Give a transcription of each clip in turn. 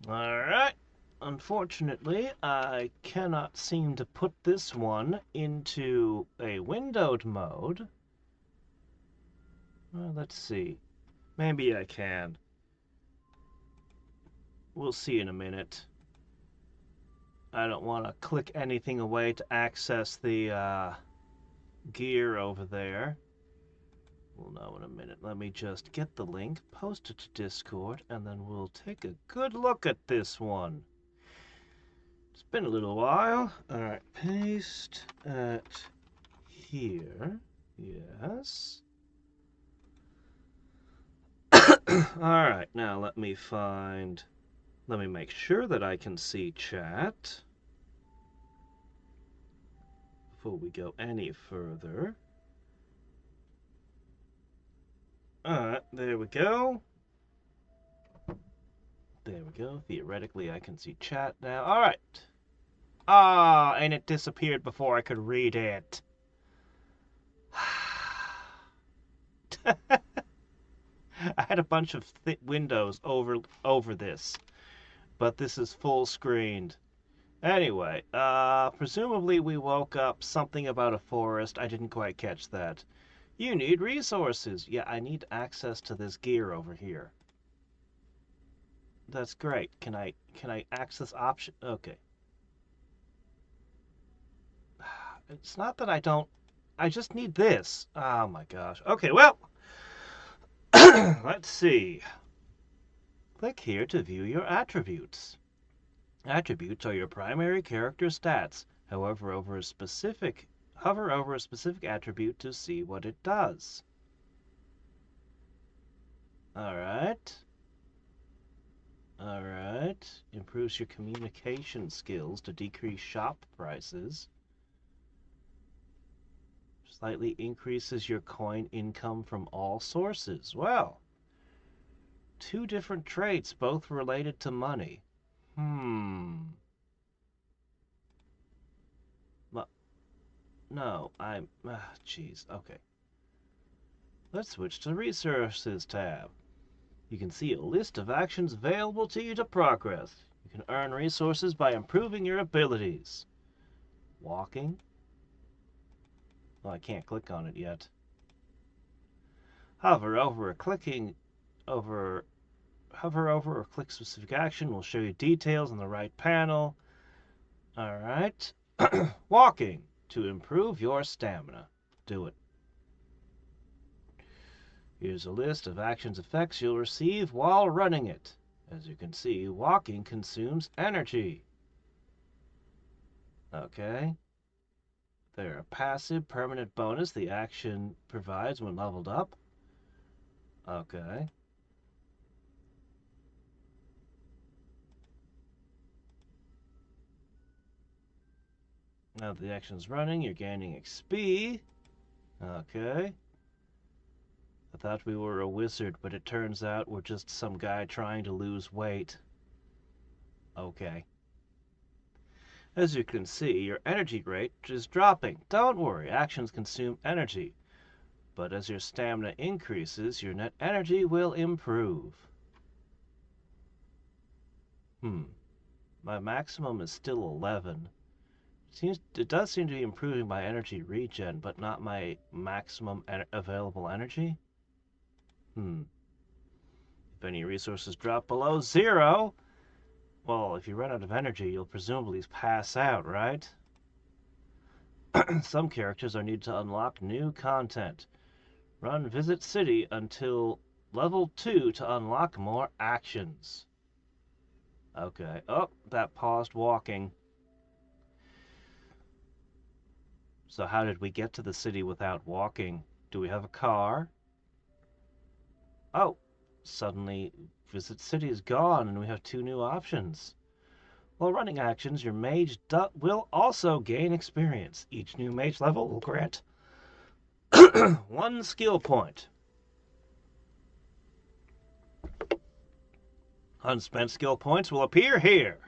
Alright. Unfortunately, I cannot seem to put this one into a windowed mode. Well, let's see. Maybe I can. We'll see in a minute. I don't want to click anything away to access the gear over there. We'll know in a minute. Let me just get the link, post it to Discord, and then we'll take a good look at this one. It's been a little while. Alright, paste at here. Yes. Alright, now let me make sure that I can see chat before we go any further. Alright, there we go. There we go. Theoretically, I can see chat now. Alright. Ah, and it disappeared before I could read it. I had a bunch of windows over this, but this is full screened. Anyway, presumably we woke up something about a forest. I didn't quite catch that. You need resources. Yeah, I need access to this gear over here. That's great. Can I access option? Okay. It's not that I don't. I just need this. Oh my gosh. Okay, well, let's see. Click here to view your attributes. Attributes are your primary character stats. Hover over a specific attribute to see what it does. Alright. Alright. Improves your communication skills to decrease shop prices. Slightly increases your coin income from all sources. Well, two different traits, both related to money. No, jeez. Okay. Let's switch to Resources tab. You can see a list of actions available to you to progress. You can earn resources by improving your abilities. Walking. Well, I can't click on it yet. Hover over or click specific action will show you details on the right panel. Alright. Walking to improve your stamina. Do it. Here's a list of actions effects you'll receive while running it. As you can see, walking consumes energy. Okay. They're a passive permanent bonus the action provides when leveled up. Okay. Now the action's running, you're gaining XP. Okay. I thought we were a wizard, but it turns out we're just some guy trying to lose weight. Okay. As you can see, your energy rate is dropping. Don't worry, actions consume energy. But as your stamina increases, your net energy will improve. My maximum is still 11. It does seem to be improving my energy regen, but not my maximum available energy. If any resources drop below 0, well, if you run out of energy, you'll presumably pass out, right? Some characters are needed to unlock new content. Run Visit City until level 2 to unlock more actions. Okay. Oh, that paused walking. So how did we get to the city without walking? Do we have a car? Oh, suddenly Visit City is gone and we have 2 new options. While running actions, your mage will also gain experience. Each new mage level will grant 1 skill point. Unspent skill points will appear here.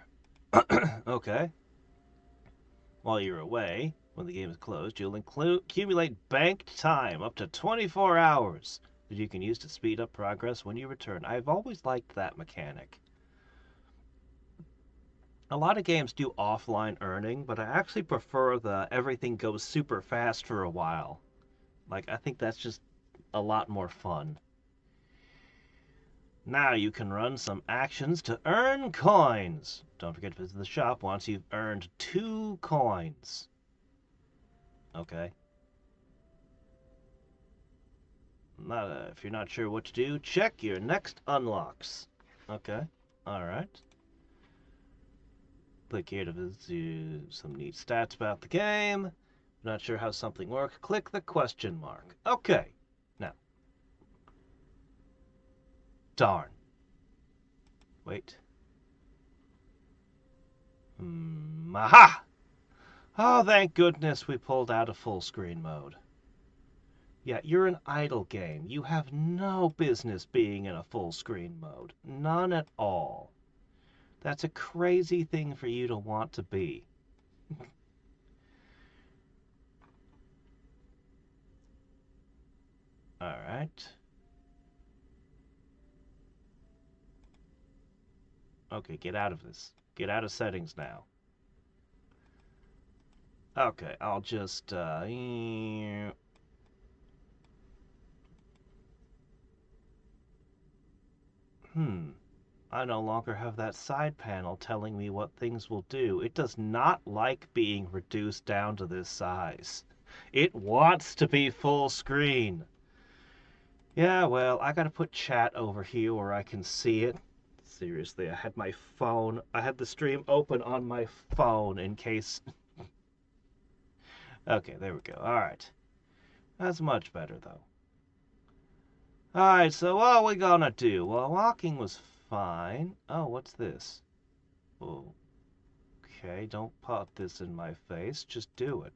Okay. While you're away, when the game is closed, you'll accumulate banked time up to 24 hours that you can use to speed up progress when you return. I've always liked that mechanic. A lot of games do offline earning, but I actually prefer the everything goes super fast for a while. Like, I think that's just a lot more fun. Now you can run some actions to earn coins. Don't forget to visit the shop once you've earned 2 coins. Okay. If you're not sure what to do, check your next unlocks. Okay. Alright. Click here to visit some neat stats about the game. Not sure how something works. Click the question mark. Okay. Now. Darn. Wait. Aha! Oh, thank goodness we pulled out of full screen mode. Yeah, you're an idle game. You have no business being in a full screen mode. None at all. That's a crazy thing for you to want to be. Alright. Okay, get out of this. Get out of settings now. Okay, I'll just, I no longer have that side panel telling me what things will do. It does not like being reduced down to this size. It wants to be full screen. Yeah, well, I gotta put chat over here where I can see it. Seriously, I had the stream open on my phone in case. Okay, there we go. Alright. That's much better, though. Alright, so what are we gonna do? Well, walking was fine. Oh, what's this? Oh, okay, don't pop this in my face. Just do it.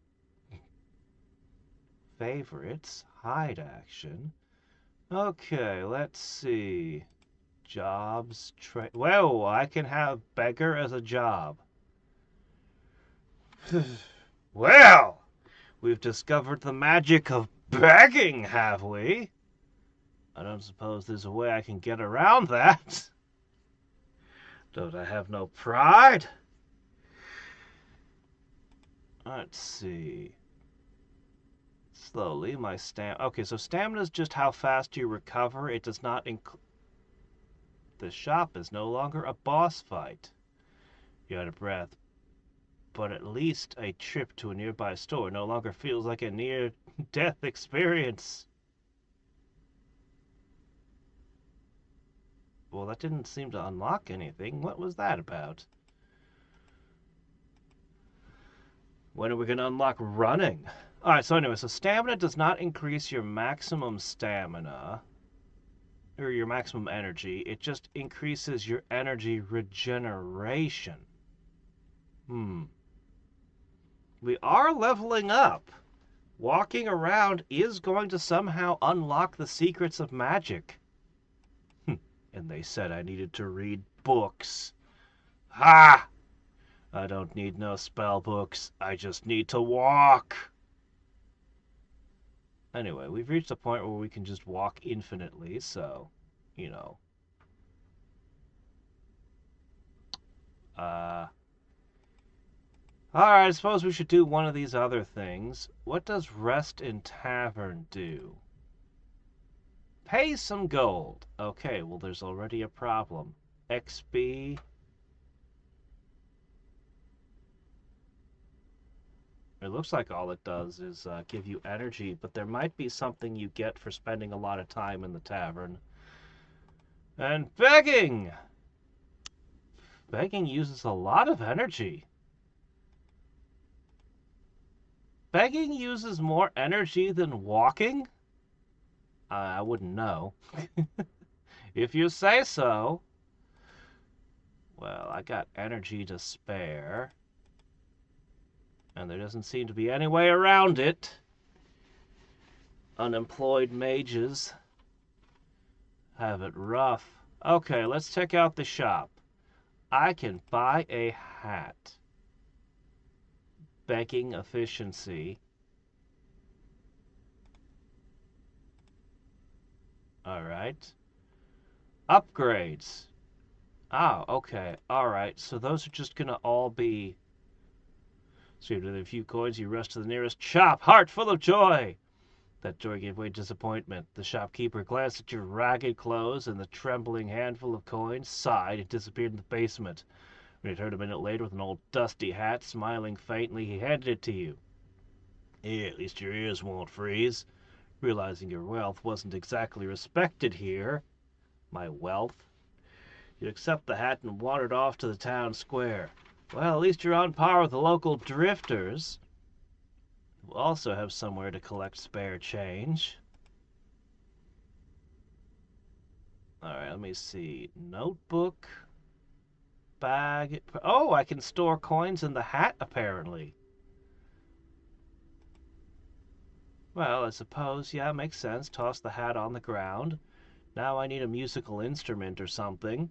Favorites. Hide action. Okay, let's see. Jobs. Whoa, I can have beggar as a job. Well, we've discovered the magic of begging, have we? I don't suppose there's a way I can get around that. Don't I have no pride? Let's see. Slowly, my stamina. Okay, so stamina is just how fast you recover. It does not include. The shop is no longer a boss fight. You're out of breath, but at least a trip to a nearby store no longer feels like a near-death experience. Well, that didn't seem to unlock anything. What was that about? When are we going to unlock running? Alright, so anyway, so stamina does not increase your maximum stamina, or your maximum energy. It just increases your energy regeneration. We are leveling up. Walking around is going to somehow unlock the secrets of magic. And they said I needed to read books. Ha! I don't need no spell books. I just need to walk. Anyway, we've reached a point where we can just walk infinitely, so, you know. Alright, I suppose we should do one of these other things. What does rest in tavern do? Pay some gold. Okay, well, there's already a problem. XP. It looks like all it does is give you energy, but there might be something you get for spending a lot of time in the tavern. And begging! Begging uses a lot of energy. Begging uses more energy than walking? I wouldn't know. If you say so. Well, I got energy to spare. And there doesn't seem to be any way around it. Unemployed mages have it rough. Okay, let's check out the shop. I can buy a hat. Begging efficiency. Alright. Upgrades. Oh, okay. Alright, so those are just gonna all be... So with a few coins, you rush to the nearest shop, heart full of joy! That joy gave way to disappointment. The shopkeeper glanced at your ragged clothes and the trembling handful of coins, sighed, and disappeared in the basement. When he returned a minute later with an old dusty hat, smiling faintly, he handed it to you. Here, at least your ears won't freeze. Realizing your wealth wasn't exactly respected here. My wealth? You accept the hat and wandered off to the town square. Well, at least you're on par with the local drifters. You also have somewhere to collect spare change. Alright, let me see. Notebook. Bag. Oh, I can store coins in the hat, apparently. Well, I suppose, yeah, makes sense. Toss the hat on the ground. Now I need a musical instrument or something.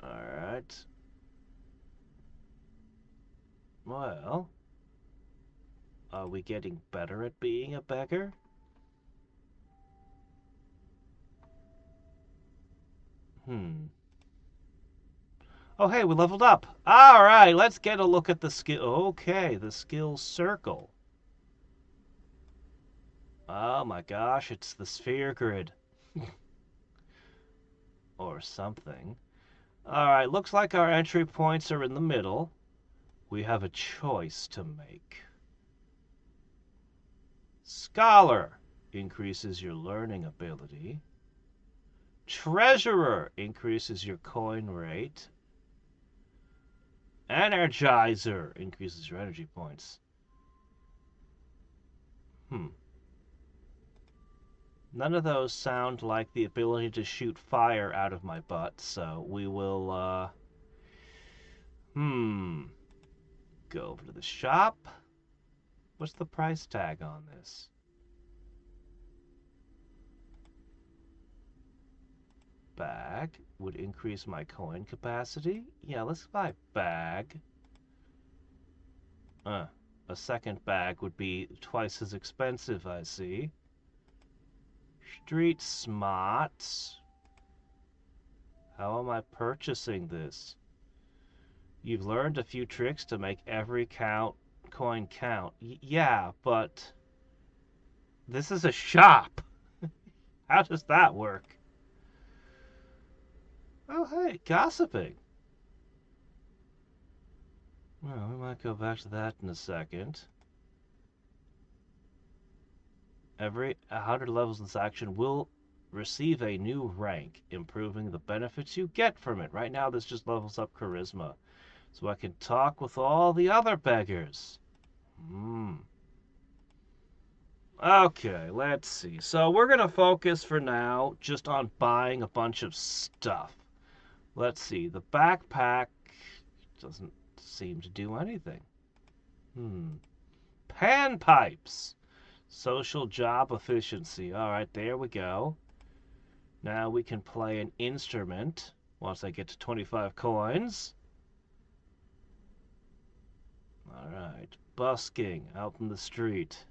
Alright. Well, are we getting better at being a beggar? Oh, hey, we leveled up. Alright, let's get a look at the skill. Okay, the skill circle. Oh my gosh, it's the sphere grid. Or something. Alright, looks like our entry points are in the middle. We have a choice to make. Scholar increases your learning ability. Treasurer increases your coin rate. Energizer increases your energy points. None of those sound like the ability to shoot fire out of my butt, so we will, go over to the shop. What's the price tag on this? Bag would increase my coin capacity. Yeah, let's buy bag. A second bag would be twice as expensive, I see. Street smarts. How am I purchasing this? You've learned a few tricks to make every coin count. Yeah, but this is a shop. How does that work? Oh, hey, gossiping. Well, we might go back to that in a second. Every 100 levels in this action will receive a new rank, improving the benefits you get from it. Right now, this just levels up charisma. So I can talk with all the other beggars. Okay, let's see. So we're going to focus for now just on buying a bunch of stuff. Let's see. The backpack doesn't seem to do anything. Panpipes. Social job efficiency. All right, there we go. Now we can play an instrument once I get to 25 coins. All right, busking out in the street.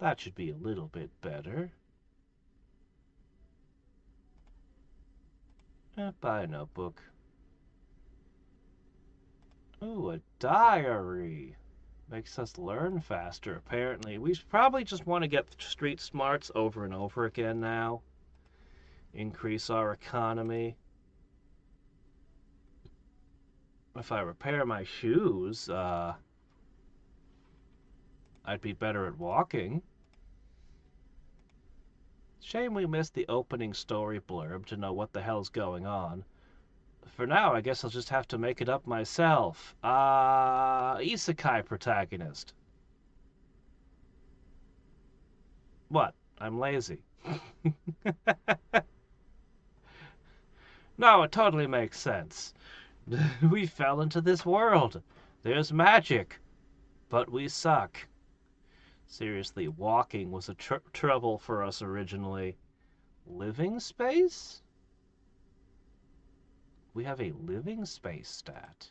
That should be a little bit better. Buy a notebook. Ooh, a diary. Makes us learn faster, apparently. We probably just want to get street smarts over and over again now. Increase our economy. If I repair my shoes, I'd be better at walking. Shame we missed the opening story blurb to know what the hell's going on. For now, I guess I'll just have to make it up myself. Isekai protagonist. What? I'm lazy. No, it totally makes sense. We fell into this world. There's magic. But we suck. Seriously, walking was a trouble for us originally. Living space? We have a living space stat.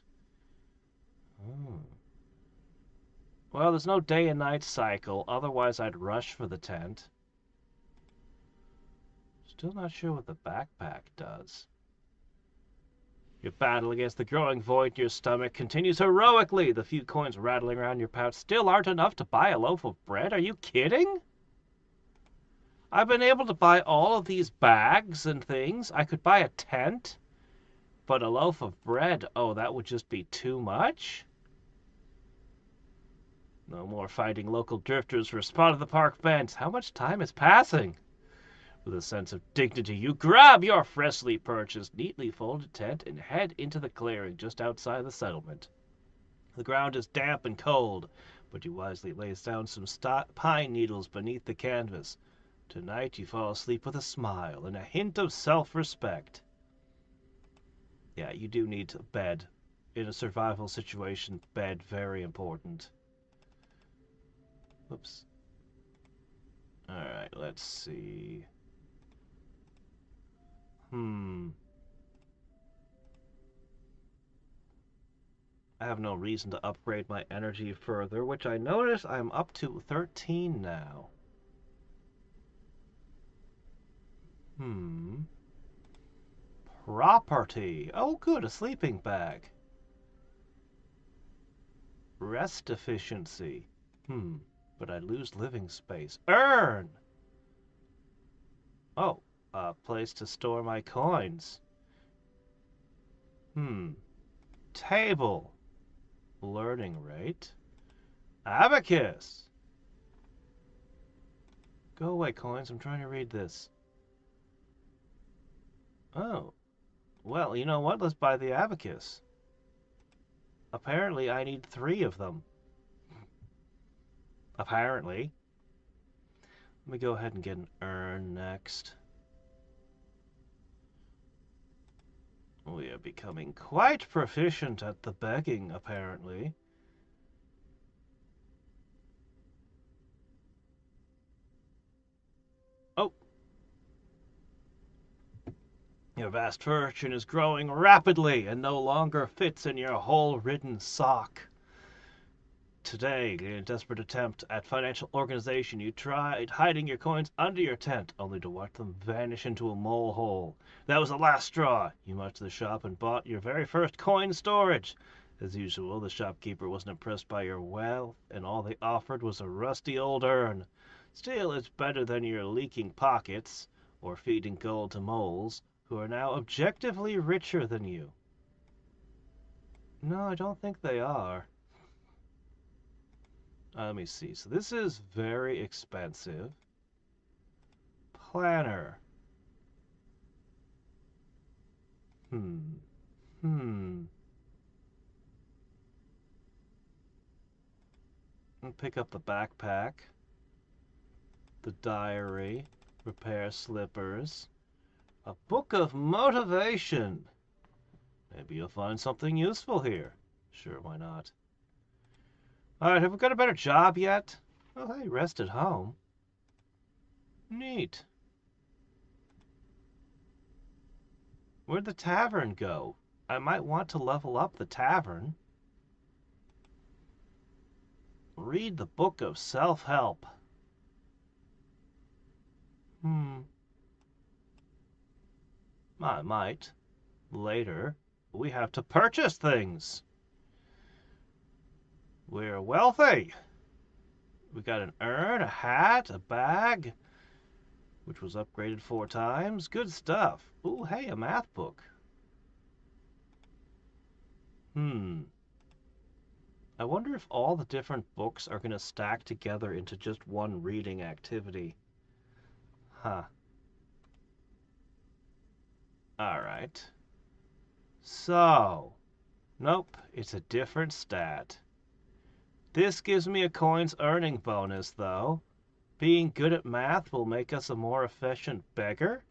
Well, there's no day and night cycle, otherwise I'd rush for the tent. Still not sure what the backpack does. Your battle against the growing void in your stomach continues heroically. The few coins rattling around your pouch still aren't enough to buy a loaf of bread. Are you kidding? I've been able to buy all of these bags and things. I could buy a tent, but a loaf of bread, oh, that would just be too much? No more fighting local drifters for a spot at the park bench. How much time is passing? With a sense of dignity, you grab your freshly purchased, neatly folded tent and head into the clearing just outside the settlement. The ground is damp and cold, but you wisely lays down some pine needles beneath the canvas. Tonight you fall asleep with a smile and a hint of self-respect. Yeah, you do need a bed. In a survival situation, bed, very important. Whoops. Alright, let's see. I have no reason to upgrade my energy further, which I notice I'm up to 13 now. Property. Oh, good, a sleeping bag. Rest efficiency. But I lose living space. Earn! Oh, a place to store my coins. Table. Learning rate. Abacus! Go away, coins. I'm trying to read this. Oh. Well, you know what? Let's buy the abacus. Apparently, I need 3 of them. Apparently. Let me go ahead and get an urn next. We are becoming quite proficient at the begging, apparently. Oh! Your vast fortune is growing rapidly and no longer fits in your hole-ridden sock. Today, in a desperate attempt at financial organization, you tried hiding your coins under your tent, only to watch them vanish into a mole hole. That was the last straw. You marched to the shop and bought your very first coin storage. As usual, the shopkeeper wasn't impressed by your wealth, and all they offered was a rusty old urn. Still, it's better than your leaking pockets, or feeding gold to moles, who are now objectively richer than you. No, I don't think they are. Let me see. So this is very expensive. Planner. I'll pick up the backpack. The diary. Repair slippers. A book of motivation. Maybe you'll find something useful here. Sure, why not? Alright, have we got a better job yet? Oh, hey, rest at home. Neat. Where'd the tavern go? I might want to level up the tavern. Read the book of self-help. I might. Later. We have to purchase things. We're wealthy. We got an urn, a hat, a bag, which was upgraded 4 times. Good stuff. Ooh, hey, a math book. I wonder if all the different books are going to stack together into just one reading activity. Huh. Alright. So. Nope, it's a different stat. This gives me a coins earning bonus, though. Being good at math will make us a more efficient beggar?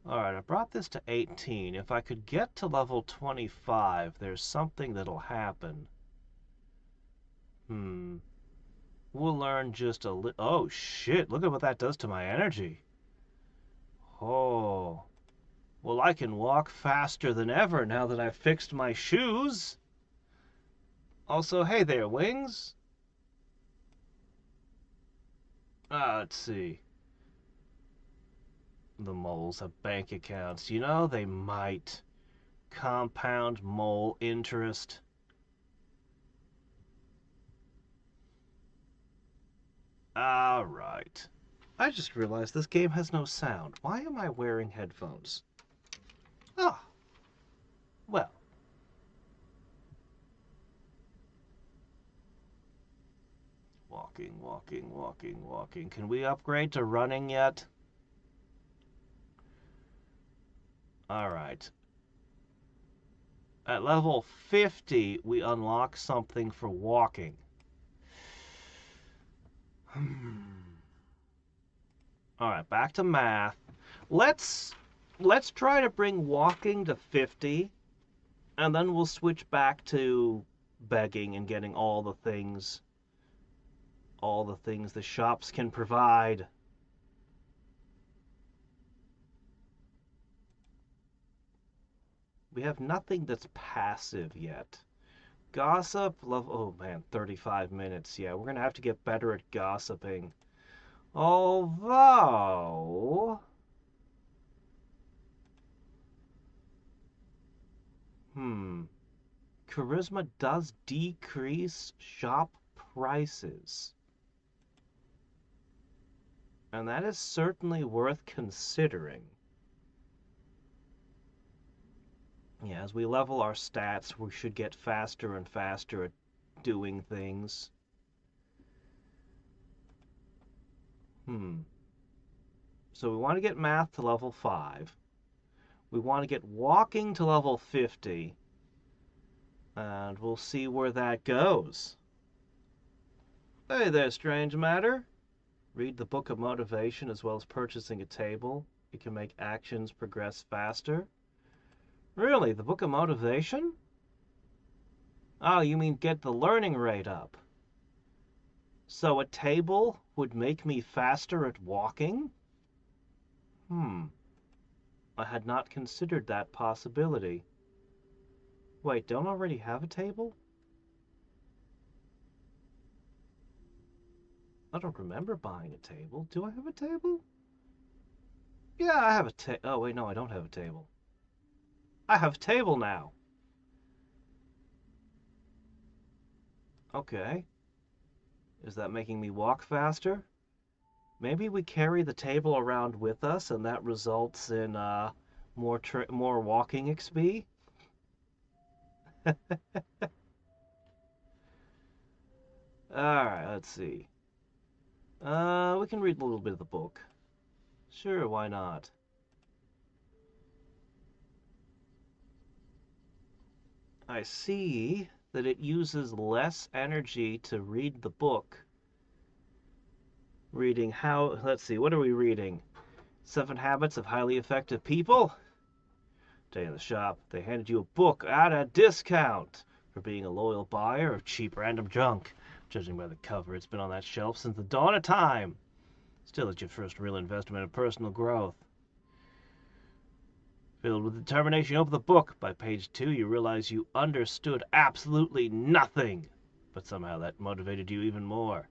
Alright, I brought this to 18. If I could get to level 25, there's something that'll happen. We'll learn just a little. Oh, shit, look at what that does to my energy. Oh. Well, I can walk faster than ever now that I've fixed my shoes. Also, hey there, Wings. Let's see. The moles have bank accounts. You know, they might compound mole interest. Alright. I just realized this game has no sound. Why am I wearing headphones? Ah, well. Walking, walking, walking, walking. Can we upgrade to running yet? Alright. At level 50, we unlock something for walking. Alright, back to math. Let's try to bring walking to 50, and then we'll switch back to begging and getting all the things the shops can provide. We have nothing that's passive yet. Gossip, love, oh man, 35 minutes. Yeah, we're gonna have to get better at gossiping. Although, charisma does decrease shop prices. And that is certainly worth considering. Yeah, as we level our stats, we should get faster and faster at doing things. So we want to get math to level 5. We want to get walking to level 50. And we'll see where that goes. Hey there, strange matter. Read the Book of Motivation as well as purchasing a table. It can make actions progress faster. Really, the Book of Motivation? Oh, you mean get the learning rate up. So a table would make me faster at walking? I had not considered that possibility. Wait, don't I already have a table? I don't remember buying a table. Do I have a table? Yeah, I have a table. Oh, wait, no, I don't have a table. I have a table now. Okay. Is that making me walk faster? Maybe we carry the table around with us and that results in more walking XP? Alright, let's see. We can read a little bit of the book. Sure, why not? I see that it uses less energy to read the book. Reading how, let's see, what are we reading? 7 Habits of Highly Effective People? Day in the shop, they handed you a book at a discount for being a loyal buyer of cheap random junk. Judging by the cover, it's been on that shelf since the dawn of time. Still, it's your first real investment in personal growth. Filled with determination, you open the book. By page 2, you realize you understood absolutely nothing. But somehow that motivated you even more.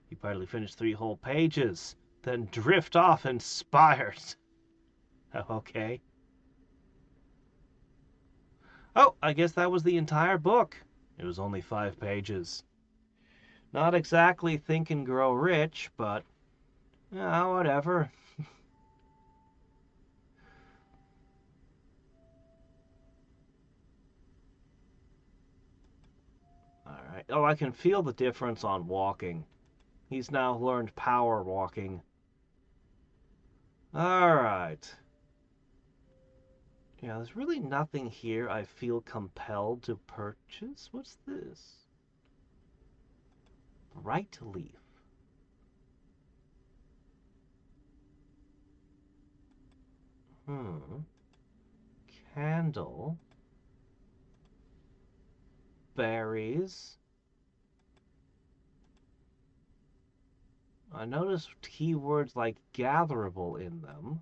You partly finished 3 whole pages, then drift off inspired. Okay. Oh, I guess that was the entire book. It was only 5 pages. Not exactly Think and Grow Rich, but whatever. Alright. Oh, I can feel the difference on walking. He's now learned power walking. Alright. Yeah, there's really nothing here I feel compelled to purchase. What's this? Bright leaf. Candle. Berries. I noticed keywords like gatherable in them.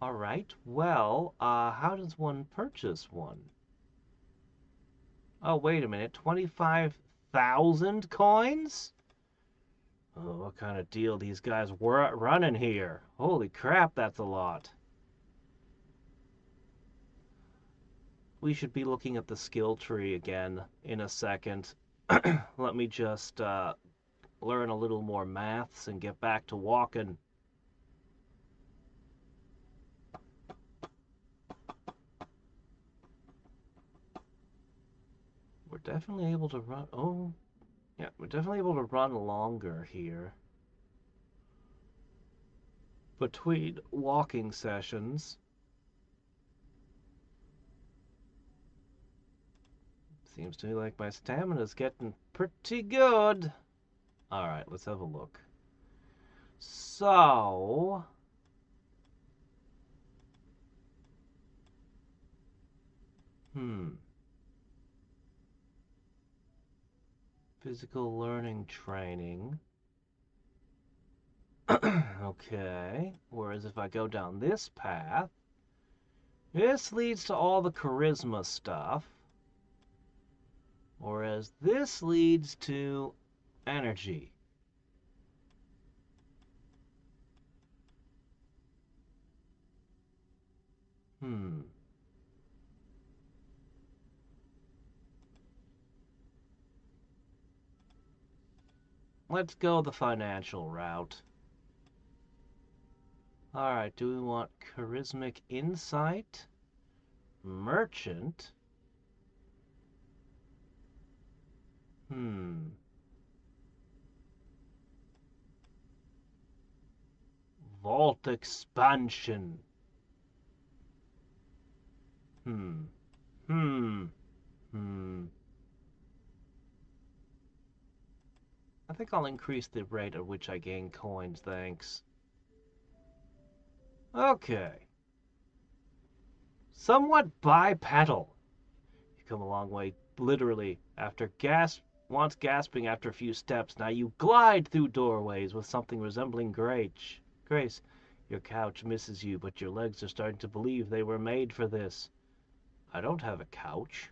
Alright, well, how does one purchase one? Oh, wait a minute, 25,000 coins? Oh, what kind of deal these guys were running here? Holy crap, that's a lot. We should be looking at the skill tree again in a second. Let me just learn a little more maths and get back to walking. We're definitely able to run. Oh, yeah, we're definitely able to run longer here between walking sessions. Seems to me like my stamina's getting pretty good. Alright, let's have a look. So, physical learning training. Okay, whereas if I go down this path, this leads to all the charisma stuff. Whereas this leads to energy. Hmm. Let's go the financial route. Alright, do we want charismatic insight? Merchant? Hmm. Vault expansion. Hmm. Hmm. Hmm. I think I'll increase the rate at which I gain coins, thanks. Okay. Somewhat bipedal. You come a long way, literally, after once gasping after a few steps. Now you glide through doorways with something resembling grace. Your couch misses you, but your legs are starting to believe they were made for this. I don't have a couch.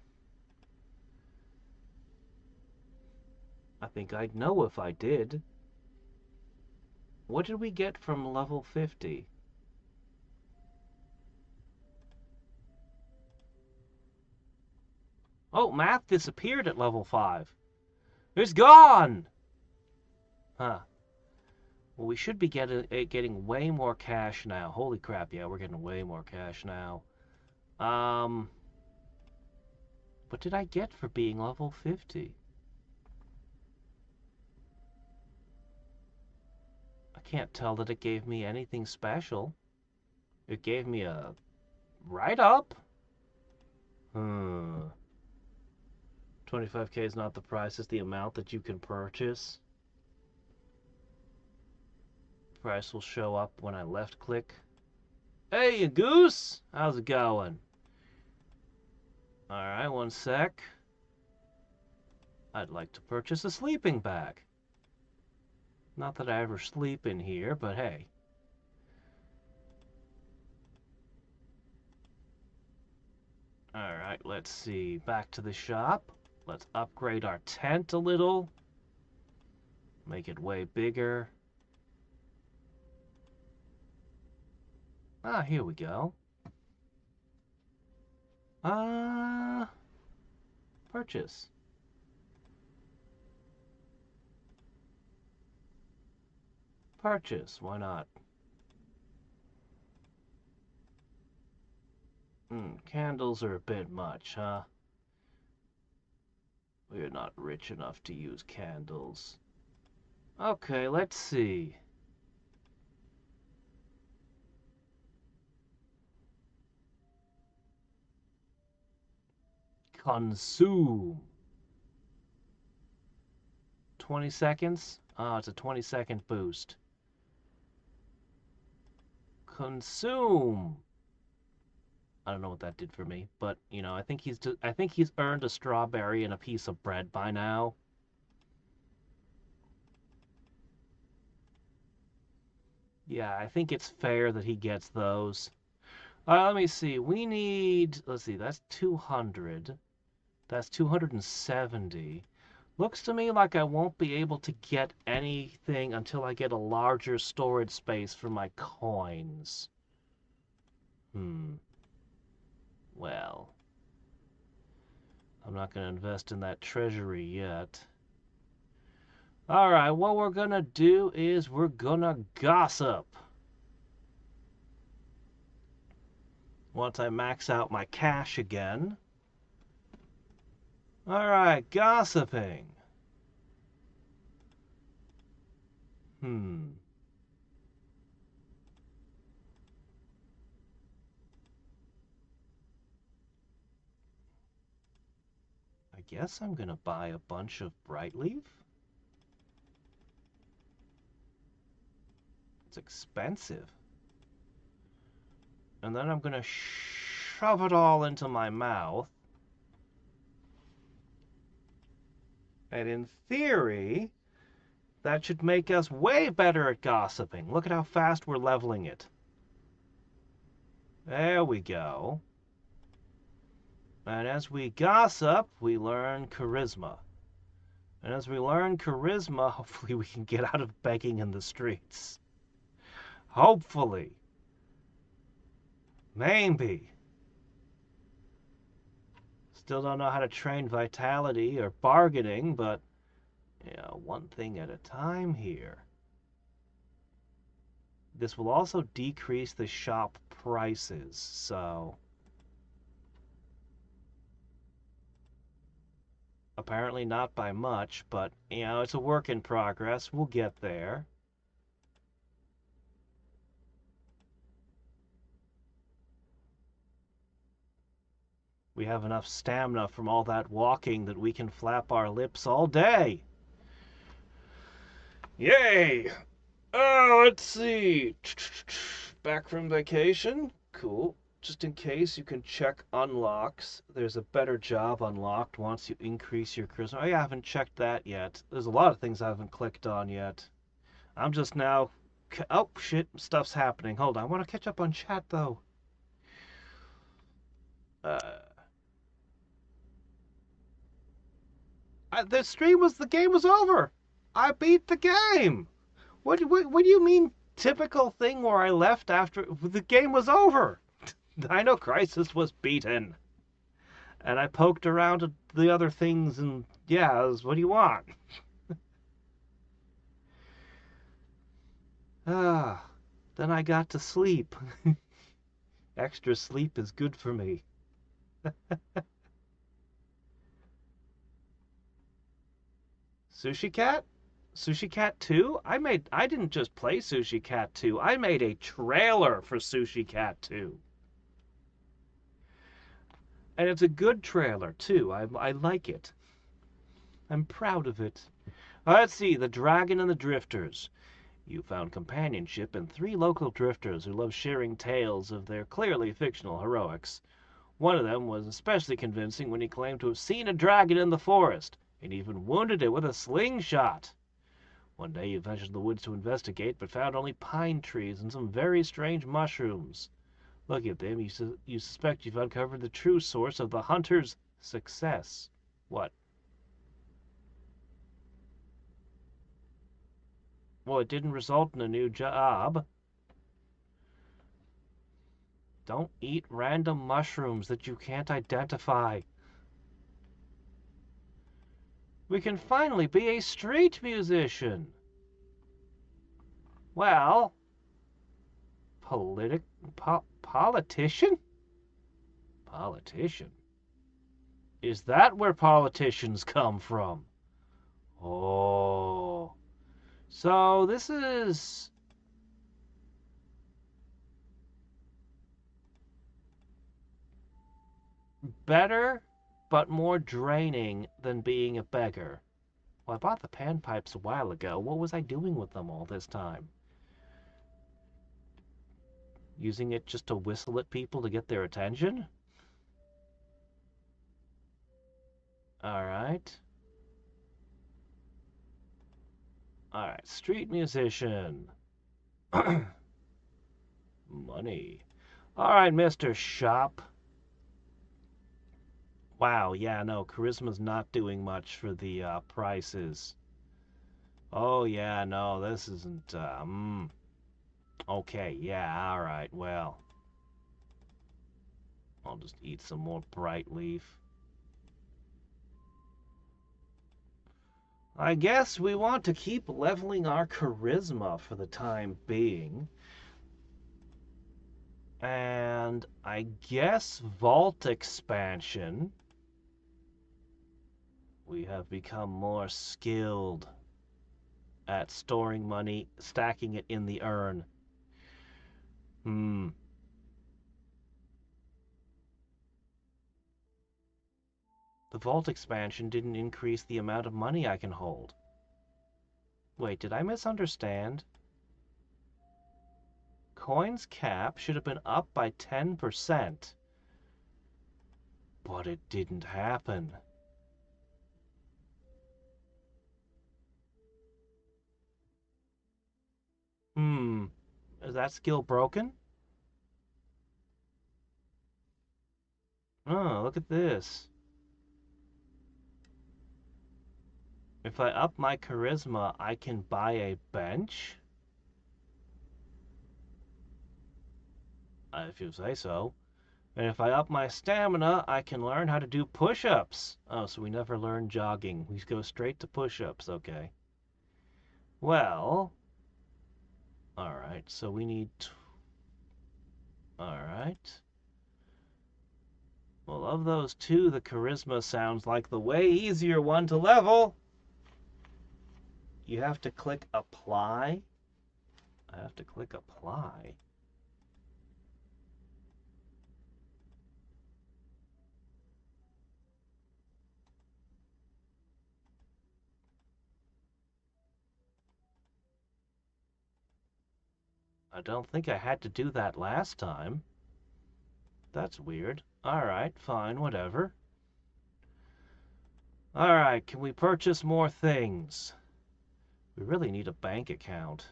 I think I'd know if I did. What did we get from level 50? Oh, math disappeared at level 5. It's gone! Huh. Well, we should be getting way more cash now. Holy crap, yeah, we're getting way more cash now. What did I get for being level 50? I can't tell that it gave me anything special. It gave me a write-up? 25k is not the price, it's the amount that you can purchase. Price will show up when I left-click. Hey, you goose! How's it going? Alright, one sec. I'd like to purchase a sleeping bag. Not that I ever sleep in here, but hey. Alright, let's see. Back to the shop. Let's upgrade our tent a little. Make it way bigger. Ah, here we go. Purchase. Purchase, why not? Candles are a bit much, huh? We're not rich enough to use candles. Okay, let's see. Consume. 20 seconds? Ah, it's a 20-second boost. Consume. I don't know what that did for me, but you know, I think he's earned a strawberry and a piece of bread by now. Yeah, I think it's fair that he gets those. Let me see. We need, let's see, that's 200. That's 270. Looks to me like I won't be able to get anything until I get a larger storage space for my coins. Well, I'm not going to invest in that treasury yet. Alright, what we're going to do is we're going to gossip. Once I max out my cash again. Alright, gossiping. I guess I'm gonna buy a bunch of Brightleaf. It's expensive. And then I'm gonna shove it all into my mouth. And in theory, that should make us way better at gossiping. Look at how fast we're leveling it. There we go. And as we gossip, we learn charisma. And as we learn charisma, hopefully we can get out of begging in the streets. Hopefully. Maybe. Still don't know how to train vitality or bargaining, but yeah, one thing at a time here. This will also decrease the shop prices, so apparently not by much, but you know, it's a work in progress. We'll get there. We have enough stamina from all that walking that we can flap our lips all day. Yay! Let's see. Back from vacation. Cool. Just in case, you can check unlocks. There's a better job unlocked once you increase your charisma. I haven't checked that yet. There's a lot of things I haven't clicked on yet. I'm just now... Oh, shit. Stuff's happening. Hold on. I want to catch up on chat, though. The game was over. I beat the game. What do you mean typical thing where I left after the game was over? Dino Crisis was beaten. And I poked around at the other things and yeah, what do you want? Then I got to sleep. Extra sleep is good for me. Sushi Cat? Sushi Cat 2? I didn't just play Sushi Cat 2. I made a trailer for Sushi Cat 2. And it's a good trailer, too. I like it. I'm proud of it. Let's see, The Dragon and the Drifters. You found companionship in 3 local drifters who love sharing tales of their clearly fictional heroics. One of them was especially convincing when he claimed to have seen a dragon in the forest, and even wounded it with a slingshot. One day you ventured in the woods to investigate, but found only pine trees and some very strange mushrooms. Looking at them, you suspect you've uncovered the true source of the hunter's success. What? Well, it didn't result in a new job. Don't eat random mushrooms that you can't identify. We can finally be a street musician. Well, politician? Politician? Is that where politicians come from? Oh. So this is... better, but more draining than being a beggar. Well, I bought the panpipes a while ago. What was I doing with them all this time? Using it just to whistle at people to get their attention? Alright. Alright, street musician. Money. All right, Mr. Shop. Wow, yeah, no, Charisma's not doing much for the prices. Oh, yeah, no, this isn't, okay, yeah, all right, well, I'll just eat some more bright leaf. I guess we want to keep leveling our charisma for the time being. And I guess vault expansion. We have become more skilled at storing money, stacking it in the urn. Hmm. The vault expansion didn't increase the amount of money I can hold. Wait, did I misunderstand? Coins cap should have been up by 10%. But it didn't happen. Hmm. Is that skill broken? Oh, look at this. If I up my charisma, I can buy a bench? If you say so. And if I up my stamina, I can learn how to do push-ups. Oh, so we never learn jogging. We go straight to push-ups, okay. Well, alright, so we need... Alright. Well, of those two, the charisma sounds like the way easier one to level. You have to click apply. I have to click apply. I don't think I had to do that last time. That's weird. Alright, fine, whatever. Alright, can we purchase more things? We really need a bank account.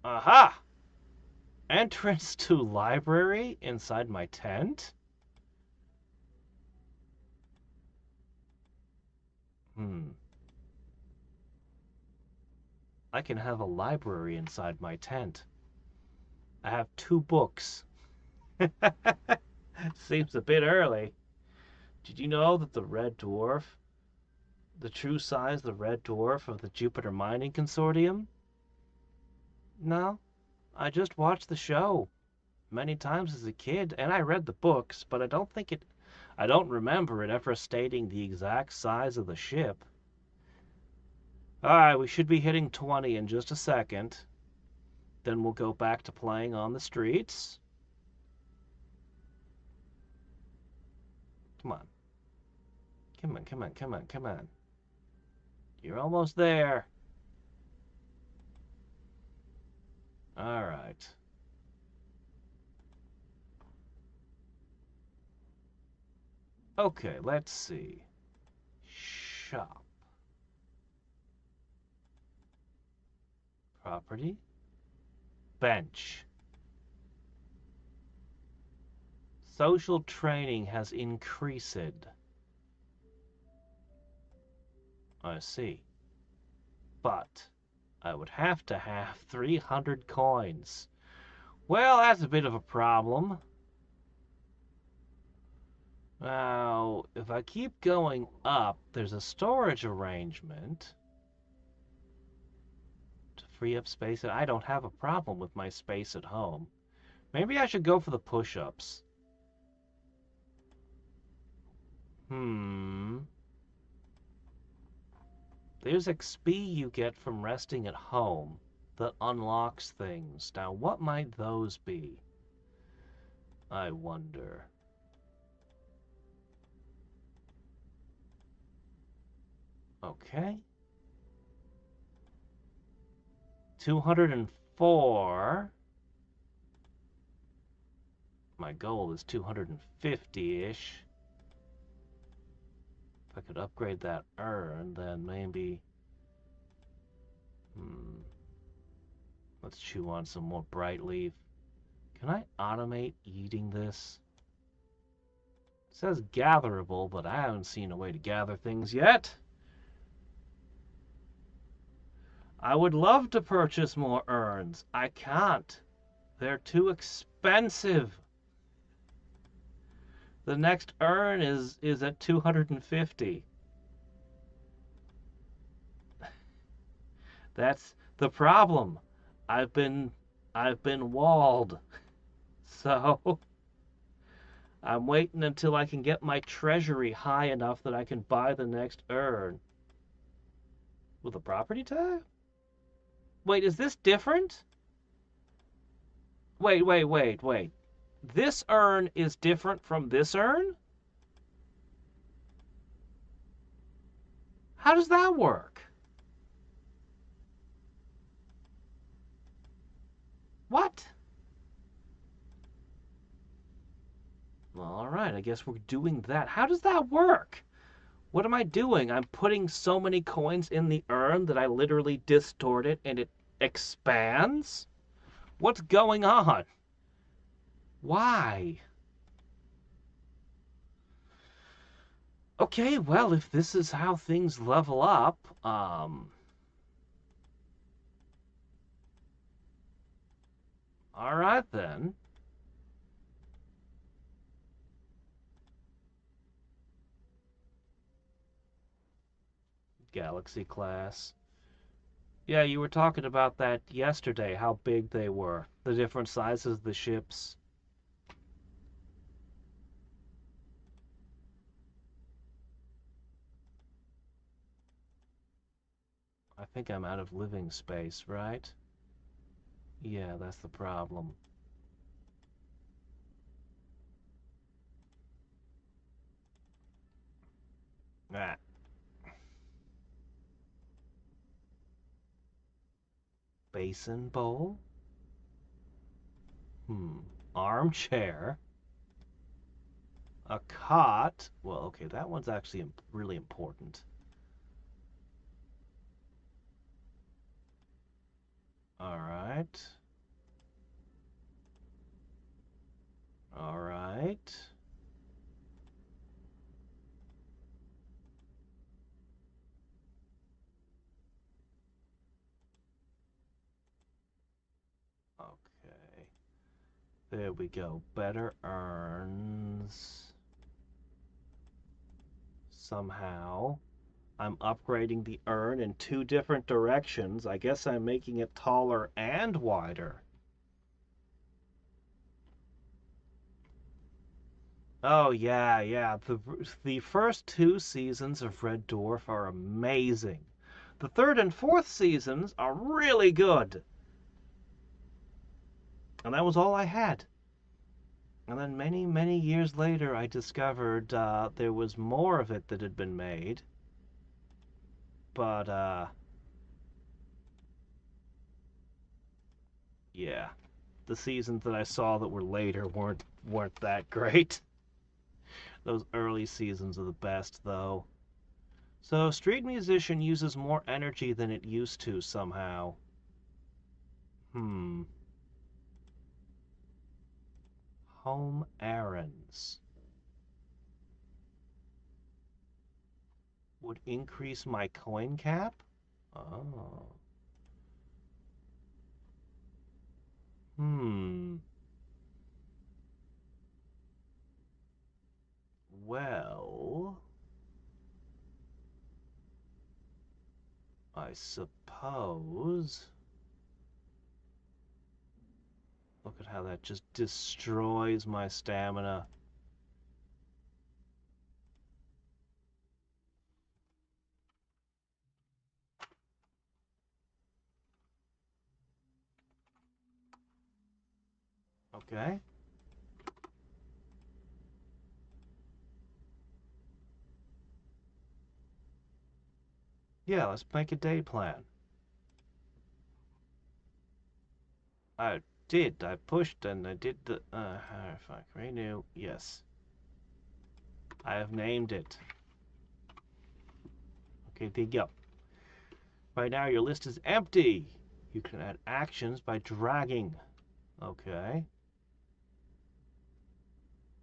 Aha! Entrance to library inside my tent? I can have a library inside my tent. I have 2 books. Seems a bit early. Did you know that the red dwarf, the true size, the red dwarf of the Jupiter Mining Consortium? No, I just watched the show many times as a kid, and I read the books, but I don't remember it ever stating the exact size of the ship. Alright, we should be hitting 20 in just a second. Then we'll go back to playing on the streets. Come on. Come on, come on, come on, come on. You're almost there. Alright. Okay, let's see. Shop. Property. Bench. Social training has increased. I see. But I would have to have 300 coins. Well, that's a bit of a problem. Now, if I keep going up, there's a storage arrangement to free up space. I don't have a problem with my space at home. Maybe I should go for the push-ups. There's XP you get from resting at home that unlocks things. Now, what might those be? I wonder. Okay. 204. My goal is 250-ish. If I could upgrade that urn, then maybe... Let's chew on some more bright leaf. Can I automate eating this? It says gatherable, but I haven't seen a way to gather things yet. I would love to purchase more urns. I can't. They're too expensive. The next urn is at 250. That's the problem. I've been walled. So I'm waiting until I can get my treasury high enough that I can buy the next urn. With a property tab? Wait, is this different? Wait. This urn is different from this urn? How does that work? What? Well, alright, I guess we're doing that. How does that work? What am I doing? I'm putting so many coins in the urn that I literally distort it and it expands? What's going on? Why? Okay, well, if this is how things level up, alright then. Galaxy class. Yeah, you were talking about that yesterday, how big they were. The different sizes of the ships. I think I'm out of living space, right? Yeah, that's the problem. Ah. Basin bowl? Armchair. A cot. Well, okay, that one's actually really important. All right. All right. Okay. There we go. Better urns. Somehow. I'm upgrading the urn in two different directions. I guess I'm making it taller and wider. Oh yeah. The first two seasons of Red Dwarf are amazing. The third and fourth seasons are really good. And that was all I had. And then many years later, I discovered there was more of it that had been made. But yeah, the seasons that I saw that were later weren't that great. Those early seasons are the best, though. So Street Musician uses more energy than it used to somehow. Hmm. Home errands. Would increase my coin cap? Oh. Hmm. Well, I suppose. Look at how that just destroys my stamina. Okay. Yeah, let's make a day plan. I did. I pushed and I did the. Fuck. Renew. Yes. I have named it. Okay, there you go. Right now your list is empty. You can add actions by dragging. Okay.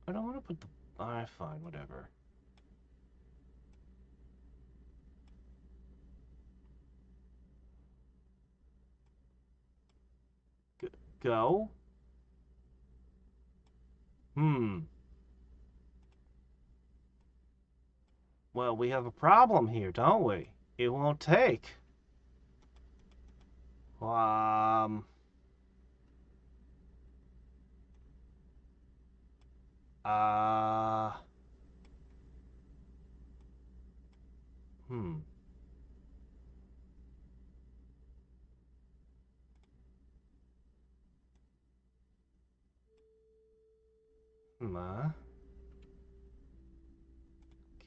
I don't want to put the... Alright, fine, whatever. Go. Well, we have a problem here, don't we? It won't take. Um... Uh... Hmm.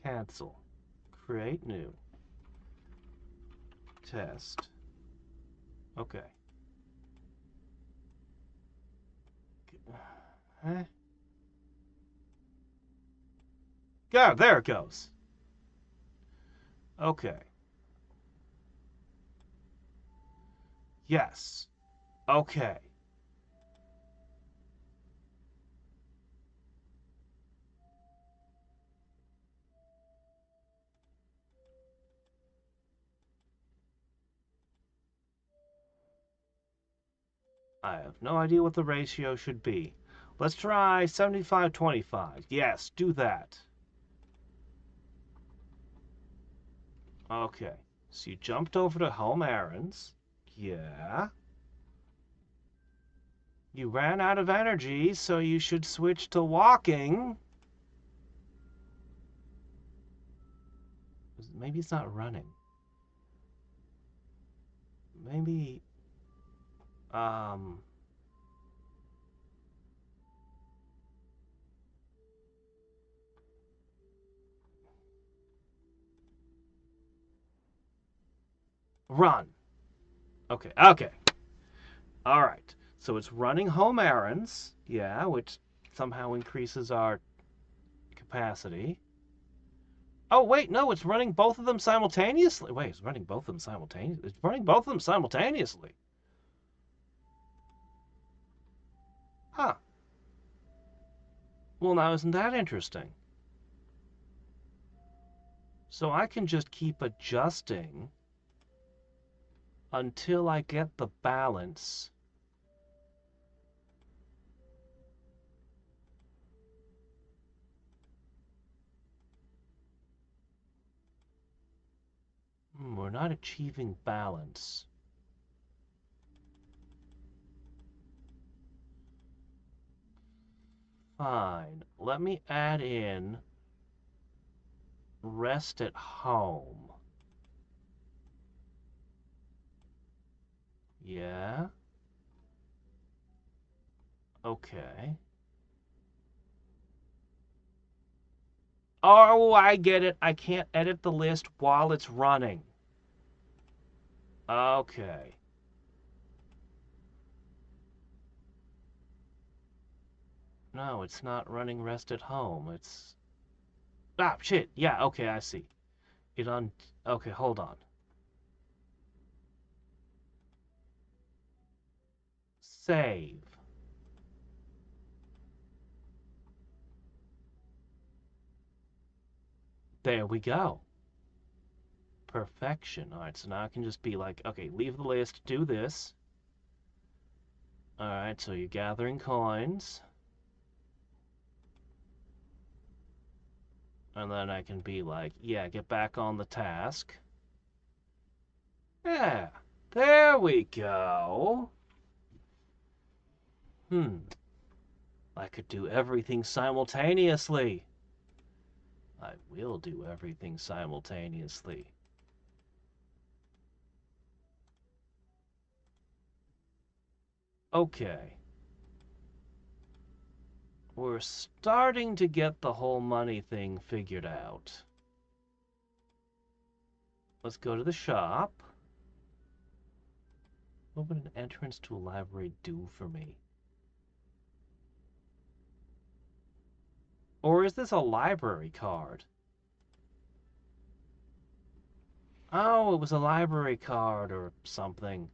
Cancel. Create new. Test. Okay. Huh? Go, there it goes. Okay. Yes. Okay. I have no idea what the ratio should be. Let's try 75-25. Yes, do that. Okay. So you jumped over to home errands. Yeah. You ran out of energy, so you should switch to walking. Maybe it's not running. Maybe... Um... Run. Okay, okay. All right. So it's running home errands. Yeah, which somehow increases our capacity. Oh, wait, no, it's running both of them simultaneously. Wait, it's running both of them simultaneously. It's running both of them simultaneously. Huh. Well, now isn't that interesting? So I can just keep adjusting until I get the balance. We're not achieving balance. Fine. Let me add in rest at home. Yeah. Okay. Oh, I get it. I can't edit the list while it's running. Okay. No, it's not running rest at home. It's... Ah, shit. Yeah, okay, I see. It on... Okay, hold on. Save. There we go. Perfection. All right, so now I can just be like, okay, leave the list, do this. All right, so you're gathering coins. And then I can be like, yeah, get back on the task. Yeah, there we go. I could do everything simultaneously. I will do everything simultaneously. Okay. We're starting to get the whole money thing figured out. Let's go to the shop. What would an entrance to a library do for me? Or is this a library card? Oh, it was a library card or something.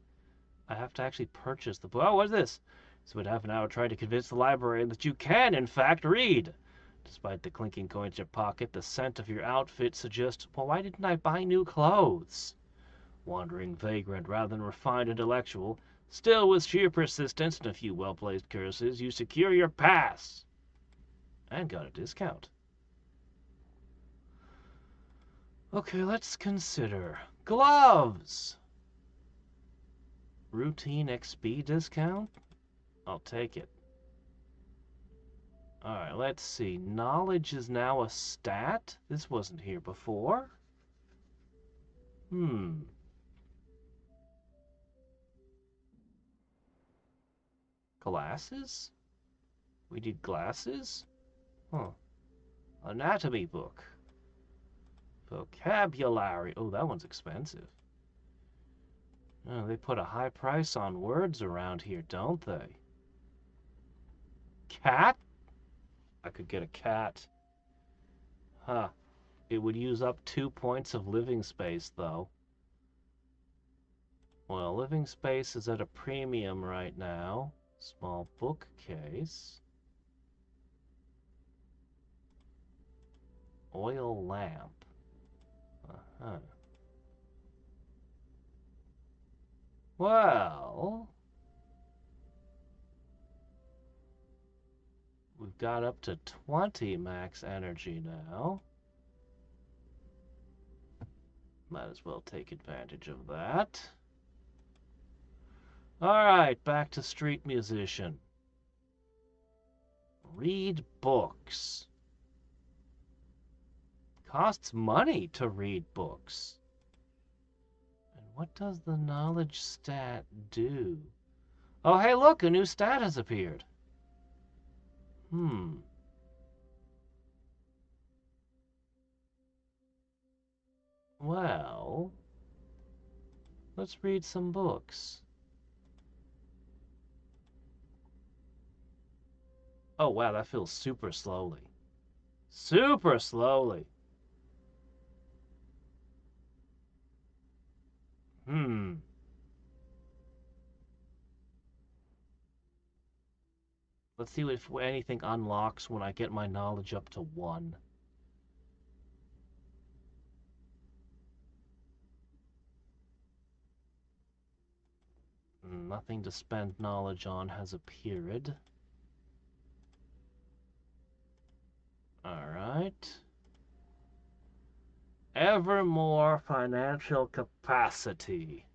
I have to actually purchase the book. Oh, what is this? Spend half an hour trying to convince the librarian that you can, in fact, read. Despite the clinking coins in your pocket, the scent of your outfit suggests, well, why didn't I buy new clothes? Wandering vagrant rather than refined intellectual, still with sheer persistence and a few well-placed curses, you secure your pass. And got a discount. Okay, let's consider. Gloves! Routine XP discount? I'll take it. Alright, let's see. Knowledge is now a stat? This wasn't here before. Glasses? We need glasses? Huh. Anatomy book. Vocabulary. Oh, that one's expensive. Oh, they put a high price on words around here, don't they? Cat? I could get a cat. Huh. It would use up 2 points of living space, though. Well, living space is at a premium right now. Small bookcase. Oil lamp. Uh-huh. Well, we've got up to 20 max energy now. Might as well take advantage of that. Alright, back to street musician. Read books. Costs money to read books. And what does the knowledge stat do? Oh, hey, look, a new stat has appeared. Well, let's read some books. Oh, wow, that feels super slowly. Super slowly. Let's see if anything unlocks when I get my knowledge up to 1. Nothing to spend knowledge on has appeared. Alright. Ever more financial capacity.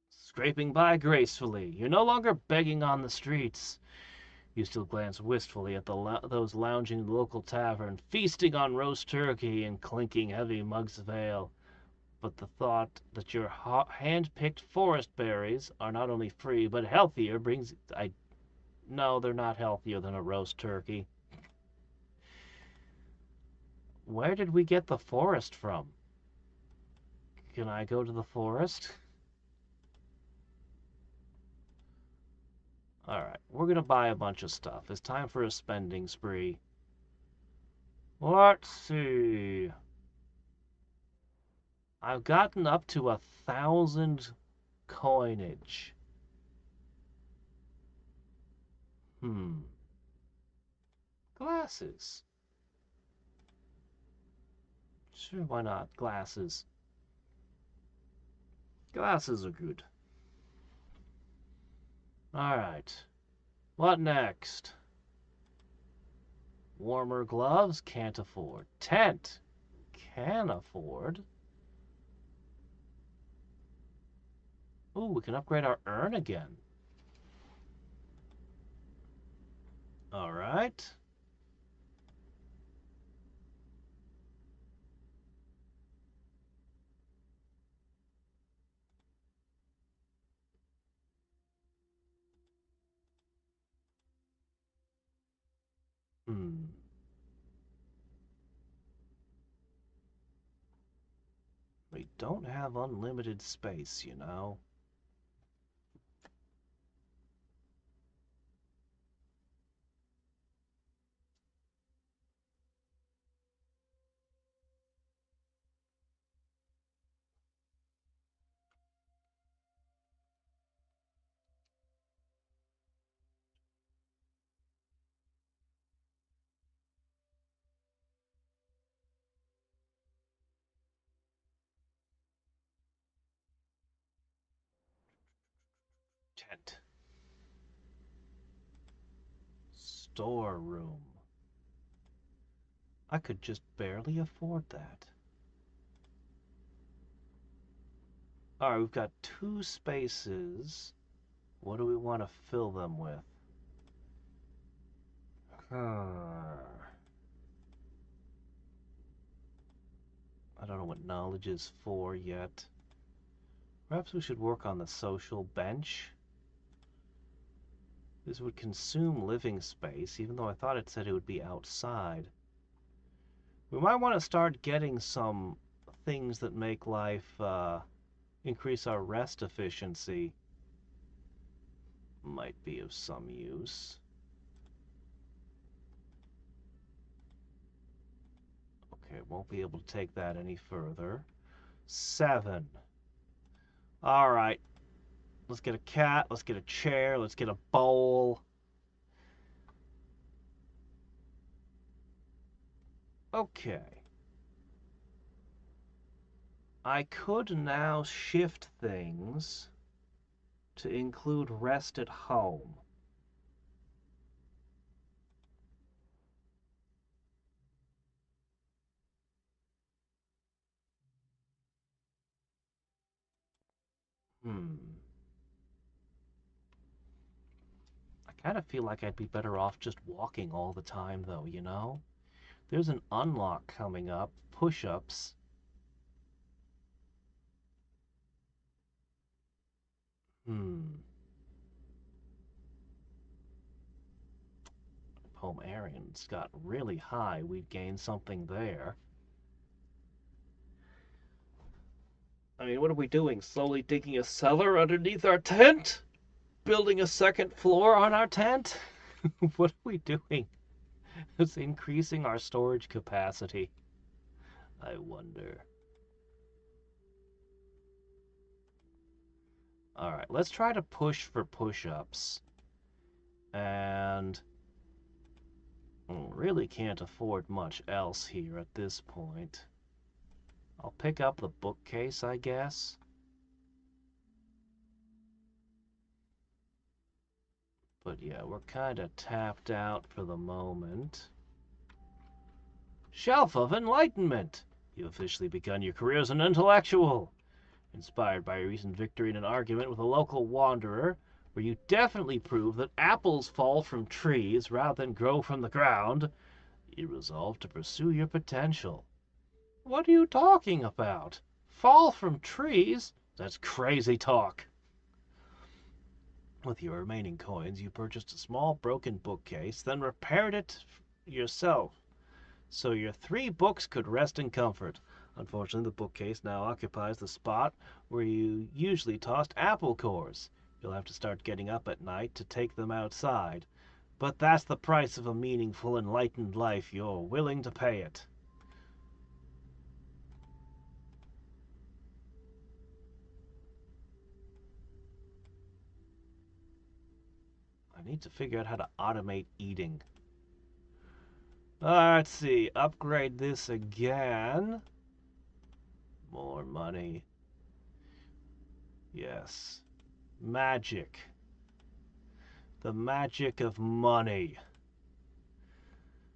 Scraping by gracefully. You're no longer begging on the streets. You still glance wistfully at those lounging in the local tavern, feasting on roast turkey and clinking heavy mugs of ale. But the thought that your hand-picked forest berries are not only free but healthier brings... No, they're not healthier than a roast turkey. Where did we get the forest from? Can I go to the forest? Alright, we're gonna buy a bunch of stuff. It's time for a spending spree. Let's see. I've gotten up to 1,000 coinage. Glasses. Sure, why not? Glasses. Glasses are good. Alright. What next? Warmer gloves? Can't afford. Tent? Can afford. Ooh, we can upgrade our urn again. Alright. We don't have unlimited space, you know. Tent. Storeroom. I could just barely afford that. Alright, we've got 2 spaces. What do we want to fill them with? I don't know what knowledge is for yet. Perhaps we should work on the social bench. This would consume living space, even though I thought it said it would be outside. We might want to start getting some things that make life, increase our rest efficiency. Might be of some use. Okay, won't be able to take that any further. 7. Alright. Let's get a cat, let's get a chair, let's get a bowl. Okay. I could now shift things to include rest at home. I kind of feel like I'd be better off just walking all the time, though, you know? There's an unlock coming up, push-ups. If home areas got really high, we'd gain something there. I mean, what are we doing? Slowly digging a cellar underneath our tent? Building a second floor on our tent? What are we doing? It's increasing our storage capacity. I wonder. Alright, let's try to push for push-ups. And really can't afford much else here at this point. I'll pick up the bookcase, I guess. But yeah, we're kind of tapped out for the moment. Shelf of Enlightenment! You've officially begun your career as an intellectual. Inspired by a recent victory in an argument with a local wanderer, where you definitely prove that apples fall from trees rather than grow from the ground, you resolve to pursue your potential. What are you talking about? Fall from trees? That's crazy talk. With your remaining coins, you purchased a small broken bookcase, then repaired it yourself, so your 3 books could rest in comfort. Unfortunately, the bookcase now occupies the spot where you usually tossed apple cores. You'll have to start getting up at night to take them outside. But that's the price of a meaningful, enlightened life. You're willing to pay it. I need to figure out how to automate eating. Let's see. Upgrade this again. More money. Yes. Magic. The magic of money.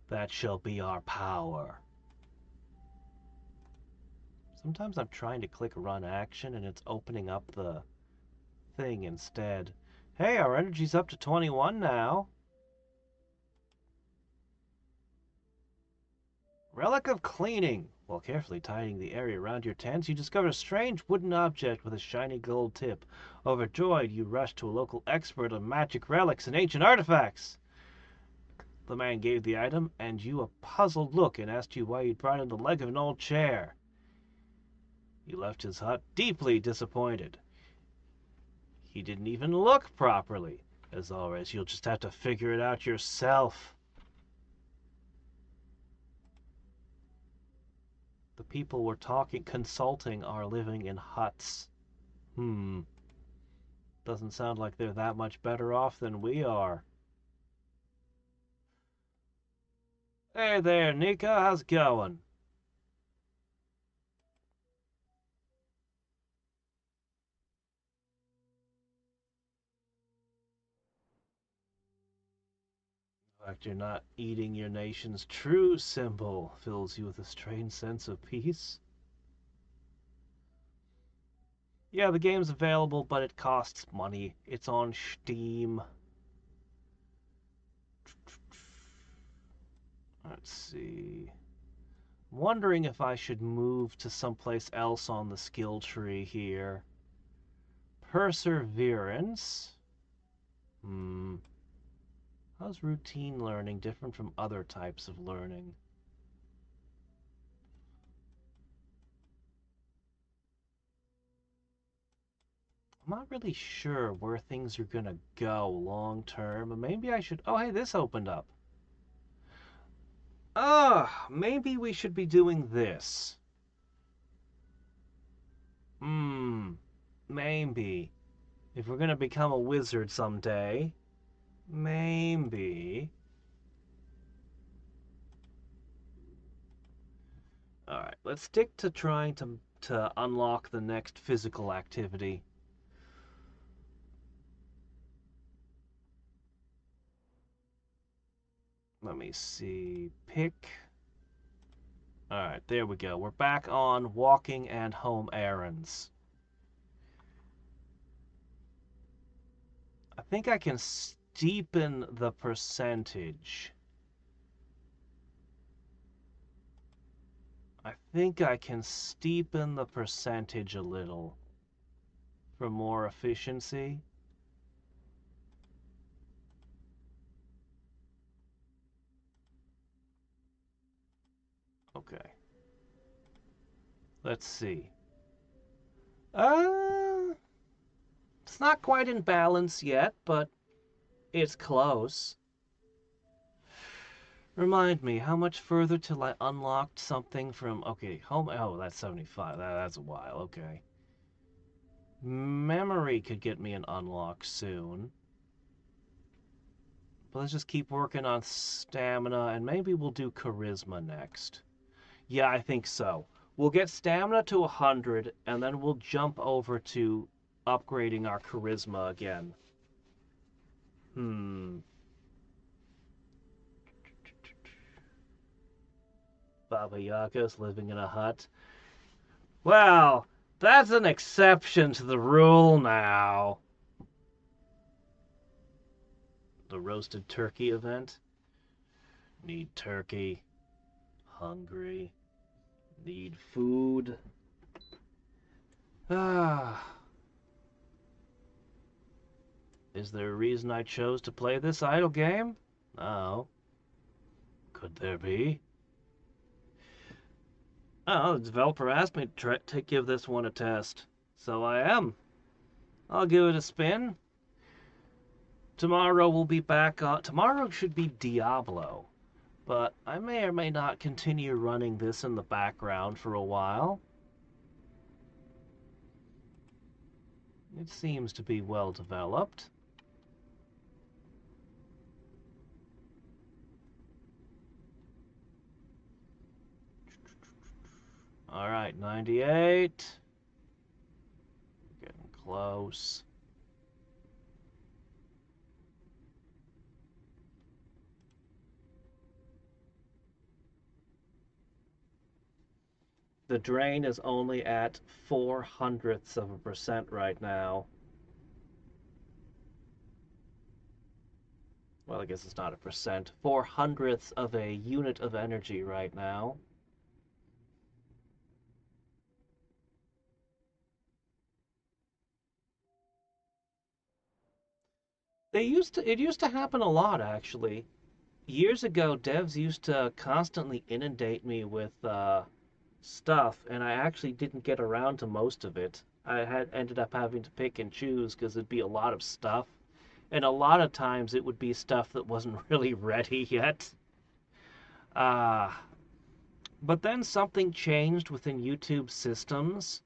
That shall be our power. Sometimes I'm trying to click run action and it's opening up the thing instead. Hey, our energy's up to 21 now. Relic of Cleaning. While carefully tidying the area around your tents, you discover a strange wooden object with a shiny gold tip. Overjoyed, you rush to a local expert on magic relics and ancient artifacts. The man gave the item and you a puzzled look and asked you why you'd brought him the leg of an old chair. You left his hut deeply disappointed. He didn't even look properly. As always, you'll just have to figure it out yourself. The people we're consulting are living in huts. Doesn't sound like they're that much better off than we are. Hey there, Nika, how's it going? The fact you're not eating your nation's true symbol fills you with a strange sense of peace. Yeah, the game's available, but it costs money. It's on Steam. Let's see. I'm wondering if I should move to someplace else on the skill tree here. Perseverance. How's routine learning different from other types of learning? I'm not really sure where things are gonna go long term. Maybe I should. Oh, hey, this opened up. Maybe we should be doing this. Maybe. If we're gonna become a wizard someday, maybe. Alright, let's stick to trying to unlock the next physical activity. Let me see. Pick. Alright, there we go. We're back on walking and home errands. I think I can steepen the percentage. I think I can steepen the percentage a little for more efficiency. Okay. Let's see. It's not quite in balance yet, but it's close. Remind me, how much further till I unlocked something from... Okay, home... Oh, that's 75. That's a while, okay. Memory could get me an unlock soon. But let's just keep working on stamina, and maybe we'll do charisma next. Yeah, I think so. We'll get stamina to 100, and then we'll jump over to upgrading our charisma again. Baba Yaga's living in a hut. Well, that's an exception to the rule now. The roasted turkey event. Need turkey. Hungry. Need food. Is there a reason I chose to play this idle game? No. Could there be? Oh, the developer asked me to give this one a test. So I am. I'll give it a spin. Tomorrow we'll be back on... Tomorrow should be Diablo. But I may or may not continue running this in the background for a while. It seems to be well developed. Alright, 98. Getting close. The drain is only at 0.04% right now. Well, I guess it's not a percent. 0.04 of a unit of energy right now. It used to happen a lot, actually. Years ago, devs used to constantly inundate me with stuff, and I actually didn't get around to most of it. I ended up having to pick and choose because it'd be a lot of stuff, and a lot of times it would be stuff that wasn't really ready yet. But then something changed within YouTube systems,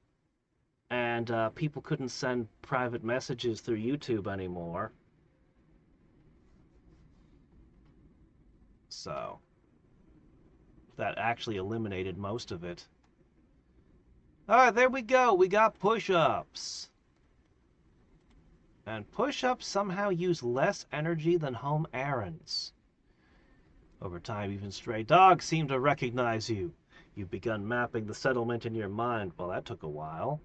and people couldn't send private messages through YouTube anymore. So that actually eliminated most of it. Alright, there we go. We got push-ups. And push-ups somehow use less energy than home errands. Over time, even stray dogs seem to recognize you. You've begun mapping the settlement in your mind. Well, that took a while.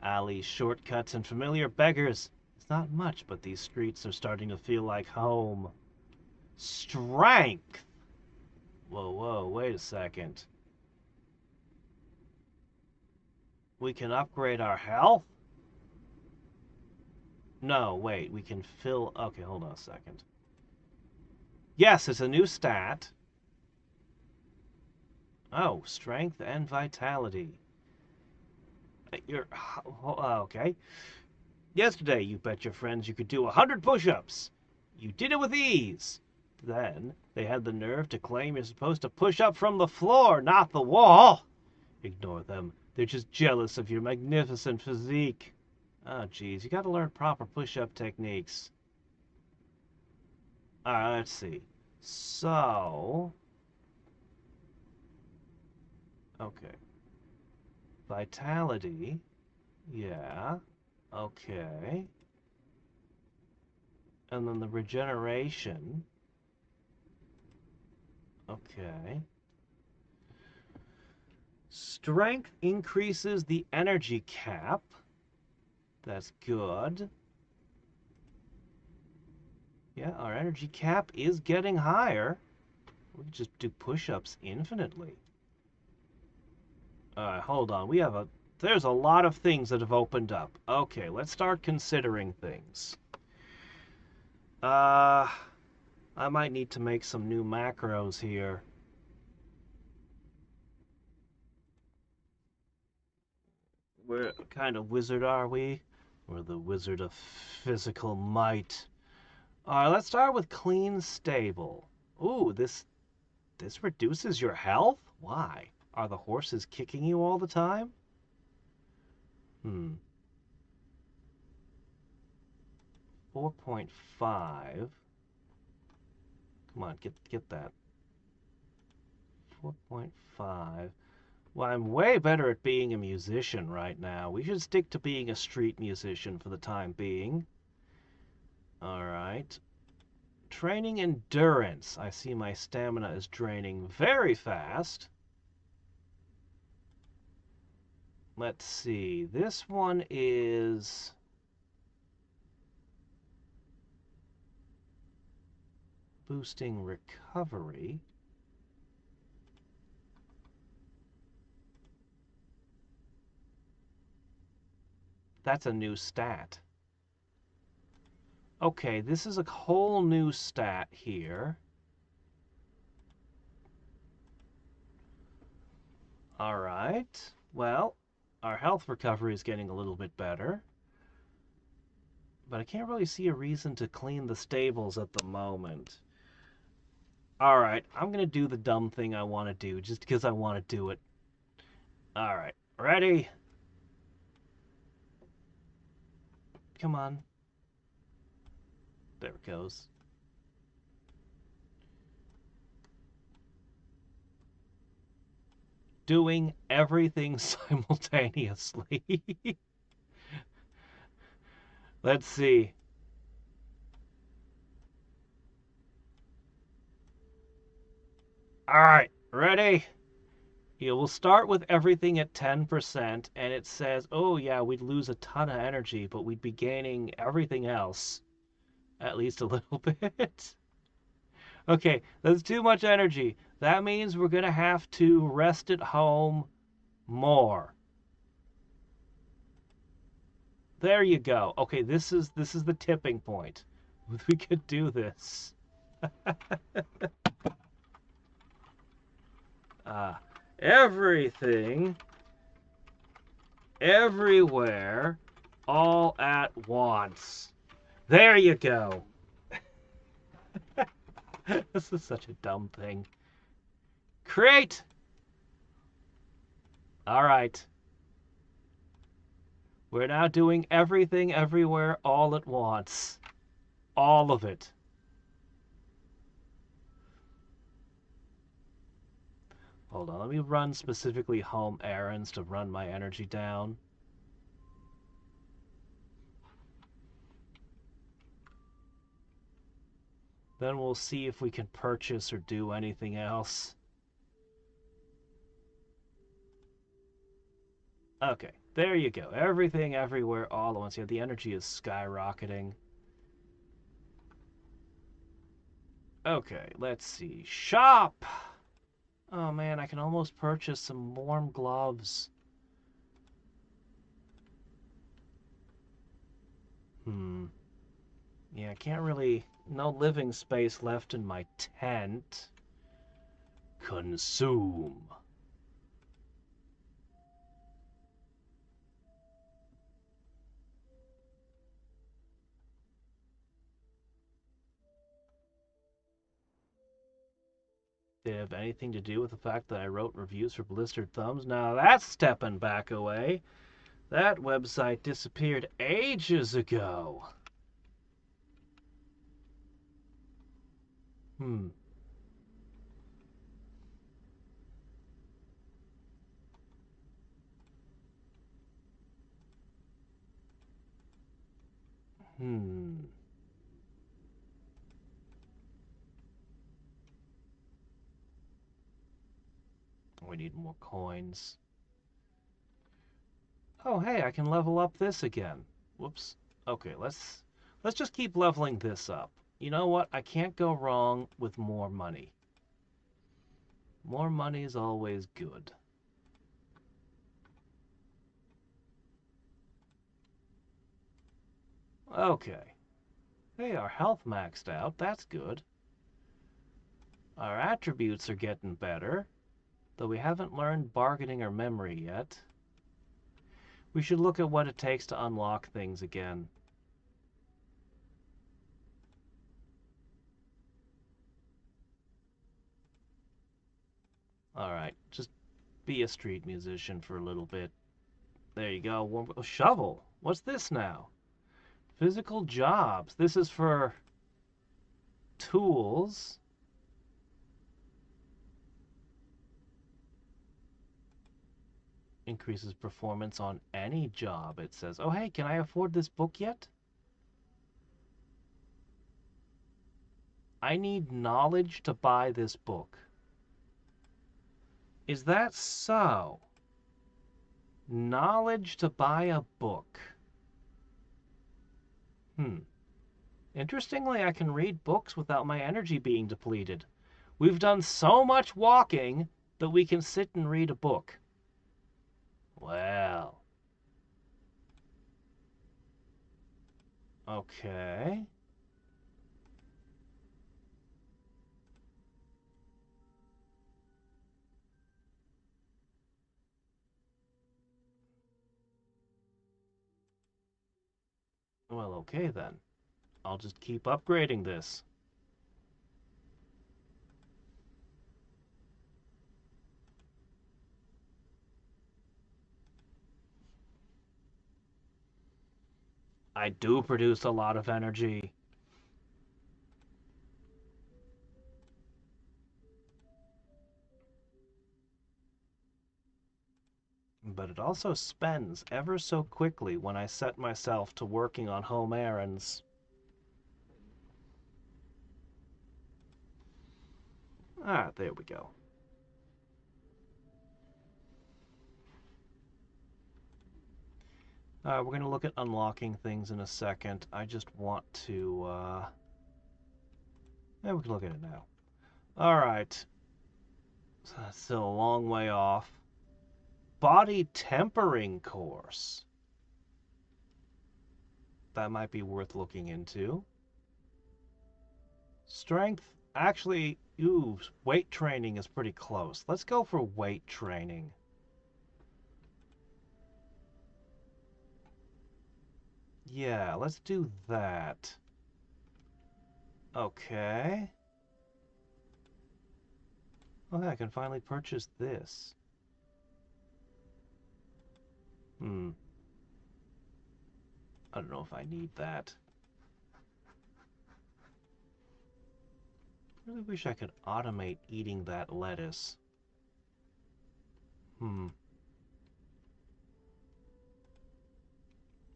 Alleys, shortcuts, and familiar beggars. It's not much, but these streets are starting to feel like home. Strength! Whoa, whoa, wait a second. We can upgrade our health? No, wait, we can fill... Okay, hold on a second. Yes, it's a new stat. Oh, strength and vitality. You're... Okay. Yesterday, you bet your friends you could do 100 push-ups. You did it with ease. Then, they had the nerve to claim you're supposed to push up from the floor, not the wall. Ignore them. They're just jealous of your magnificent physique. Oh, geez, you gotta learn proper push-up techniques. Alright, let's see. So... Okay. Vitality. Yeah. Okay. And then the regeneration. Okay. Strength increases the energy cap. That's good. Yeah, our energy cap is getting higher. We can just do push-ups infinitely. Alright, hold on. There's a lot of things that have opened up. Okay, let's start considering things. I might need to make some new macros here. What kind of wizard are we? We're the wizard of physical might. Alright, let's start with clean stable. Ooh, this reduces your health? Why? Are the horses kicking you all the time? 4.5. Come on, get that. 4.5. Well, I'm way better at being a musician right now. We should stick to being a street musician for the time being. Alright. Training endurance. I see my stamina is draining very fast. Let's see. This one is... boosting recovery. That's a new stat. Okay, this is a whole new stat here. Alright. Well, our health recovery is getting a little bit better. But I can't really see a reason to clean the stables at the moment. Alright, I'm going to do the dumb thing I want to do, just because I want to do it. Alright, ready? Come on. There it goes. Doing everything simultaneously. Let's see. Alright, ready? Yeah, we'll start with everything at 10%, and it says, oh yeah, we'd lose a ton of energy, but we'd be gaining everything else. At least a little bit. Okay, that's too much energy. That means we're going to have to rest at home more. There you go. Okay, this is the tipping point. We could do this. Everything, everywhere, all at once. There you go. This is such a dumb thing. Create! Alright. We're now doing everything, everywhere, all at once. All of it. Hold on, let me run specifically home errands to run my energy down. Then we'll see if we can purchase or do anything else. Okay, there you go. Everything, everywhere, all at once. Yeah, the energy is skyrocketing. Okay, let's see. Shop! Oh man, I can almost purchase some warm gloves. Yeah, I can't really... No living space left in my tent. Consume. Did it have anything to do with the fact that I wrote reviews for Blistered Thumbs? Now that's stepping back away. That website disappeared ages ago. Hmm. Hmm. We need more coins. Oh, hey, I can level up this again. Whoops. Okay, let's just keep leveling this up. You know what? I can't go wrong with more money. More money is always good. Okay. Hey, our health maxed out. That's good. Our attributes are getting better, though we haven't learned bargaining or memory yet. We should look at what it takes to unlock things again. Alright, just be a street musician for a little bit. There you go. Oh, shovel. What's this now? Physical jobs. This is for tools. Increases performance on any job, it says. Oh, hey, can I afford this book yet? I need knowledge to buy this book. Is that so? Knowledge to buy a book. Interestingly, I can read books without my energy being depleted. We've done so much walking that we can sit and read a book. Well. Okay. Well, okay then. I'll just keep upgrading this. I do produce a lot of energy. But it also spends ever so quickly when I set myself to working on home errands. Ah, there we go. We're going to look at unlocking things in a second. I just want to, yeah, we can look at it now. Alright. So that's still a long way off. Body tempering course. That might be worth looking into. Strength, actually, ooh, weight training is pretty close. Let's go for weight training. Yeah, let's do that. Okay. Okay, I can finally purchase this. I don't know if I need that. I really wish I could automate eating that lettuce.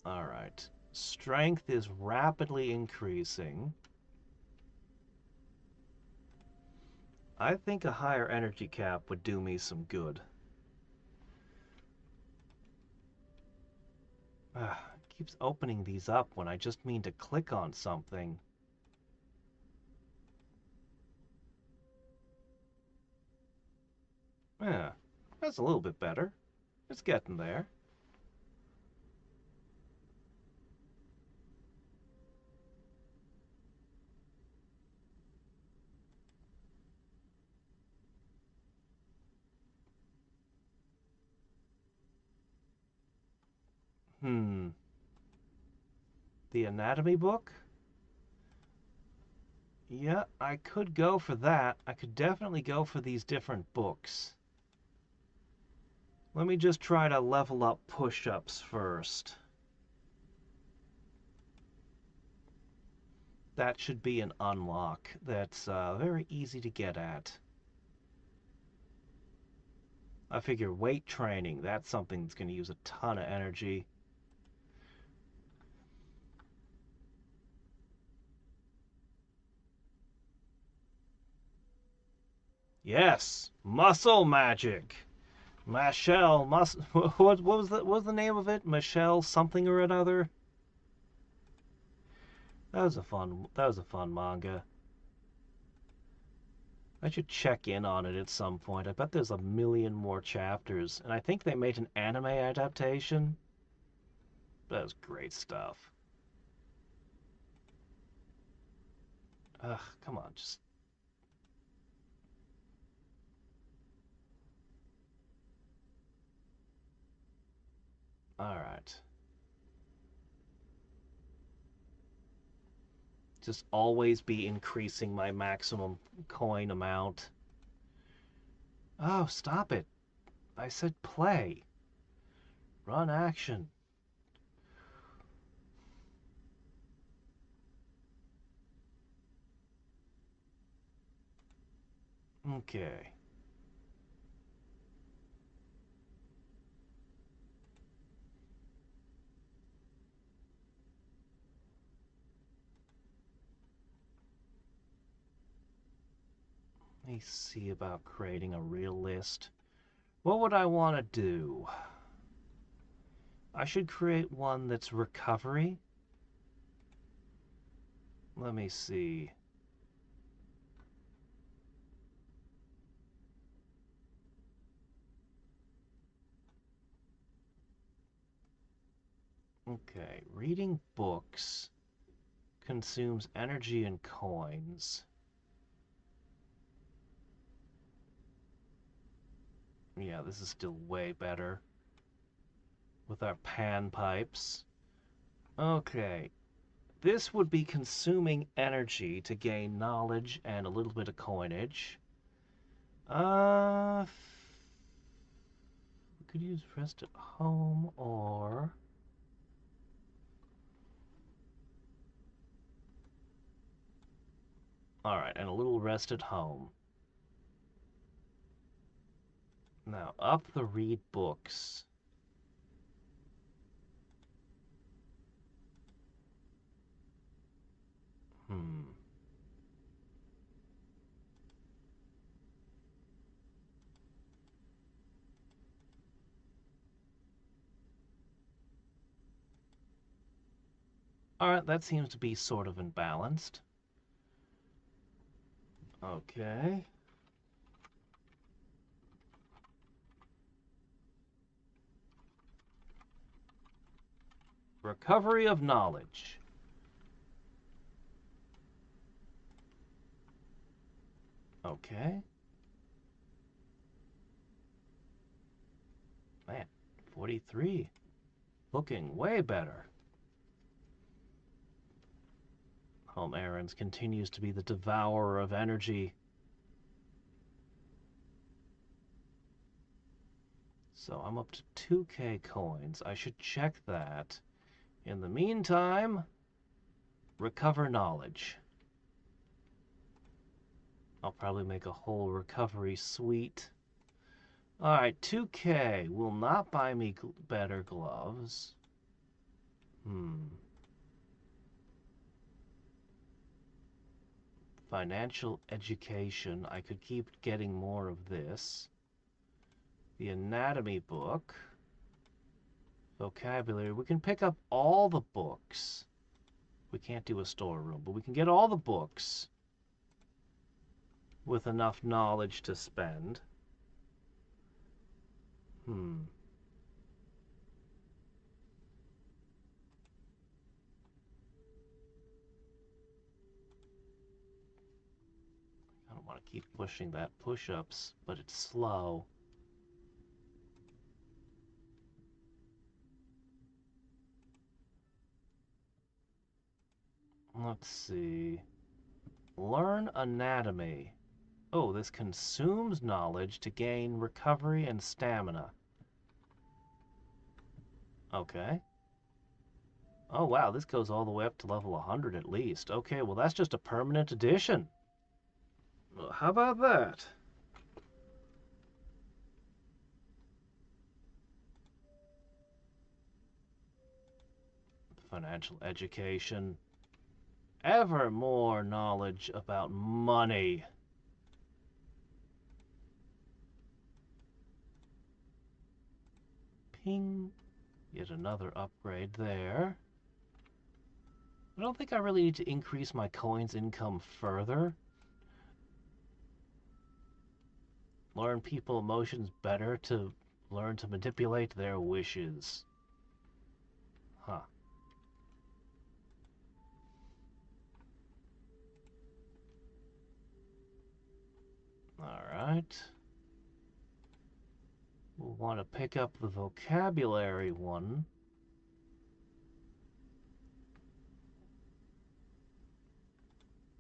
Alright. Strength is rapidly increasing. I think a higher energy cap would do me some good. It keeps opening these up when I just mean to click on something. Yeah, that's a little bit better. It's getting there. Hmm. The anatomy book? Yeah, I could go for that. I could definitely go for these different books. Let me just try to level up push-ups first. That should be an unlock that's very easy to get at. I figure weight training, that's something that's going to use a ton of energy. Yes, muscle magic. Michelle, what was the name of it? Michelle something or another. That was a fun manga. I should check in on it at some point. I bet there's a million more chapters, and I think they made an anime adaptation. That was great stuff. Ugh, come on, just all right. Just always be increasing my maximum coin amount. Oh, stop it. I said play. Run action. Okay. Let me see about creating a real list. What would I want to do? I should create one that's recovery. Let me see. Okay, reading books consumes energy and coins. Yeah, this is still way better with our pan pipes. Okay, this would be consuming energy to gain knowledge and a little bit of coinage. We could use rest at home or all right, and a little rest at home. Now, up the read books. Hmm. All right, that seems to be sort of imbalanced. Okay. Recovery of knowledge. Okay. Man, 43. Looking way better. Home Errands continues to be the devourer of energy. So I'm up to 2k coins. I should check that. In the meantime, recover knowledge. I'll probably make a whole recovery suite. Alright, 2k will not buy me better gloves. Financial education. I could keep getting more of this. The anatomy book. Vocabulary. We can pick up all the books. We can't do a storeroom, but we can get all the books with enough knowledge to spend. I don't want to keep pushing that push-ups, but it's slow. Let's see. Learn anatomy. Oh, this consumes knowledge to gain recovery and stamina. Okay. Oh, wow, this goes all the way up to level 100 at least. Okay, well, that's just a permanent addition. How about that? Financial education. Ever more knowledge about money. Ping. Yet another upgrade there. I don't think I really need to increase my coins income further. Learn people emotions better to learn to manipulate their wishes. Huh. Alright. We'll want to pick up the vocabulary one.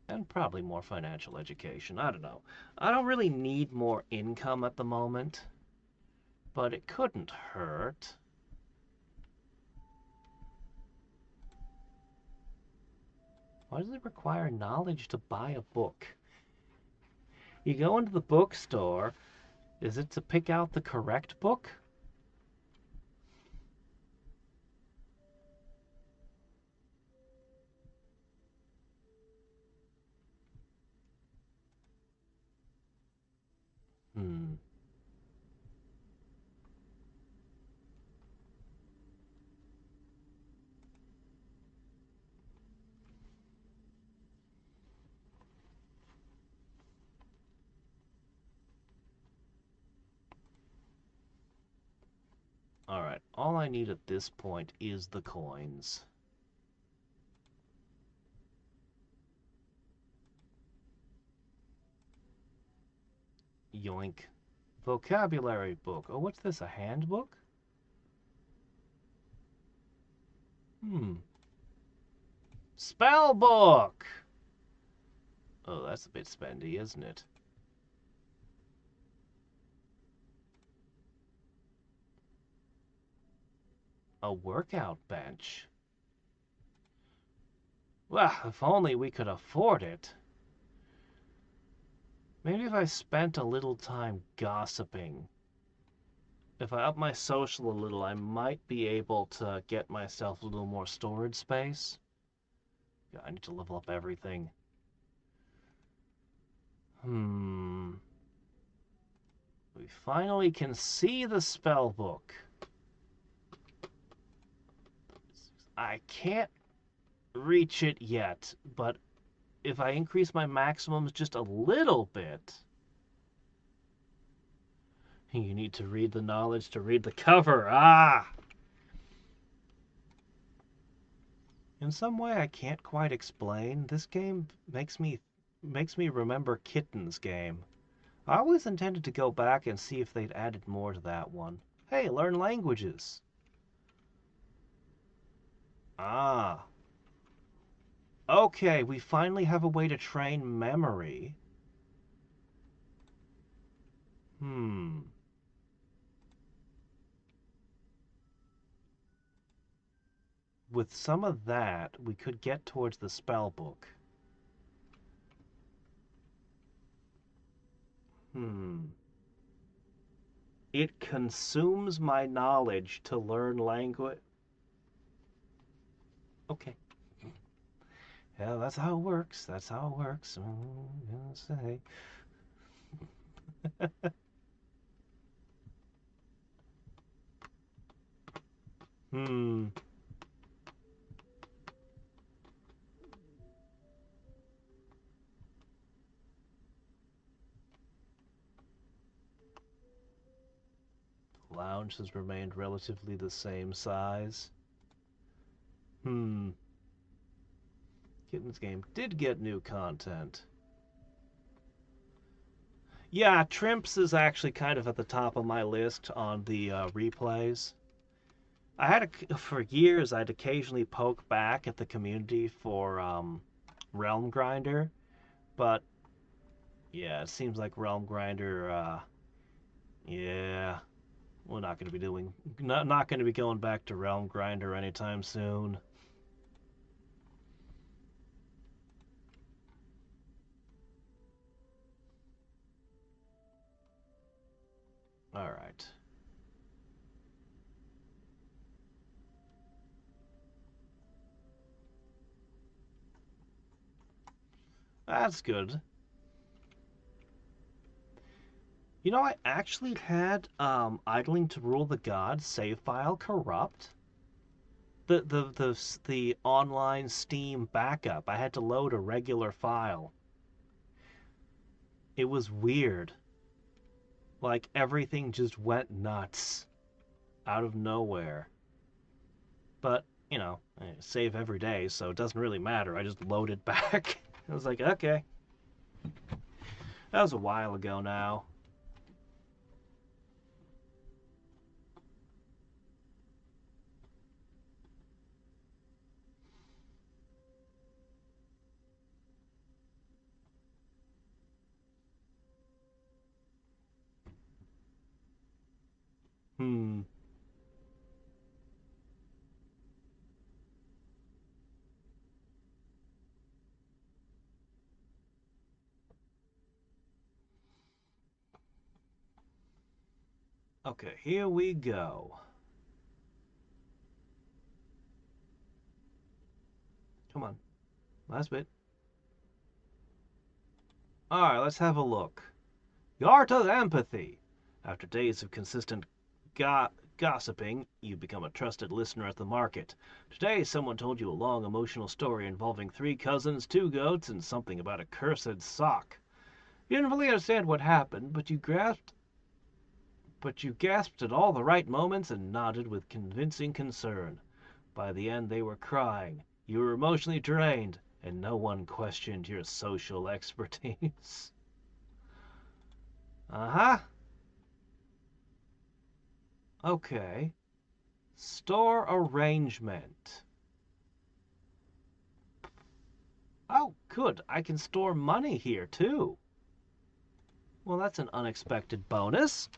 And probably more financial education. I don't know. I don't really need more income at the moment, but it couldn't hurt. Why does it require knowledge to buy a book? You go into the bookstore, is it to pick out the correct book? Alright, all I need at this point is the coins. Yoink. Vocabulary book. Oh, what's this, a handbook? Spell book! Oh, that's a bit spendy, isn't it? A workout bench? Well, if only we could afford it. Maybe if I spent a little time gossiping. If I up my social a little, I might be able to get myself a little more storage space. Yeah, I need to level up everything. We finally can see the spell book. I can't reach it yet, but if I increase my maximums just a little bit... You need to read the knowledge to read the cover. Ah! In some way I can't quite explain, this game makes me remember Kitten's game. I always intended to go back and see if they'd added more to that one. Hey, learn languages. Ah. Okay, we finally have a way to train memory. With some of that, we could get towards the spell book. It consumes my knowledge to learn language. Okay. Yeah, that's how it works. That's how it works. I'm gonna say. Hmm. Lounge has remained relatively the same size. Hmm. Kittens game did get new content. Yeah, Trimps is actually kind of at the top of my list on the replays. For years, I'd occasionally poke back at the community for Realm Grinder, but yeah, it seems like Realm Grinder, yeah, we're not going to be not going to be going back to Realm Grinder anytime soon. All right. That's good. You know, I actually had Idling to Rule the Gods save file corrupt. The online Steam backup. I had to load a regular file. It was weird. Like everything just went nuts out of nowhere. But, you know, I save every day, so it doesn't really matter. I just load it back. I was like, okay. That was a while ago now. Hmm. Okay, here we go. Come on. Last bit. Alright, let's have a look. The art of empathy. After days of consistent gossiping, you become a trusted listener at the market. Today, someone told you a long emotional story involving 3 cousins, 2 goats, and something about a cursed sock. You didn't fully understand what happened, but you gasped at all the right moments and nodded with convincing concern. By the end, they were crying. You were emotionally drained, and no one questioned your social expertise. Uh-huh. Okay. Store arrangement. Oh, good. I can store money here, too. Well, that's an unexpected bonus.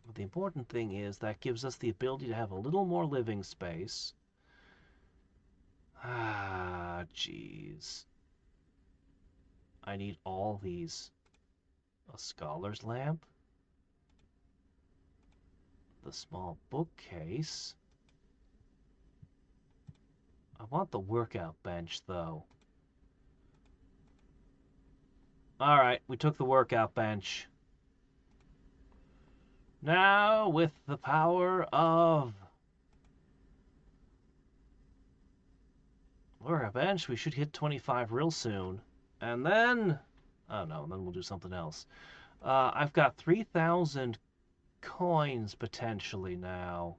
But the important thing is that gives us the ability to have a little more living space. Ah, jeez. I need all these. A scholar's lamp. The small bookcase. I want the workout bench, though. Alright, we took the workout bench. Now, with the power of workout bench, we should hit 25 real soon. And then... oh no, then we'll do something else. I've got 3,000 coins, potentially, now.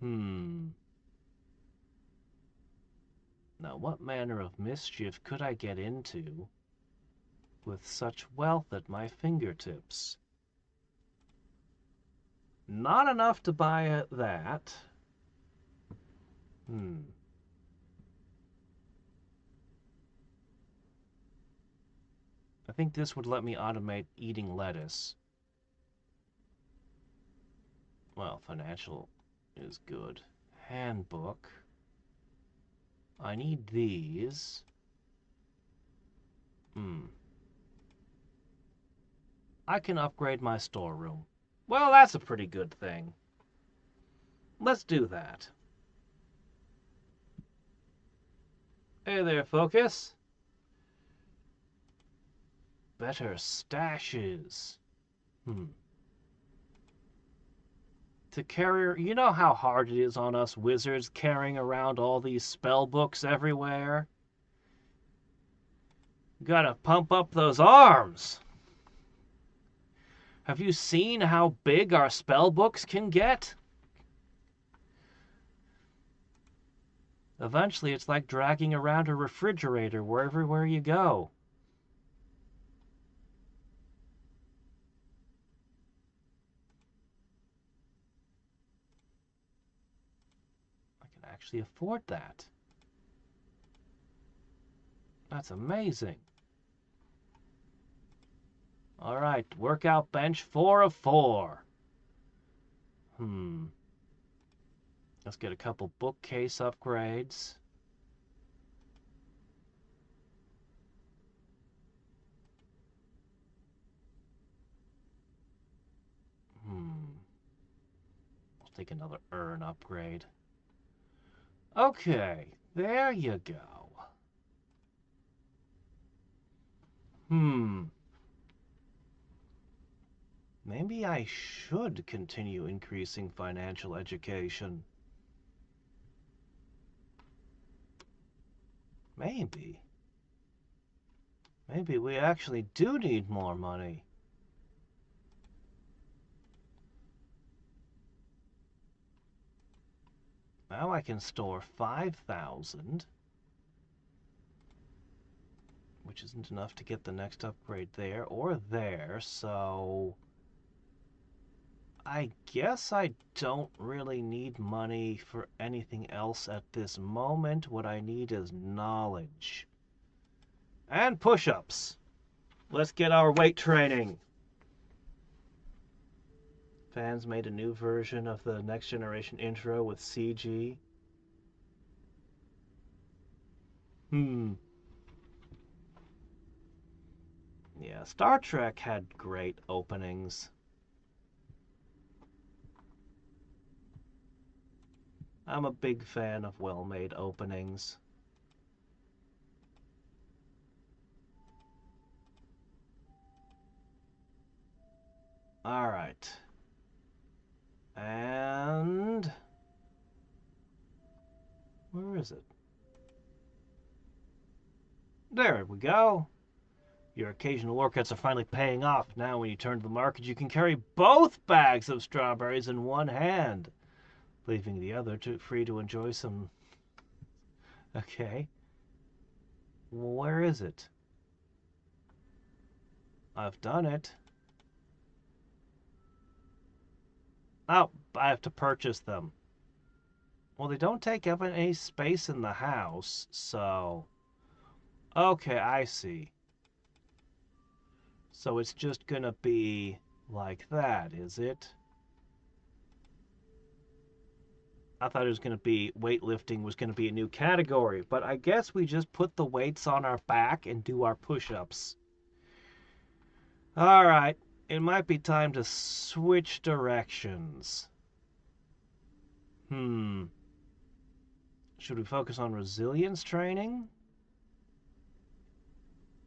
Hmm... Now, what manner of mischief could I get into with such wealth at my fingertips? Not enough to buy that. Hmm. I think this would let me automate eating lettuce. Well, financial is good. Handbook. I need these. Hmm. I can upgrade my storeroom. Well, that's a pretty good thing. Let's do that. Hey there, Focus. Better stashes. To carry... You know how hard it is on us wizards carrying around all these spell books everywhere? Gotta pump up those arms. Have you seen how big our spell books can get? Eventually, it's like dragging around a refrigerator wherever you go. I can actually afford that. That's amazing. All right, workout bench 4 of 4. Let's get a couple bookcase upgrades. I'll take another urn upgrade. Okay, there you go. Maybe I should continue increasing financial education. Maybe. Maybe we actually do need more money. Now I can store 5,000, which isn't enough to get the next upgrade there or there, so I guess I don't really need money for anything else at this moment. What I need is knowledge. And push-ups. Let's get our weight training. Fans made a new version of the Next Generation intro with CG. Yeah, Star Trek had great openings. I'm a big fan of well-made openings. All right. And... where is it? There we go. Your occasional workouts are finally paying off. Now when you turn to the market, you can carry both bags of strawberries in one hand, leaving the other free to enjoy some... Okay. Well, where is it? I've done it. Oh, I have to purchase them. Well, they don't take up any space in the house, so... Okay, I see. So it's just gonna be like that, is it? I thought it was gonna be weightlifting was gonna be a new category, but I guess we just put the weights on our back and do our push-ups. Alright, it might be time to switch directions. Should we focus on resilience training?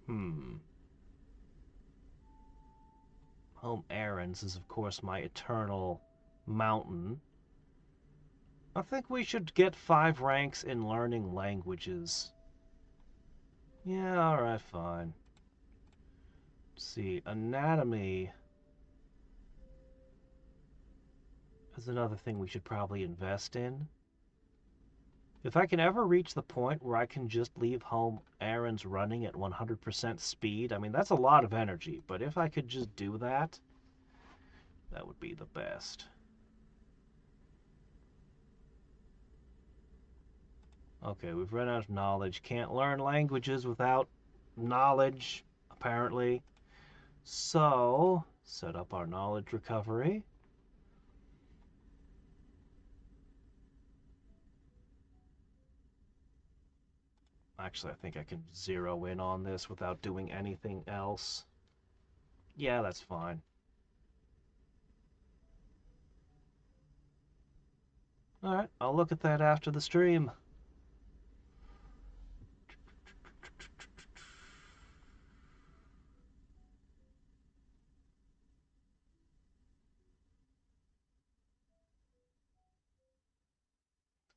Home errands is, of course, my eternal mountain. I think we should get 5 ranks in learning languages. Yeah, alright, fine. Let's see, anatomy is another thing we should probably invest in. If I can ever reach the point where I can just leave home errands running at 100% speed, I mean, that's a lot of energy, but if I could just do that, that would be the best. Okay, we've run out of knowledge. Can't learn languages without knowledge, apparently. So, set up our knowledge recovery. Actually, I think I can zero in on this without doing anything else. Yeah, that's fine. Alright, I'll look at that after the stream.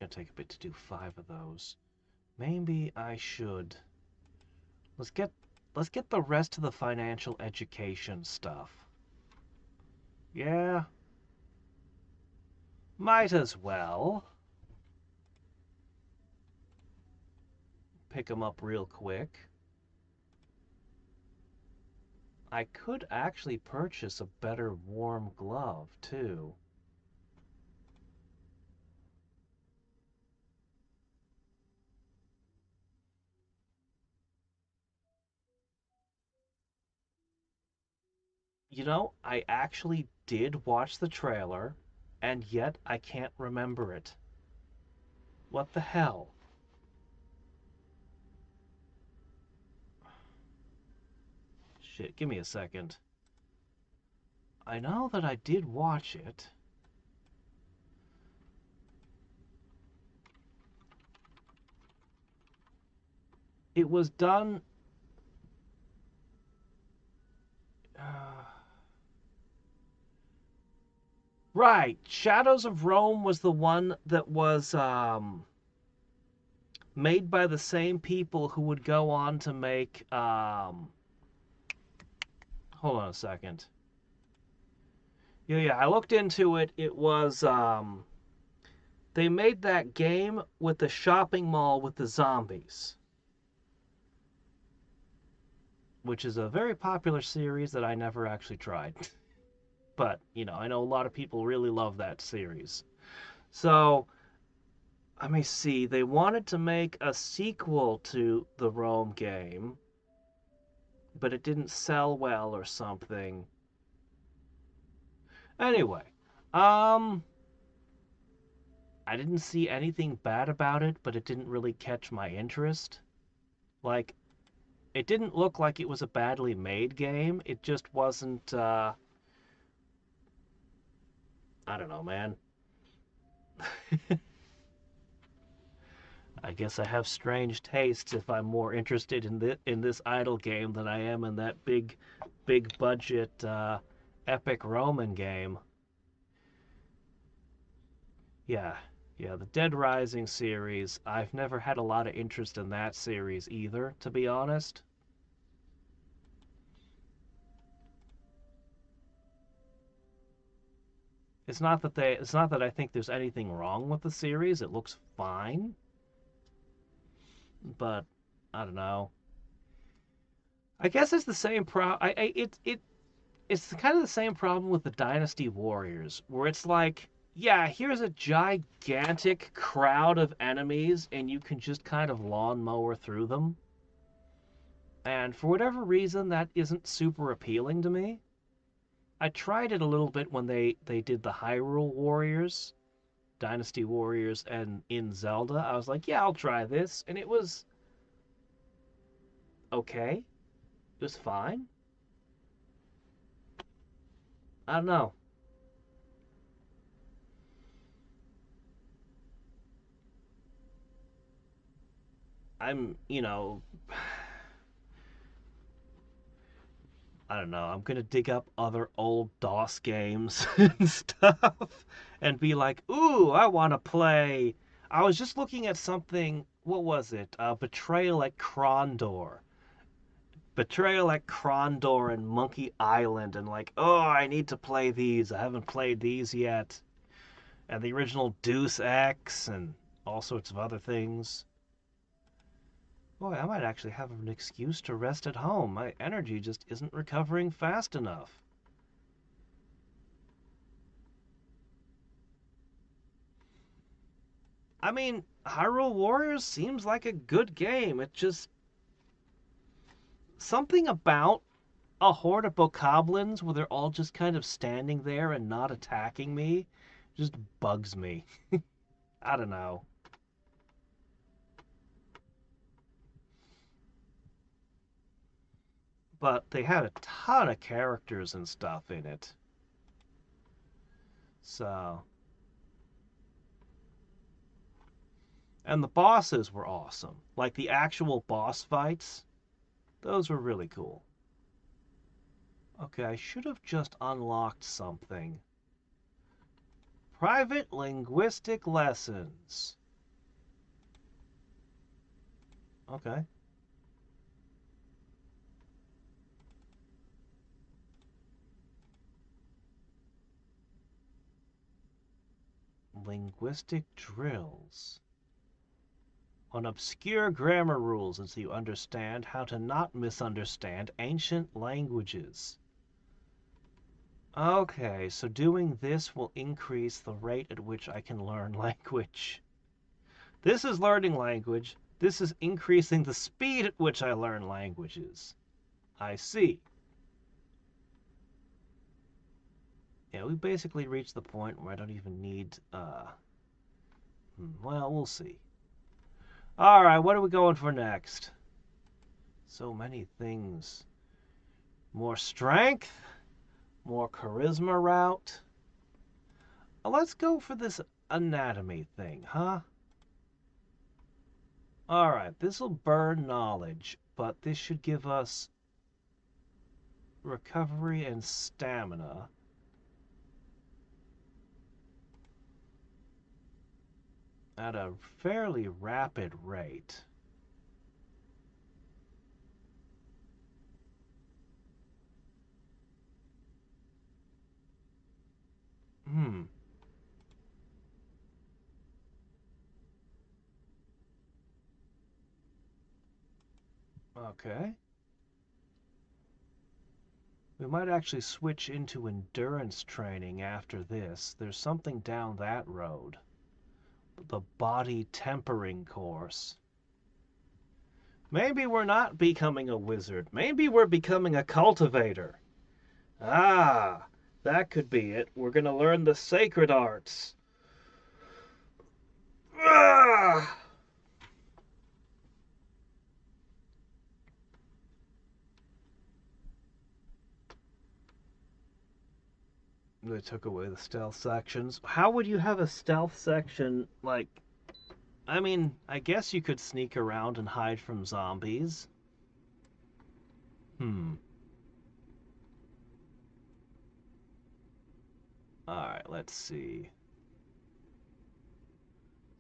Gonna take a bit to do 5 of those. Maybe I should. Let's get the rest of the financial education stuff. Yeah, might as well. Pick them up real quick. I could actually purchase a better warm glove, too. You know, I actually did watch the trailer, and yet I can't remember it. What the hell? Shit, give me a second. I know that I did watch it. It was done... right, Shadows of Rome was the one that was made by the same people who would go on to make... hold on a second. Yeah, I looked into it. It was... they made that game with the shopping mall with the zombies, which is a very popular series that I never actually tried. But, you know, I know a lot of people really love that series. So, let me see. They wanted to make a sequel to the Rome game, but it didn't sell well or something. Anyway, I didn't see anything bad about it, but it didn't really catch my interest. Like, it didn't look like it was a badly made game. It just wasn't, I don't know, man. I guess I have strange tastes if I'm more interested in this idle game than I am in that big budget epic Roman game. Yeah, yeah, the Dead Rising series. I've never had a lot of interest in that series either, to be honest. It's not that I think there's anything wrong with the series. It looks fine, but I don't know. I guess it's the same it's kind of the same problem with the Dynasty Warriors, where it's like, yeah, here's a gigantic crowd of enemies, and you can just kind of lawnmower through them. And for whatever reason, that isn't super appealing to me. I tried it a little bit when they did the Hyrule Warriors, Dynasty Warriors, and in Zelda. I was like, yeah, I'll try this, and it was okay. It was fine. I don't know. You know, I don't know. I'm gonna dig up other old DOS games and stuff and be like, ooh, I want to play. I was just looking at something. What was it? Betrayal at Krondor. Betrayal at Krondor and Monkey Island, and like, oh, I need to play these. I haven't played these yet. And the original Deus Ex and all sorts of other things. Boy, I might actually have an excuse to rest at home. My energy just isn't recovering fast enough. I mean, Hyrule Warriors seems like a good game. It just... something about a horde of bokoblins where they're all just kind of standing there and not attacking me just bugs me. I don't know. But they had a ton of characters and stuff in it. So... and the bosses were awesome. Like the actual boss fights, those were really cool. Okay, I should have just unlocked something. Private linguistic lessons. Okay. Linguistic drills. On obscure grammar rules until you understand how to not misunderstand ancient languages. Okay, so doing this will increase the rate at which I can learn language. This is learning language. This is increasing the speed at which I learn languages. I see. Yeah, we basically reached the point where I don't even need, well, we'll see. Alright, what are we going for next? So many things. More strength? More charisma route? Let's go for this anatomy thing, huh? Alright, this'll burn knowledge, but this should give us recovery and stamina. At a fairly rapid rate. Hmm. Okay. We might actually switch into endurance training after this. There's something down that road. The body tempering course. Maybe we're not becoming a wizard. Maybe we're becoming a cultivator. Ah, that could be it. We're going to learn the sacred arts. Ah! They took away the stealth sections. How would you have a stealth section, like... I mean, I guess you could sneak around and hide from zombies. Hmm. Alright, let's see.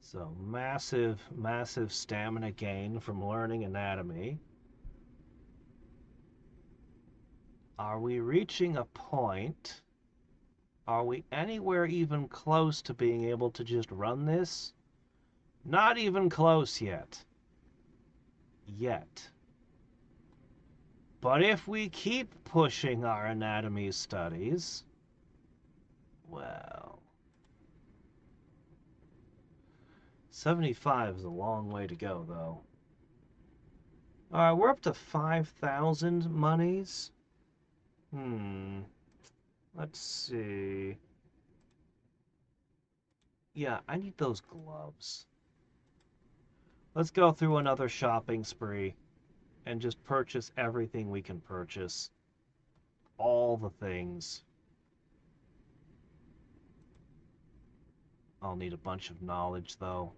So, massive stamina gain from learning anatomy. Are we reaching a point? Are we anywhere even close to being able to just run this? Not even close yet. Yet. But if we keep pushing our anatomy studies, well... 75 is a long way to go, though. Alright, we're up to 5,000 monies. Let's see. Yeah, I need those gloves. Let's go through another shopping spree and just purchase everything we can purchase. All the things. I'll need a bunch of knowledge, though.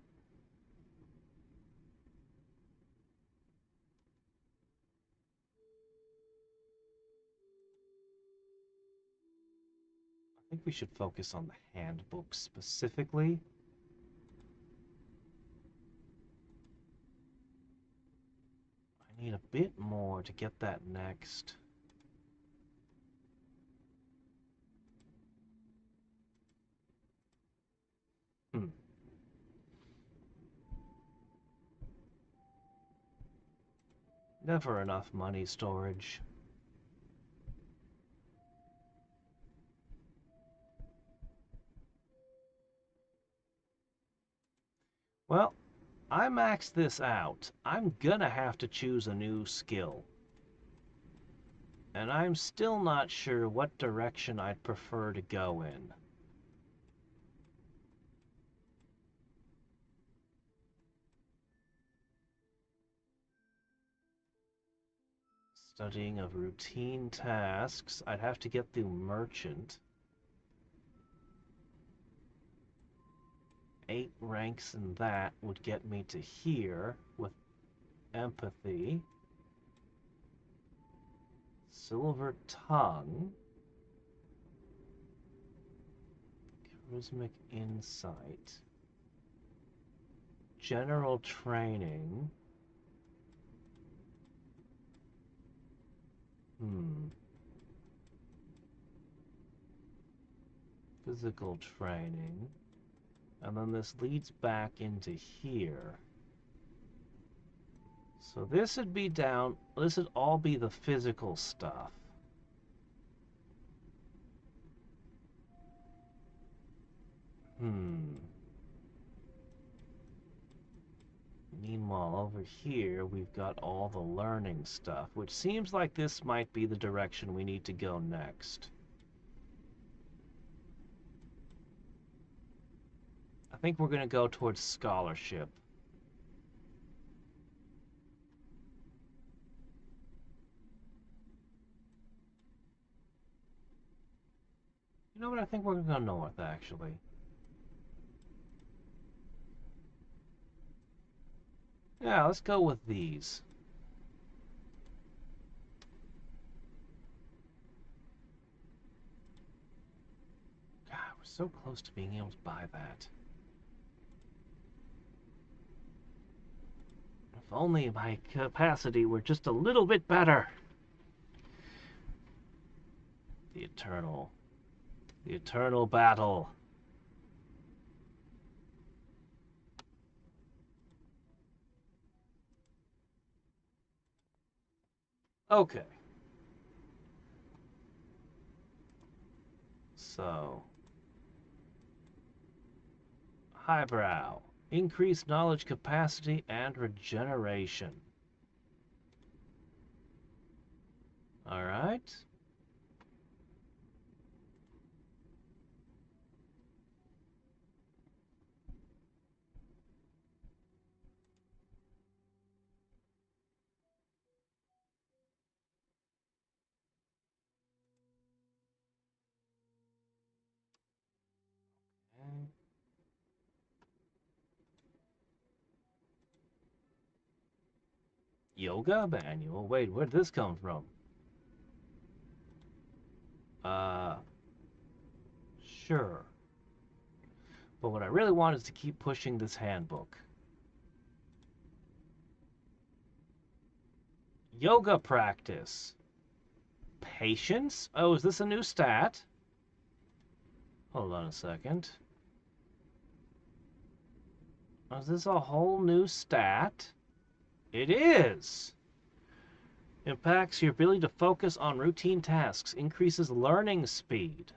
I think we should focus on the handbook specifically. I need a bit more to get that next. Hmm. Never enough money storage. Well, I maxed this out. I'm gonna have to choose a new skill. And I'm still not sure what direction I'd prefer to go in. Studying of routine tasks. I'd have to get through merchant. 8 ranks in that would get me to here with empathy. Silver tongue. Charismatic insight. General training. physical training. And then this leads back into here. So this would be down, this would all be the physical stuff. Meanwhile, over here, we've got all the learning stuff, which seems like this might be the direction we need to go next. I think we're going to go towards scholarship. You know what? I think we're going to go north, actually. Yeah, let's go with these. God, we're so close to being able to buy that. If only my capacity were just a little bit better. The eternal battle. Okay. So, highbrow, increased knowledge capacity and regeneration. All right. Okay. Yoga manual? Wait, where'd this come from? Uh, sure. But what I really want is to keep pushing this handbook. Yoga practice. Patience? Oh, is this a new stat? Hold on a second. Is this a whole new stat? It is! Impacts your ability to focus on routine tasks. Increases learning speed.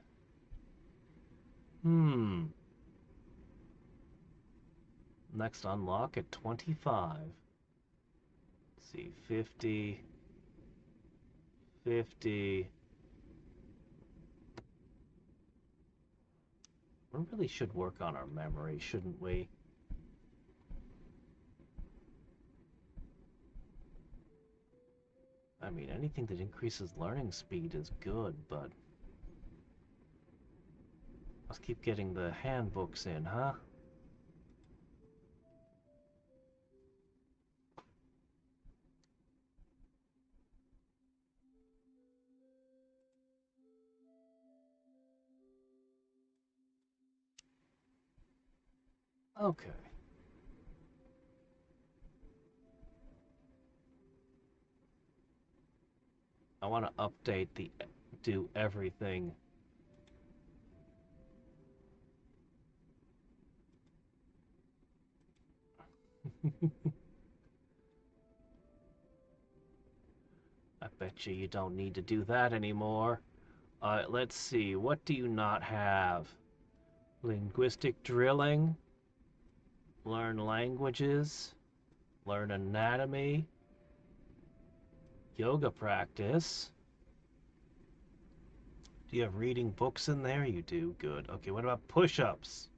Next unlock at 25. Let's see, 50. 50. We really should work on our memory, shouldn't we? I mean, anything that increases learning speed is good, but let's keep getting the handbooks in, huh? Okay. I want to update the do everything. I bet you don't need to do that anymore. Let's see, what do you not have? Linguistic drilling, learn languages, learn anatomy, yoga practice. Do you have reading books in there? You do, good. Okay, what about push-ups?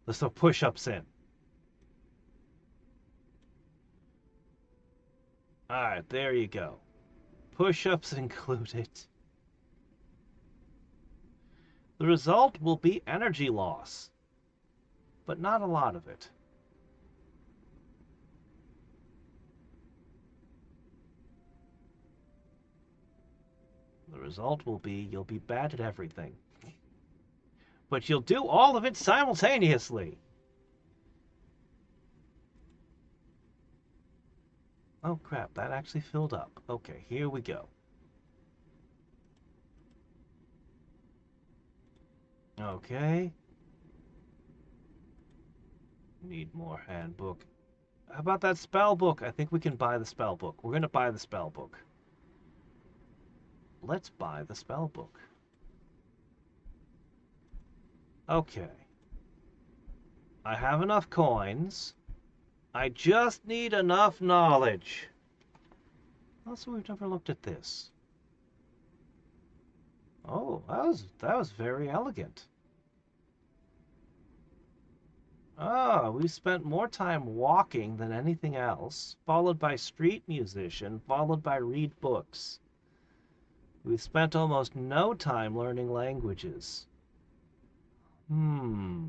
Let's throw push-ups in. Alright, there you go. Push-ups included. The result will be energy loss, but not a lot of it. The result will be you'll be bad at everything. But you'll do all of it simultaneously. Oh crap, that actually filled up. Okay, here we go. Okay. Need more handbook. How about that spell book? I think we can buy the spell book. We're going to buy the spell book. Let's buy the spell book. Okay. I have enough coins. I just need enough knowledge. Also, we've never looked at this. Oh, that was very elegant. Ah, we spent more time walking than anything else, followed by street musician, followed by read books. We spent almost no time learning languages. Hmm.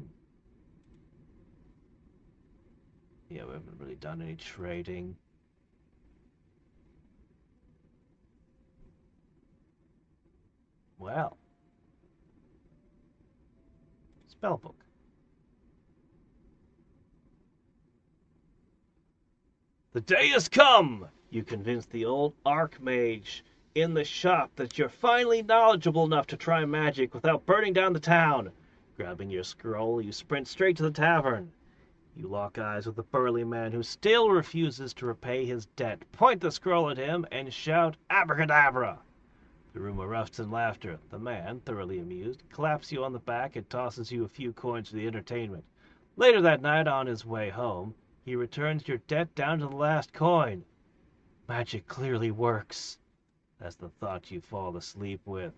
Yeah, we haven't really done any trading. Well, spellbook. The day has come! You convince the old archmage in the shop that you're finally knowledgeable enough to try magic without burning down the town. Grabbing your scroll, you sprint straight to the tavern. You lock eyes with the burly man who still refuses to repay his debt, point the scroll at him, and shout, "Abracadabra!" The room erupts in laughter. The man, thoroughly amused, claps you on the back and tosses you a few coins for the entertainment. Later that night, on his way home, he returns your debt down to the last coin. Magic clearly works. That's the thought you fall asleep with.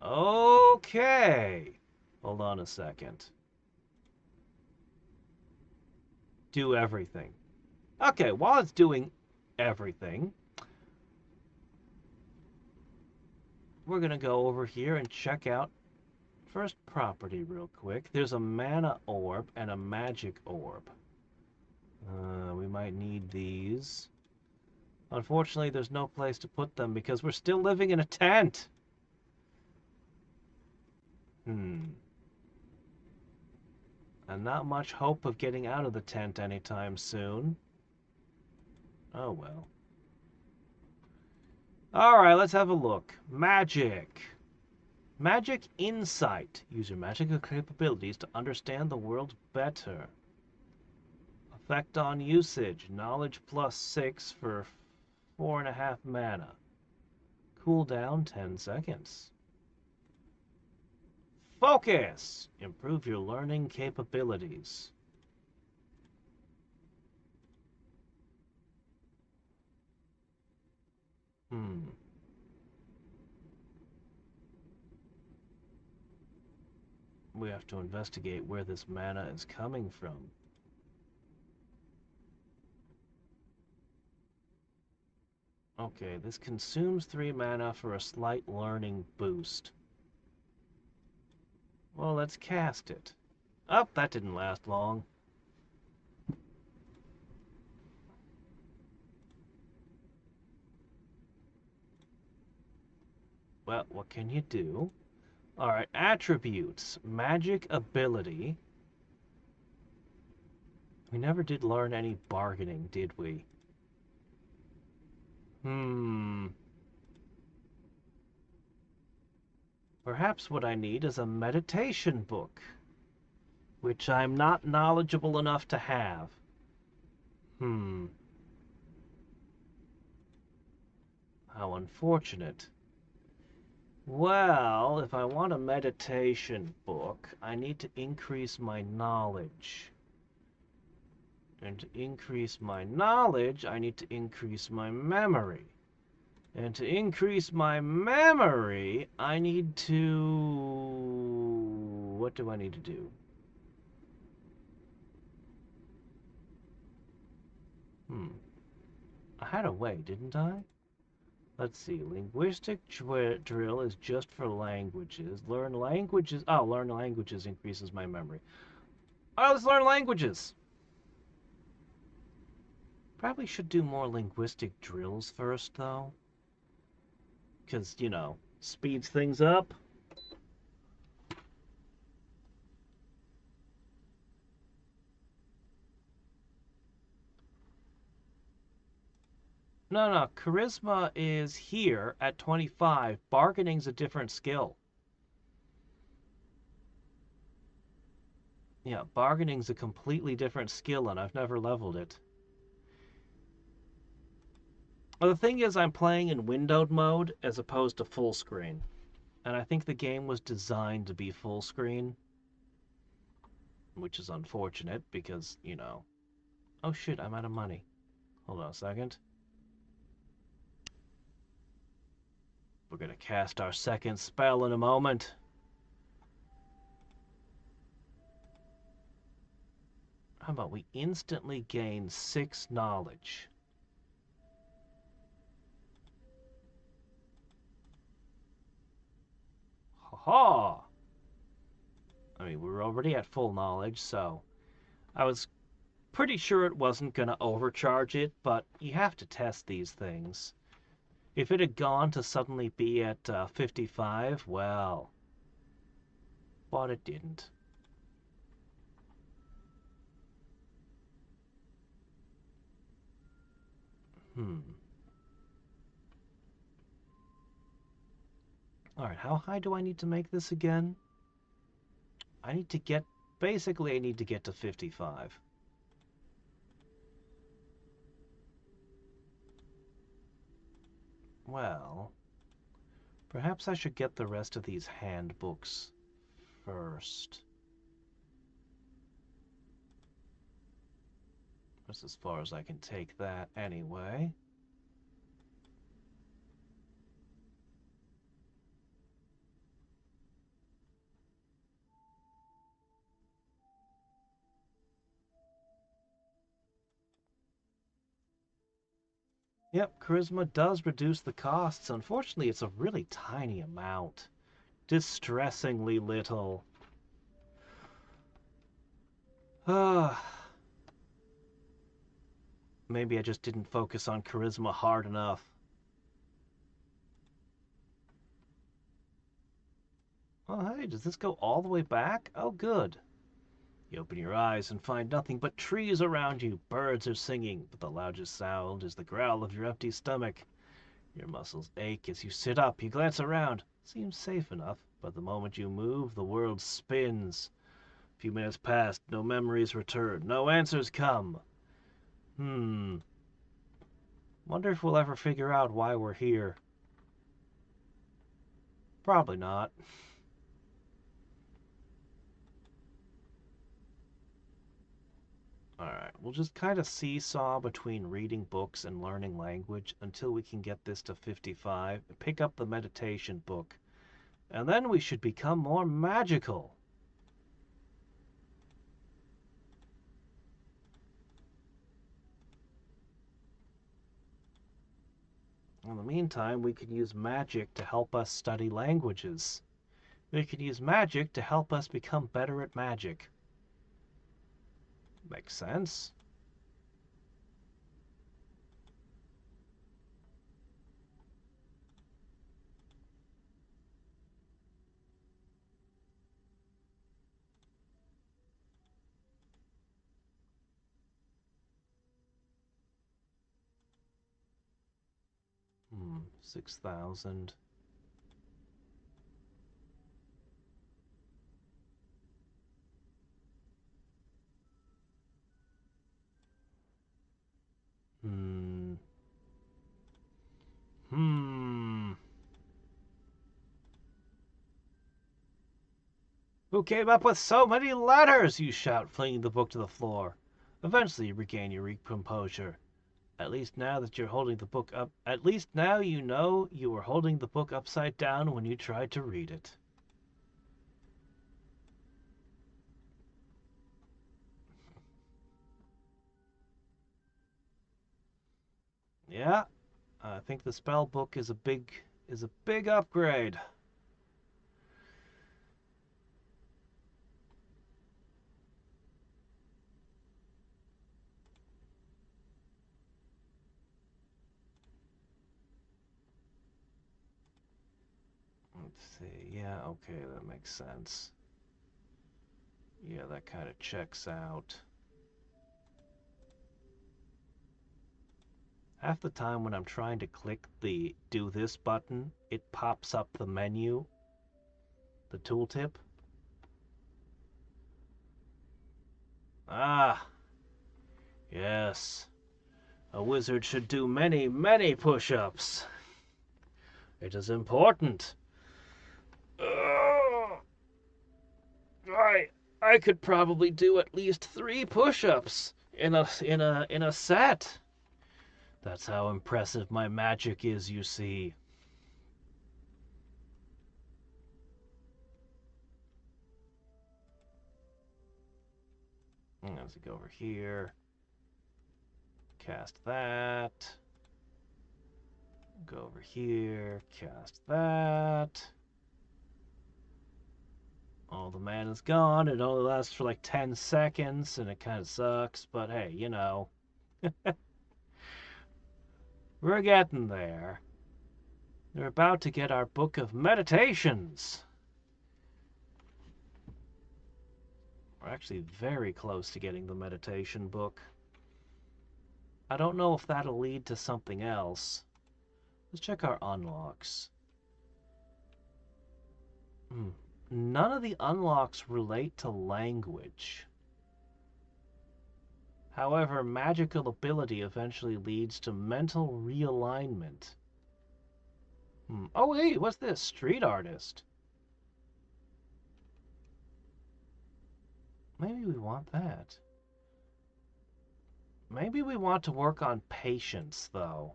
Okay. Hold on a second. Do everything. Okay, while it's doing everything, we're going to go over here and check out first property real quick. There's a mana orb and a magic orb. We might need these. Unfortunately, there's no place to put them because we're still living in a tent. And not much hope of getting out of the tent anytime soon. Oh well. Alright, let's have a look. Magic. Magic Insight. Use your magical capabilities to understand the world better. Effect on usage. Knowledge plus 6 for 4.5 mana. Cooldown 10 seconds. Focus. Improve your learning capabilities. We have to investigate where this mana is coming from. Okay, this consumes 3 mana for a slight learning boost. Well, let's cast it. Oh, that didn't last long. Well, what can you do? Alright, attributes. Magic ability. We never did learn any bargaining, did we? Perhaps what I need is a meditation book, which I'm not knowledgeable enough to have. How unfortunate. Well, if I want a meditation book, I need to increase my knowledge. And to increase my knowledge, I need to increase my memory. And to increase my memory, I need to... What do I need to do? I had a way, didn't I? Let's see. Linguistic drill is just for languages. Learn languages... Oh, learn languages increases my memory. All right, let's learn languages. Probably should do more linguistic drills first, though. Because, you know, speeds things up. No, charisma is here at 25. Bargaining's a different skill. Yeah, bargaining's a completely different skill and I've never leveled it. Well, the thing is, I'm playing in windowed mode as opposed to full screen. And I think the game was designed to be full screen, which is unfortunate because, you know... Oh shit, I'm out of money. Hold on a second. We're gonna cast our second spell in a moment. How about we instantly gain 6 knowledge? Ha ha! I mean, we're already at full knowledge, so I was pretty sure it wasn't gonna overcharge it, but you have to test these things. If it had gone to suddenly be at 55, well, but it didn't. Hmm. Alright, how high do I need to make this again? I need to get... Basically, I need to get to 55. Well, perhaps I should get the rest of these handbooks first. That's as far as I can take that anyway. Yep, charisma does reduce the costs. Unfortunately, it's a really tiny amount. Distressingly little. Maybe I just didn't focus on charisma hard enough. Oh, hey, does this go all the way back? Oh, good. You open your eyes and find nothing but trees around you. Birds are singing, but the loudest sound is the growl of your empty stomach. Your muscles ache as you sit up. You glance around. Seems safe enough, but the moment you move, the world spins. A few minutes pass, no memories return, no answers come. Wonder if we'll ever figure out why we're here. Probably not. Alright, we'll just kind of seesaw between reading books and learning language until we can get this to 55, pick up the meditation book, and then we should become more magical. In the meantime, we could use magic to help us study languages. We could use magic to help us become better at magic. Makes sense. Hmm, 6,000. Hmm. Hmm. Who came up with so many letters? You shout, flinging the book to the floor. Eventually, you regain your composure. At least now that you're holding the book up, at least now you know you were holding the book upside down when you tried to read it. Yeah, I think the spell book is a big upgrade. Let's see. Yeah, okay, that makes sense. Yeah, that kind of checks out. Half the time when I'm trying to click the do this button, it pops up the menu, the tooltip. Ah, yes. A wizard should do many, many push-ups. It is important. Uh, I could probably do at least 3 push-ups in a set. That's how impressive my magic is, you see. Let's go over here. Cast that. Go over here. Cast that. All the mana's gone. It only lasts for like 10 seconds, and it kind of sucks, but hey, you know. We're getting there. We're about to get our book of meditations. We're actually very close to getting the meditation book. I don't know if that'll lead to something else. Let's check our unlocks. None of the unlocks relate to language. However, magical ability eventually leads to mental realignment. Oh, wait, what's this? Street artist. Maybe we want that. Maybe we want to work on patience, though.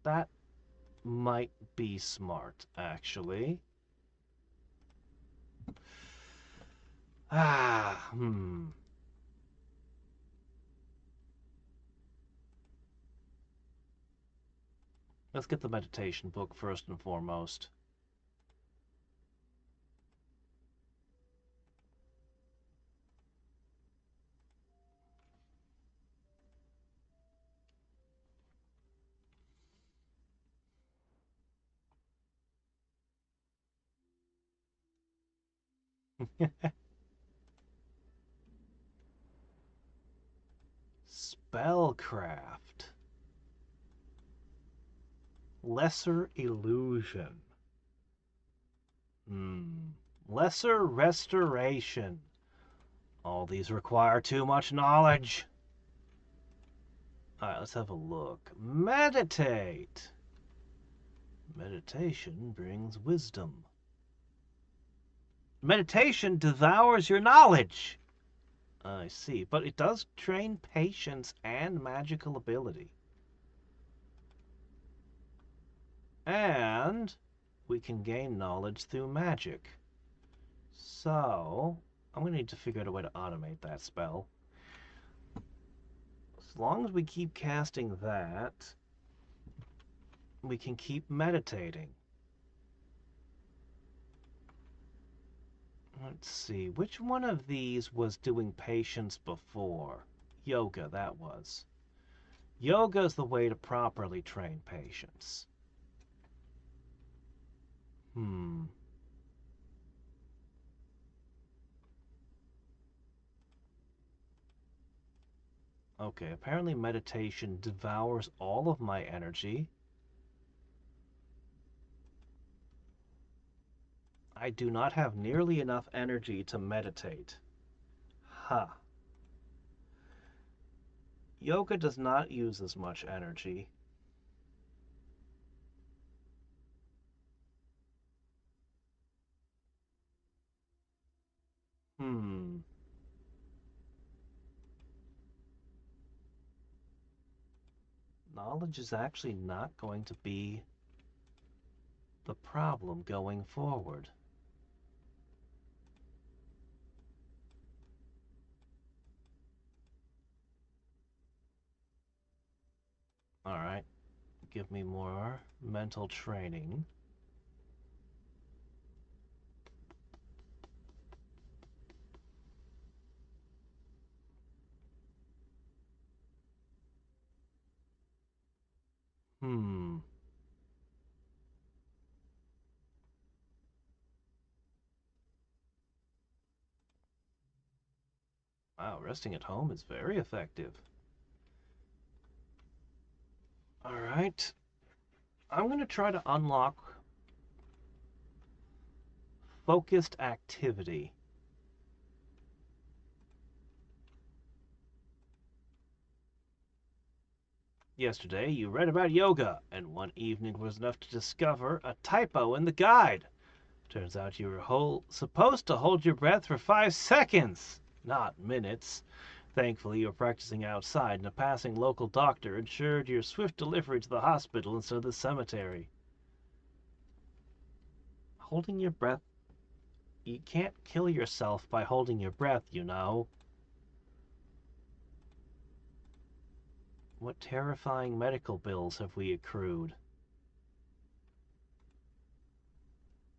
That might be smart, actually. Let's get the meditation book first and foremost. Spellcraft. Lesser illusion. Lesser restoration. All these require too much knowledge. Alright, let's have a look. Meditate. Meditation brings wisdom. Meditation devours your knowledge. I see, but it does train patience and magical ability. And we can gain knowledge through magic. So, I'm going to need to figure out a way to automate that spell. As long as we keep casting that, we can keep meditating. Let's see, which one of these was doing patience before? Yoga, that was. Yoga is the way to properly train patience. Okay, apparently meditation devours all of my energy. I do not have nearly enough energy to meditate. Ha. Yoga does not use as much energy. Knowledge is actually not going to be the problem going forward. Alright, give me more mental training. Wow, resting at home is very effective. Alright. I'm going to try to unlock focused activity. Yesterday, you read about yoga, and one evening was enough to discover a typo in the guide. Turns out you were supposed to hold your breath for 5 seconds, not minutes. Thankfully, you were practicing outside, and a passing local doctor ensured your swift delivery to the hospital instead of the cemetery. Holding your breath. You can't kill yourself by holding your breath, you know. What terrifying medical bills have we accrued?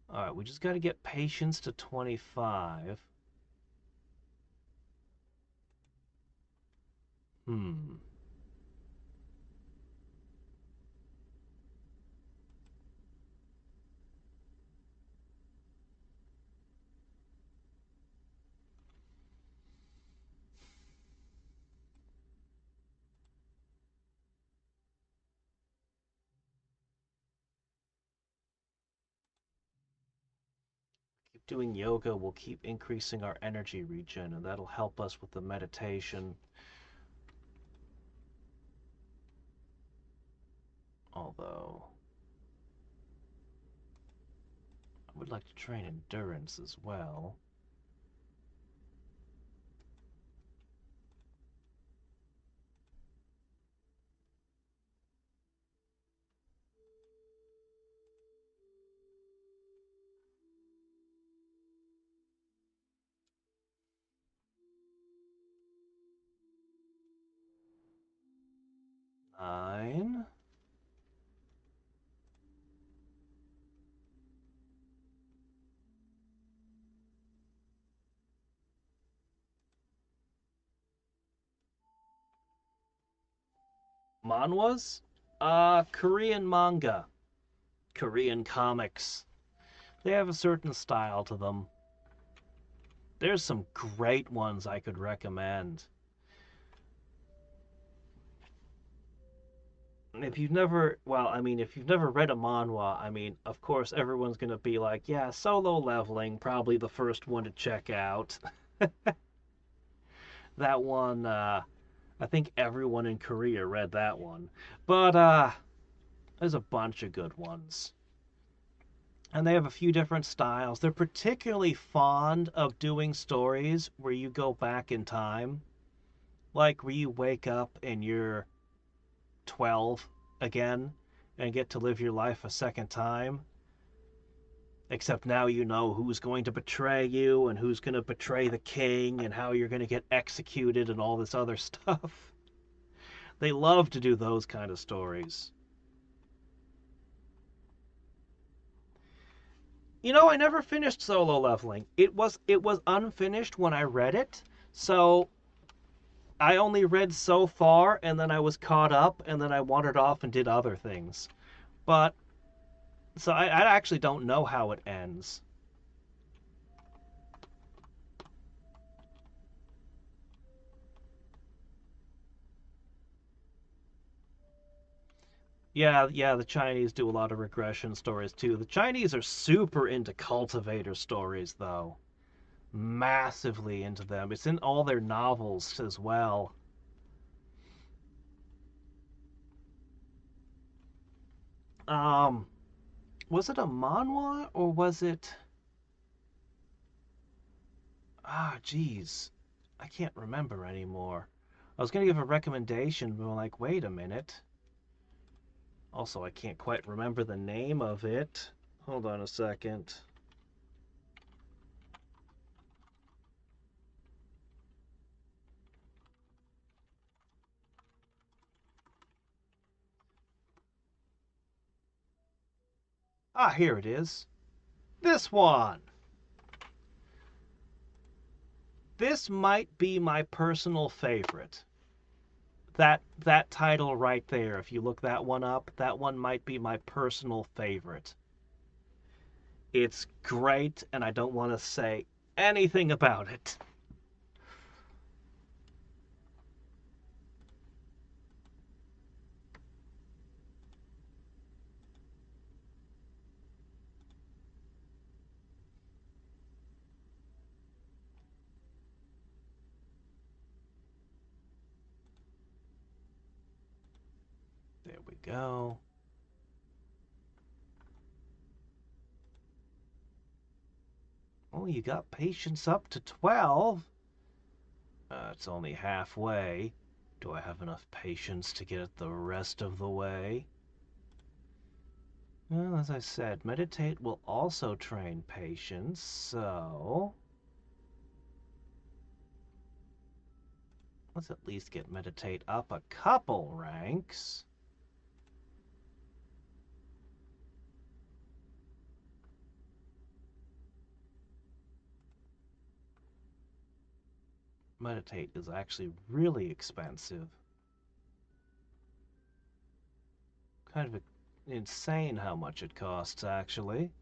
Alright, we just gotta get patience to 25. Hmm. Keep doing yoga will keep increasing our energy regen, and that'll help us with the meditation. Although, I would like to train endurance as well. Nine. Manhwas? Korean manga. Korean comics. They have a certain style to them. There's some great ones I could recommend. If you've never, well, I mean, if you've never read a manhwa, I mean, of course, everyone's going to be like, yeah, Solo Leveling, probably the first one to check out. That one, I think everyone in Korea read that one. But, there's a bunch of good ones. And they have a few different styles. They're particularly fond of doing stories where you go back in time. Like where you wake up and you're 12 again and get to live your life a second time. Except now you know who's going to betray you and who's going to betray the king and how you're going to get executed and all this other stuff. They love to do those kind of stories. You know, I never finished Solo Leveling. It was unfinished when I read it. So I only read so far and then I was caught up and then I wandered off and did other things. But so I actually don't know how it ends. Yeah, yeah, the Chinese do a lot of regression stories too. The Chinese are super into cultivator stories though. Massively into them. It's in all their novels as well. Um, was it a manhwa or was it geez. I can't remember anymore. I was gonna give a recommendation, but I'm like, wait a minute. Also, I can't quite remember the name of it. Hold on a second. Here it is. This one. This might be my personal favorite. That title right there, if you look that one up, that one might be my personal favorite. It's great, and I don't want to say anything about it. we go. Oh, you got patience up to 12. It's only halfway. Do I have enough patience to get it the rest of the way? Well, as I said, meditate will also train patience, so let's at least get meditate up a couple ranks. Meditate is actually really expensive. Kind of insane how much it costs, actually.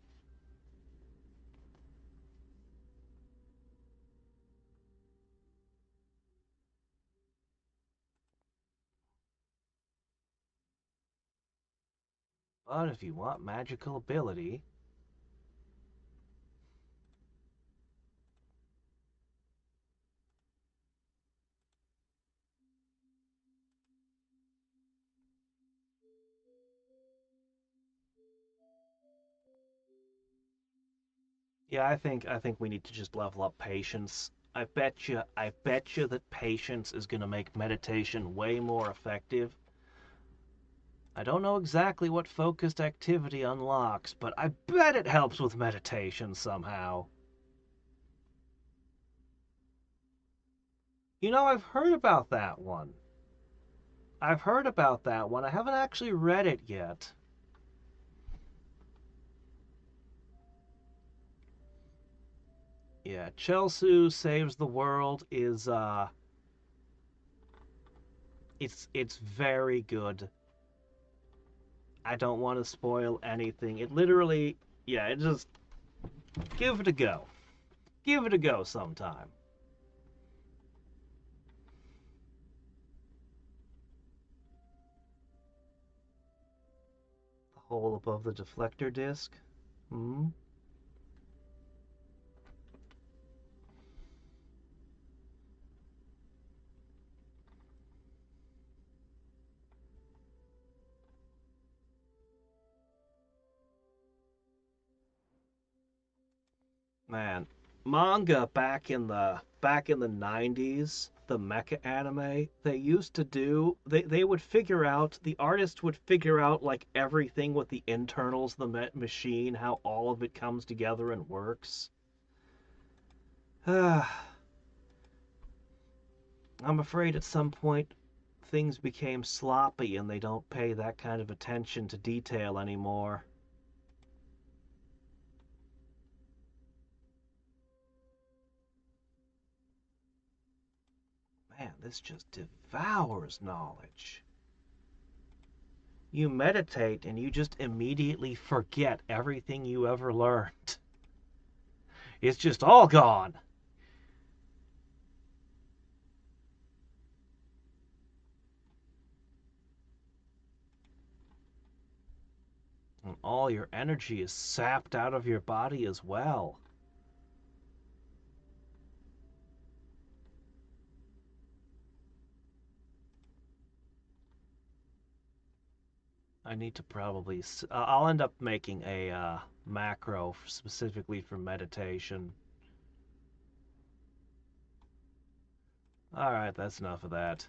But if you want magical ability, yeah, I think we need to just level up patience. I bet you that patience is going to make meditation way more effective. I don't know exactly what focused activity unlocks, but I bet it helps with meditation somehow. You know, I've heard about that one. I've heard about that one. I haven't actually read it yet. Yeah, Chelsea Saves the World is it's very good. I don't want to spoil anything. It literally, yeah, it just give it a go. Give it a go sometime. The hole above the deflector disc. Hmm. Man, manga back in the 90s, the mecha anime, they used to do they would figure out the artist would figure out like everything with the internals of the machine, how all of it comes together and works. I'm afraid at some point things became sloppy and they don't pay that kind of attention to detail anymore. Man, this just devours knowledge. You meditate and you just immediately forget everything you ever learned. It's just all gone. And all your energy is sapped out of your body as well. I need to probably. I'll end up making a macro specifically for meditation. Alright, that's enough of that.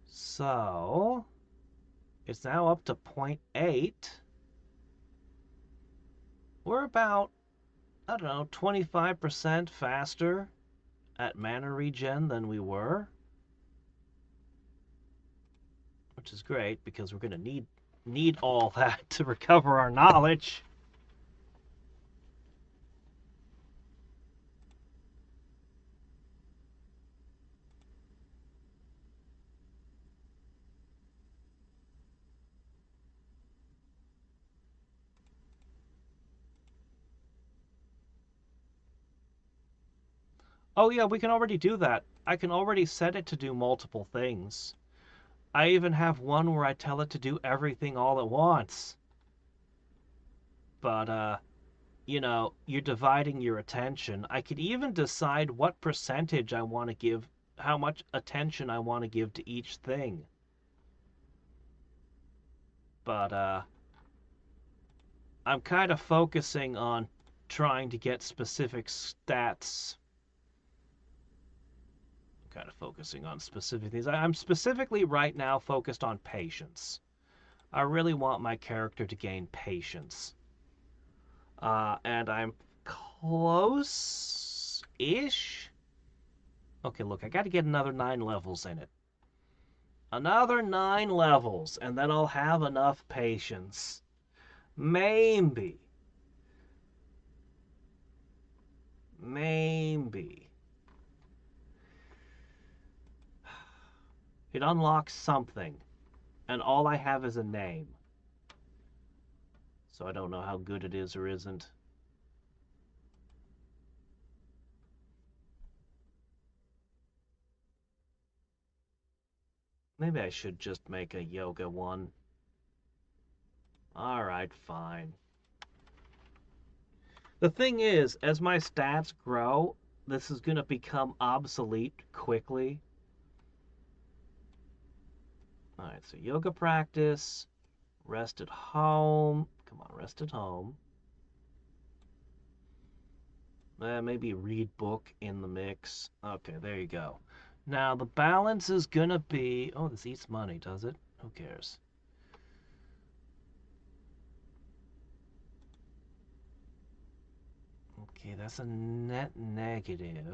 So, it's now up to point 0.8. We're about, I don't know, 25% faster at mana regen than we were, which is great because we're going to need all that to recover our knowledge. Oh yeah, we can already do that. I can already set it to do multiple things. I even have one where I tell it to do everything all at once. But you're dividing your attention. I could even decide what percentage I want to give, how much attention I want to give to each thing. But I'm kind of focusing on trying to get specific stats. I'm kind of focusing on specific things. I'm specifically right now focused on patience. I really want my character to gain patience. And I'm close-ish. Okay, look, I got to get another 9 levels in it. Another 9 levels, and then I'll have enough patience. Maybe. Maybe. It unlocks something, and all I have is a name. So I don't know how good it is or isn't. Maybe I should just make a yoga one. Alright, fine. The thing is, as my stats grow, this is going to become obsolete quickly. Alright, so yoga practice, rest at home. Come on, rest at home. Maybe read book in the mix. Okay, there you go. Now, the balance is going to be... Oh, this eats money, does it? Who cares? Okay, that's a net negative.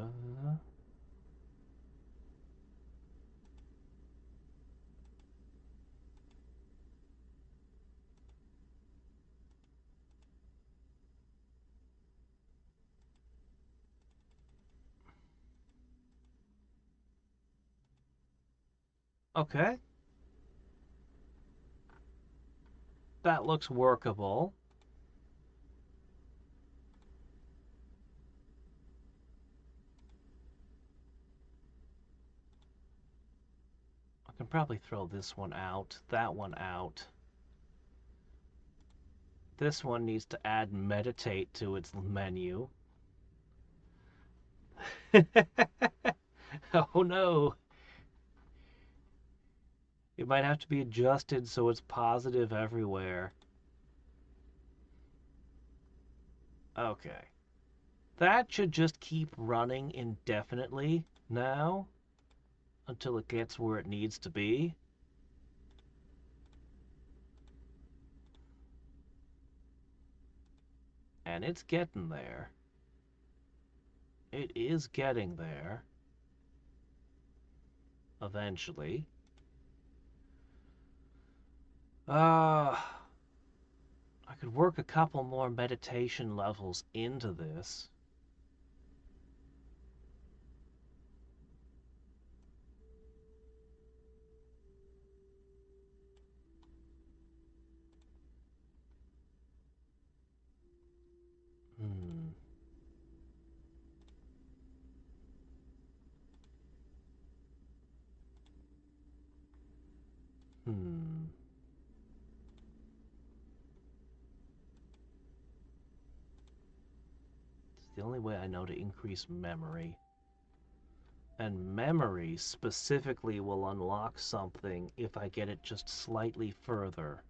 Okay. That looks workable. I can probably throw this one out, that one out. This one needs to add meditate to its menu. Oh no. It might have to be adjusted so it's positive everywhere. Okay. That should just keep running indefinitely now until it gets where it needs to be. And it's getting there. It is getting there. Eventually. I could work a couple more meditation levels into this. Hmm. Hmm. It's the only way I know to increase memory. And memory specifically will unlock something if I get it just slightly further.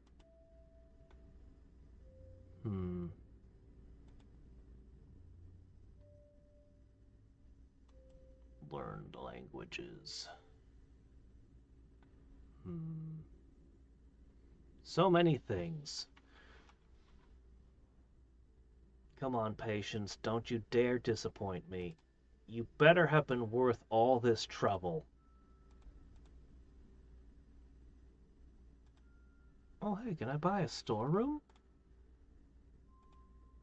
Hmm. Learned languages. Hmm. So many things. Come on, patience, don't you dare disappoint me. You better have been worth all this trouble. Oh, hey, can I buy a storeroom?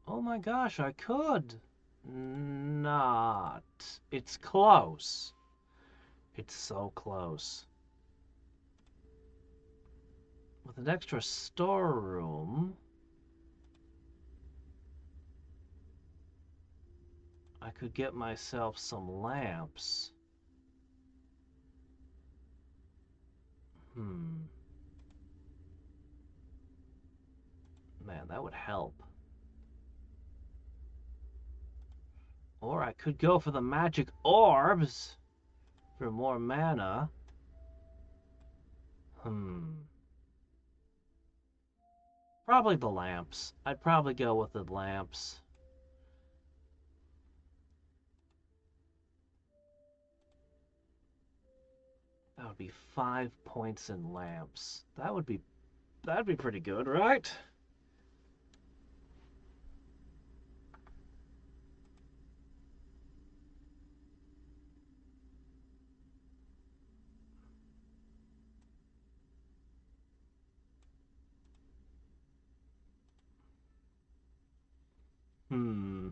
Oh my gosh, I could. Not. It's close. It's so close. With an extra storeroom, I could get myself some lamps. Hmm. Man, that would help. Or I could go for the magic orbs for more mana. Hmm. Probably the lamps. I'd probably go with the lamps. That would be 5 points in lamps. That'd be pretty good, right? Hmm.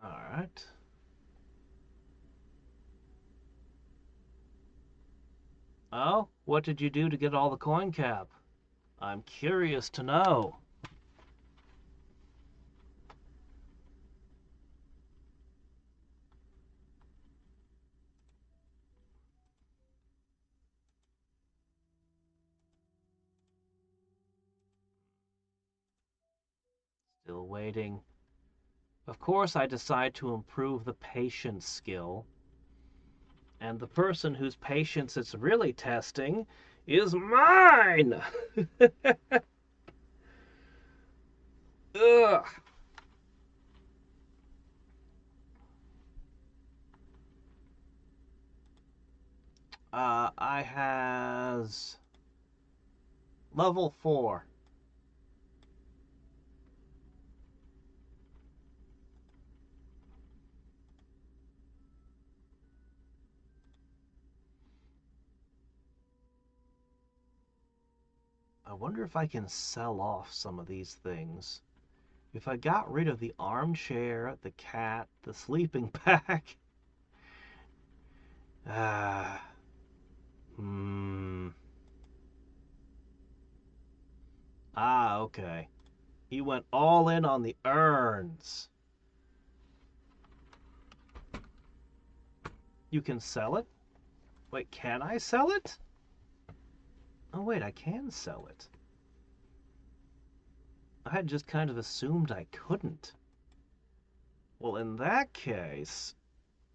All right. Oh, what did you do to get all the coin cap? I'm curious to know. Still waiting. Of course, I decide to improve the patience skill. And the person whose patience it's really testing is mine! Ugh. I has level 4. I wonder if I can sell off some of these things. If I got rid of the armchair, the cat, the sleeping bag. Ah. Hmm. Ah, okay. He went all in on the urns. You can sell it? Wait, can I sell it? Oh, wait, I can sell it. I had just kind of assumed I couldn't. Well, in that case,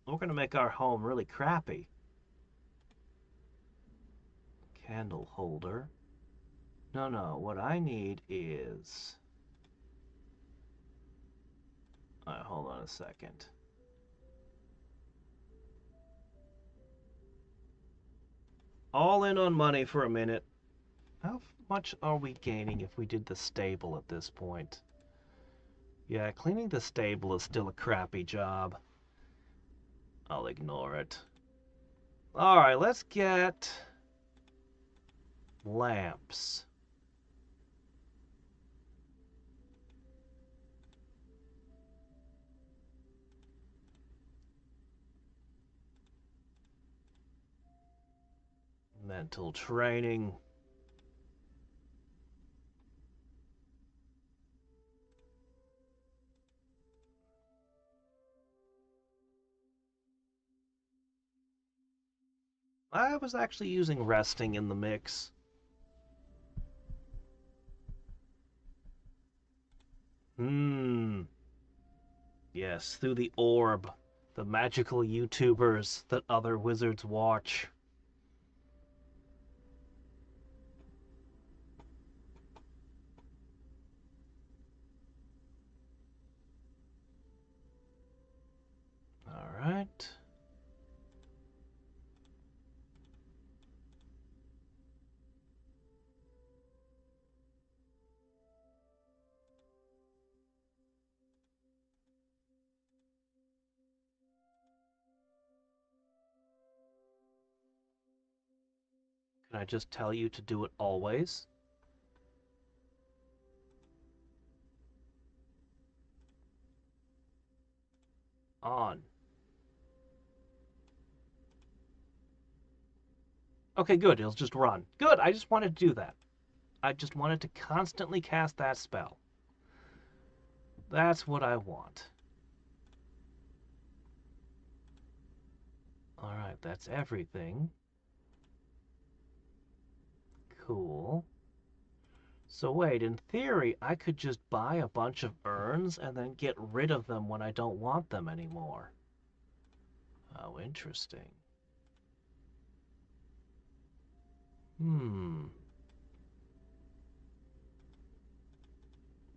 we're going to make our home really crappy. Candle holder. No, no, what I need is... Alright, hold on a second. All in on money for a minute. How much are we gaining if we did the stable at this point? Yeah, cleaning the stable is still a crappy job. I'll ignore it. Alright, let's get... lamps. Mental training. I was actually using resting in the mix. Hmm. Yes, through the orb. The magical YouTubers that other wizards watch. Alright. Can I just tell you to do it always? On. Okay, good. It'll just run. Good. I just wanted to do that. I just wanted to constantly cast that spell. That's what I want. Alright, that's everything. Cool. So wait, in theory, I could just buy a bunch of urns and then get rid of them when I don't want them anymore. How interesting. Hmm.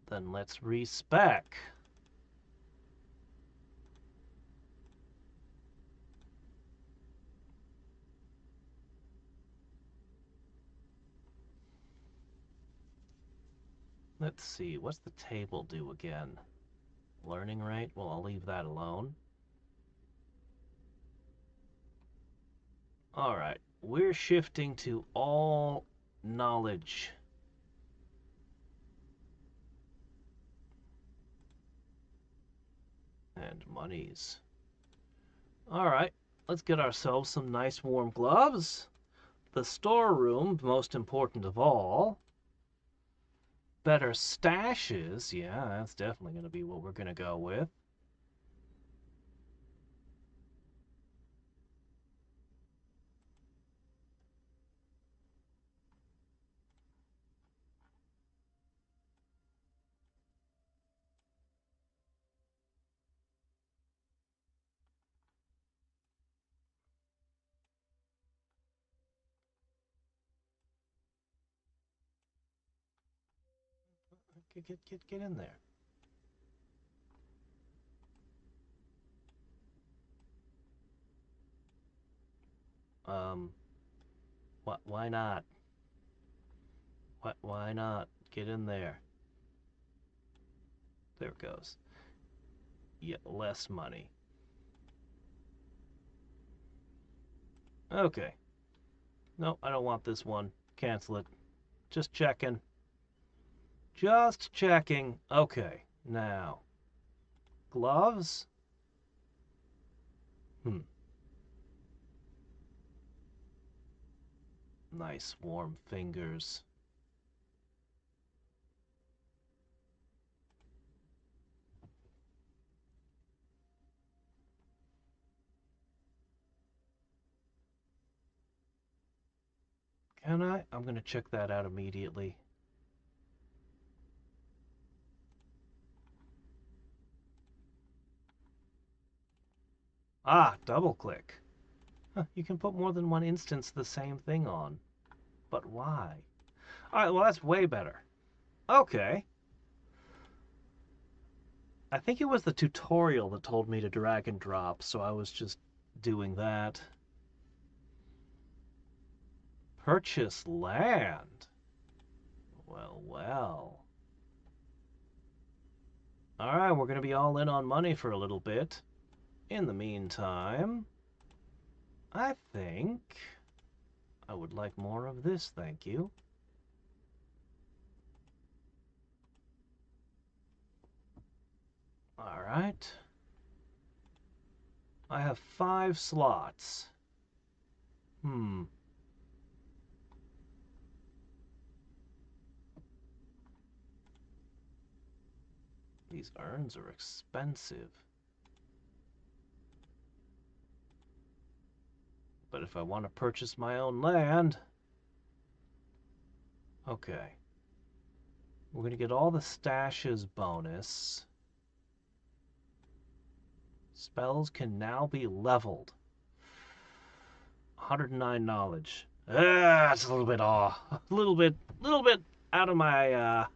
Then let's respec. Let's see, what's the table do again? Learning rate? Well, I'll leave that alone. Alright, we're shifting to all knowledge. And monies. Alright, let's get ourselves some nice warm gloves. The storeroom, most important of all. Better stashes, yeah, that's definitely going to be what we're going to go with. Get in there. Um, why not? Why not? Get in there. There it goes. Yeah, less money. Okay. No, I don't want this one. Cancel it. Just checking. Just checking. Okay, now. Gloves? Hmm. Nice warm fingers. Can I? I'm going to check that out immediately. Ah, double click. Huh, you can put more than one instance of the same thing on. But why? Alright, well that's way better. Okay. I think it was the tutorial that told me to drag and drop, so I was just doing that. Purchase land. Well, well. Alright, we're going to be all in on money for a little bit. In the meantime, I think I would like more of this, thank you. Alright. I have 5 slots. Hmm. These urns are expensive. But if I want to purchase my own land... Okay. We're going to get all the stashes bonus. Spells can now be leveled. 109 knowledge. It's a little bit off. A little bit out of my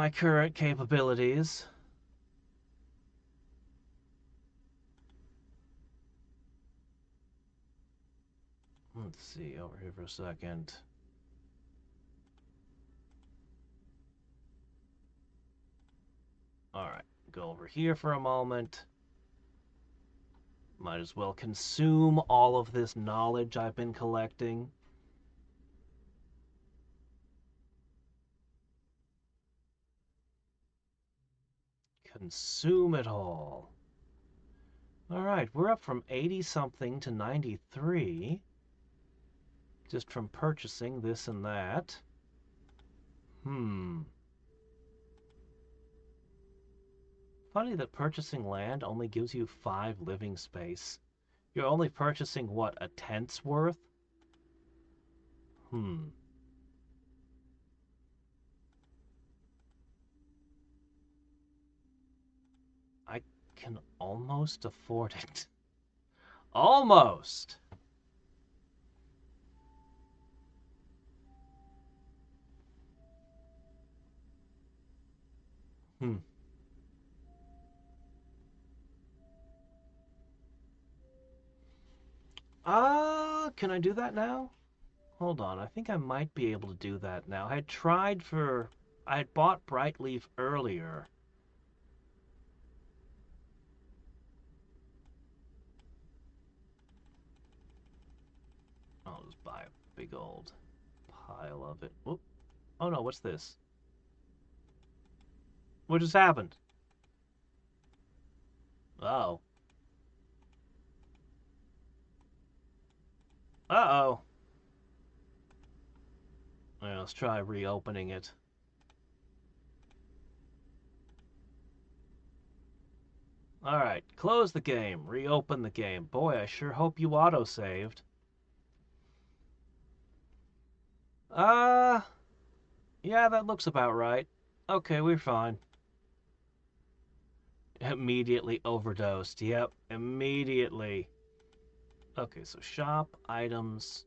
current capabilities. Let's see over here for a second. Alright, go over here for a moment. Might as well consume all of this knowledge I've been collecting. Consume it all. Alright, we're up from 80-something to 93. Just from purchasing this and that. Funny that purchasing land only gives you 5 living space. You're only purchasing, what, a tenth's worth? Hmm. I can almost afford it. Almost! Hmm. Can I do that now? Hold on, I think I might be able to do that now. I had bought Brightleaf earlier. I'll just buy a big old pile of it. Oop. Oh no, what's this? What just happened? Oh. Uh-oh. Yeah, let's try reopening it. Alright, close the game. Reopen the game. Boy, I sure hope you auto-saved. Uh, yeah, that looks about right. Okay, we're fine. Immediately overdosed. Yep, immediately. Okay, so shop, items.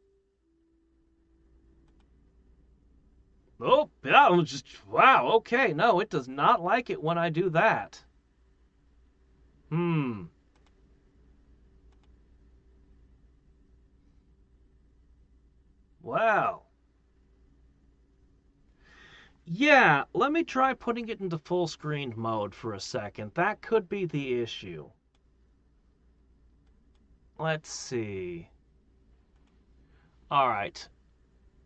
Oh, yeah, wow, okay. No, it does not like it when I do that. Hmm. Wow. Yeah, let me try putting it into full screen mode for a second. That could be the issue. Let's see. All right.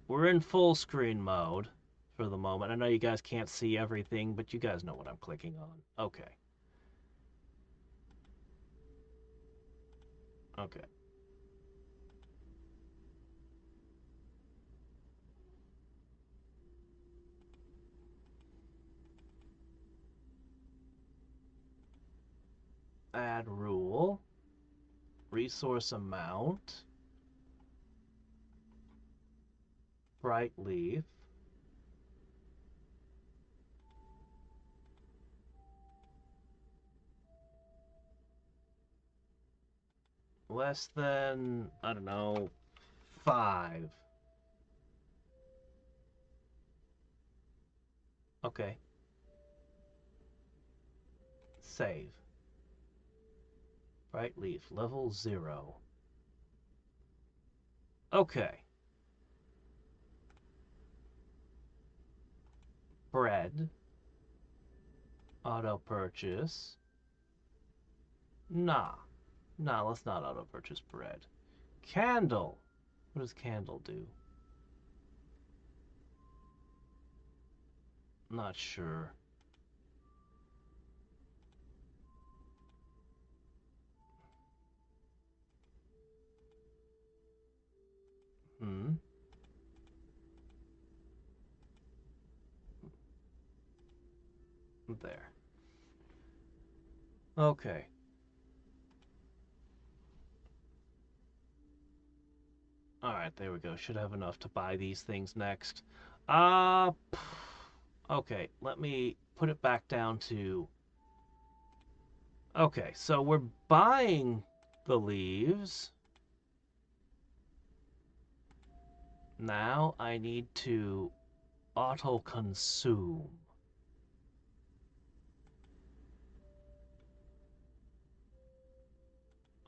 We're in full screen mode for the moment. I know you guys can't see everything, but you guys know what I'm clicking on. Okay. Okay. Add rule. Resource amount. Bright leaf. Less than, I don't know, 5. Okay. Save. Bright leaf. Level 0. Okay. Bread. Auto purchase. Nah. Nah, let's not auto purchase bread. Candle. What does candle do? Not sure. Hmm. There. Okay. Alright, there we go. Should have enough to buy these things next. Uh, okay, let me put it back down to... Okay, so we're buying the leaves. Now I need to auto-consume.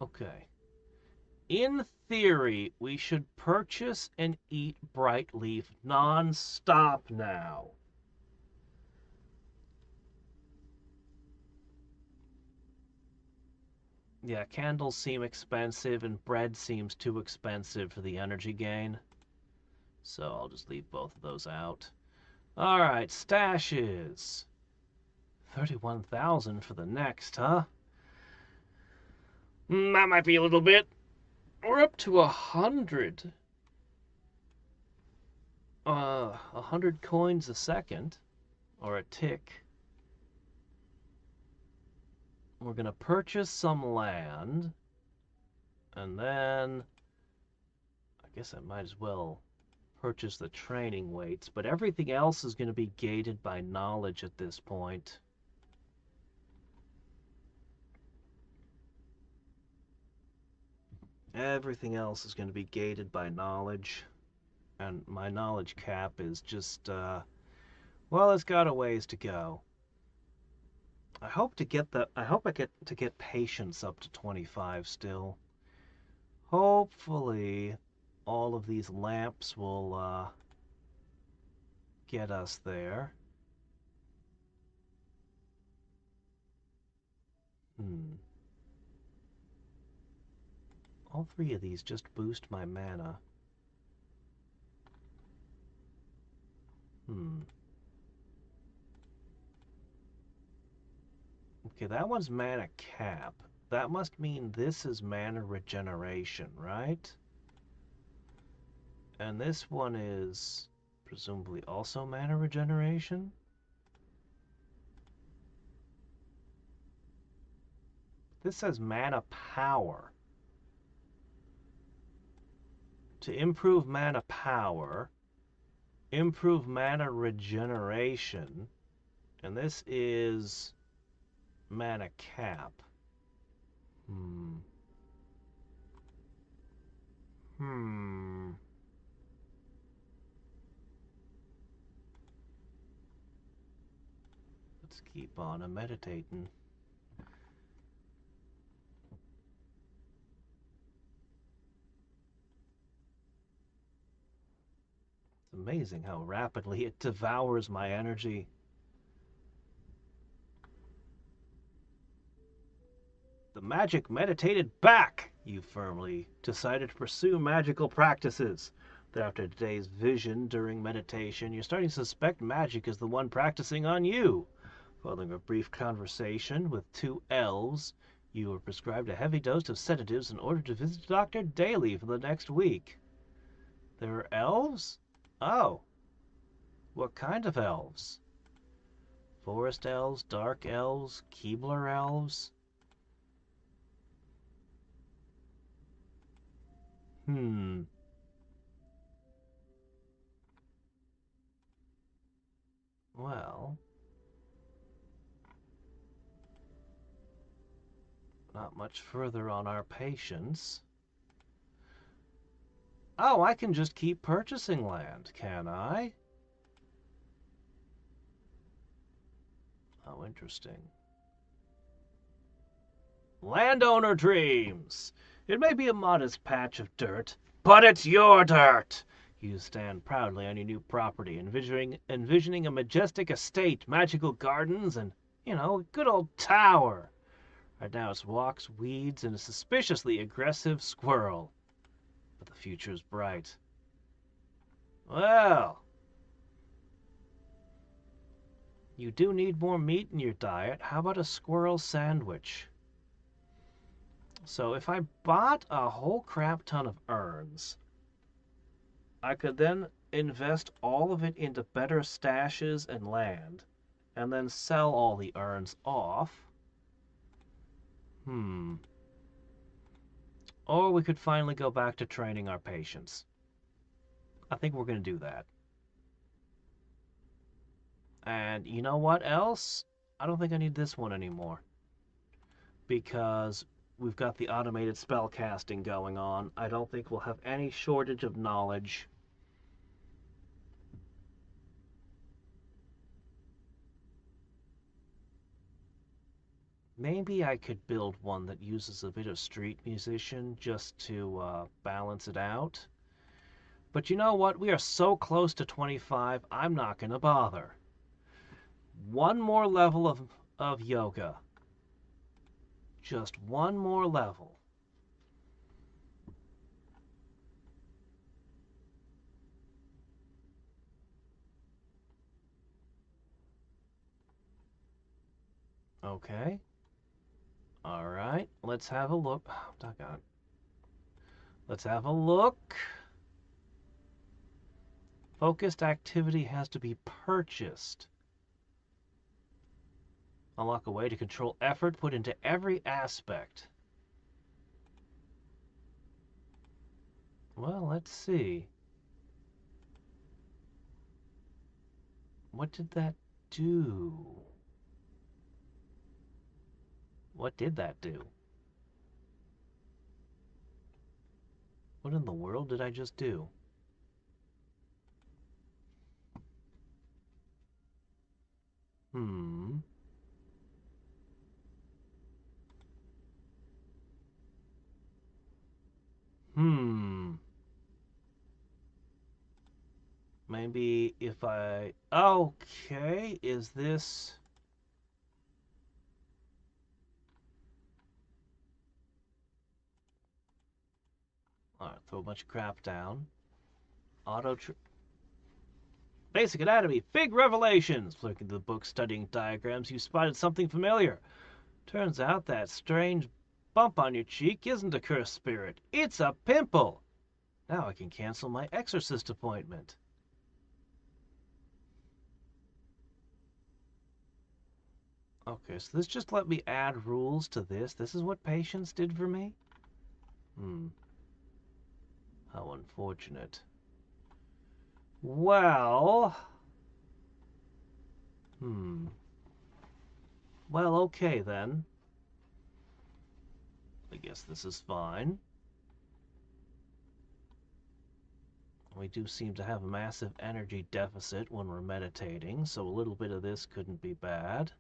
Okay. In theory, we should purchase and eat bright leaf non-stop now. Yeah, candles seem expensive and bread seems too expensive for the energy gain. So I'll just leave both of those out. All right, stashes. 31,000 for the next, huh? That might be a little bit. We're up to 100. 100 coins a second, or a tick. We're gonna purchase some land, and then I guess I might as well purchase the training weights, but everything else is going to be gated by knowledge at this point. Everything else is going to be gated by knowledge, and my knowledge cap is just, well, it's got a ways to go. I hope I get to get patience up to 25 still. Hopefully, all of these lamps will get us there. All three of these just boost my mana. Okay, that one's mana cap. That must mean this is mana regeneration, right? And this one is presumably also mana regeneration? This says mana power. To improve mana power, improve mana regeneration, and this is mana cap. Let's keep on meditating. It's amazing how rapidly it devours my energy. The magic meditated back. You firmly decided to pursue magical practices. That after today's vision during meditation, you're starting to suspect magic is the one practicing on you. Following a brief conversation with two elves, you were prescribed a heavy dose of sedatives in order to visit the doctor daily for the next week. There are elves? Oh. What kind of elves? Forest elves, dark elves, Keebler elves? Well, not much further on our patience. Oh, I can just keep purchasing land, can I? Oh, interesting. Landowner dreams! It may be a modest patch of dirt, but it's your dirt! You stand proudly on your new property, envisioning a majestic estate, magical gardens, and, a good old tower. Right now it's walks, weeds, and a suspiciously aggressive squirrel. But the future's bright. Well, you do need more meat in your diet. How about a squirrel sandwich? So if I bought a whole crap ton of urns, I could then invest all of it into better stashes and land, and then sell all the urns off. Or we could finally go back to training our patience. I think we're going to do that. And you know what else? I don't think I need this one anymore. Because we've got the automated spell casting going on. I don't think we'll have any shortage of knowledge. Maybe I could build one that uses a bit of street musician just to balance it out. But you know what? We are so close to 25, I'm not going to bother. One more level of yoga. Just one more level. Okay. All right. Let's have a look. Oh, doggone. Let's have a look. Focused activity has to be purchased. Unlock a way to control effort put into every aspect. Well, let's see. What did that do? What did that do? What in the world did I just do? Hmm. Hmm. Maybe if I... Okay, is this... Alright, throw a bunch of crap down. Auto... Basic Anatomy, big revelations! Looking through the book, studying diagrams, you spotted something familiar. Turns out that strange bump on your cheek isn't a cursed spirit. It's a pimple! Now I can cancel my exorcist appointment. Okay, so this just let me add rules to this. This is what patience did for me? Hmm. How unfortunate. Well... Well, okay then. I guess this is fine. We do seem to have a massive energy deficit when we're meditating, so a little bit of this couldn't be bad.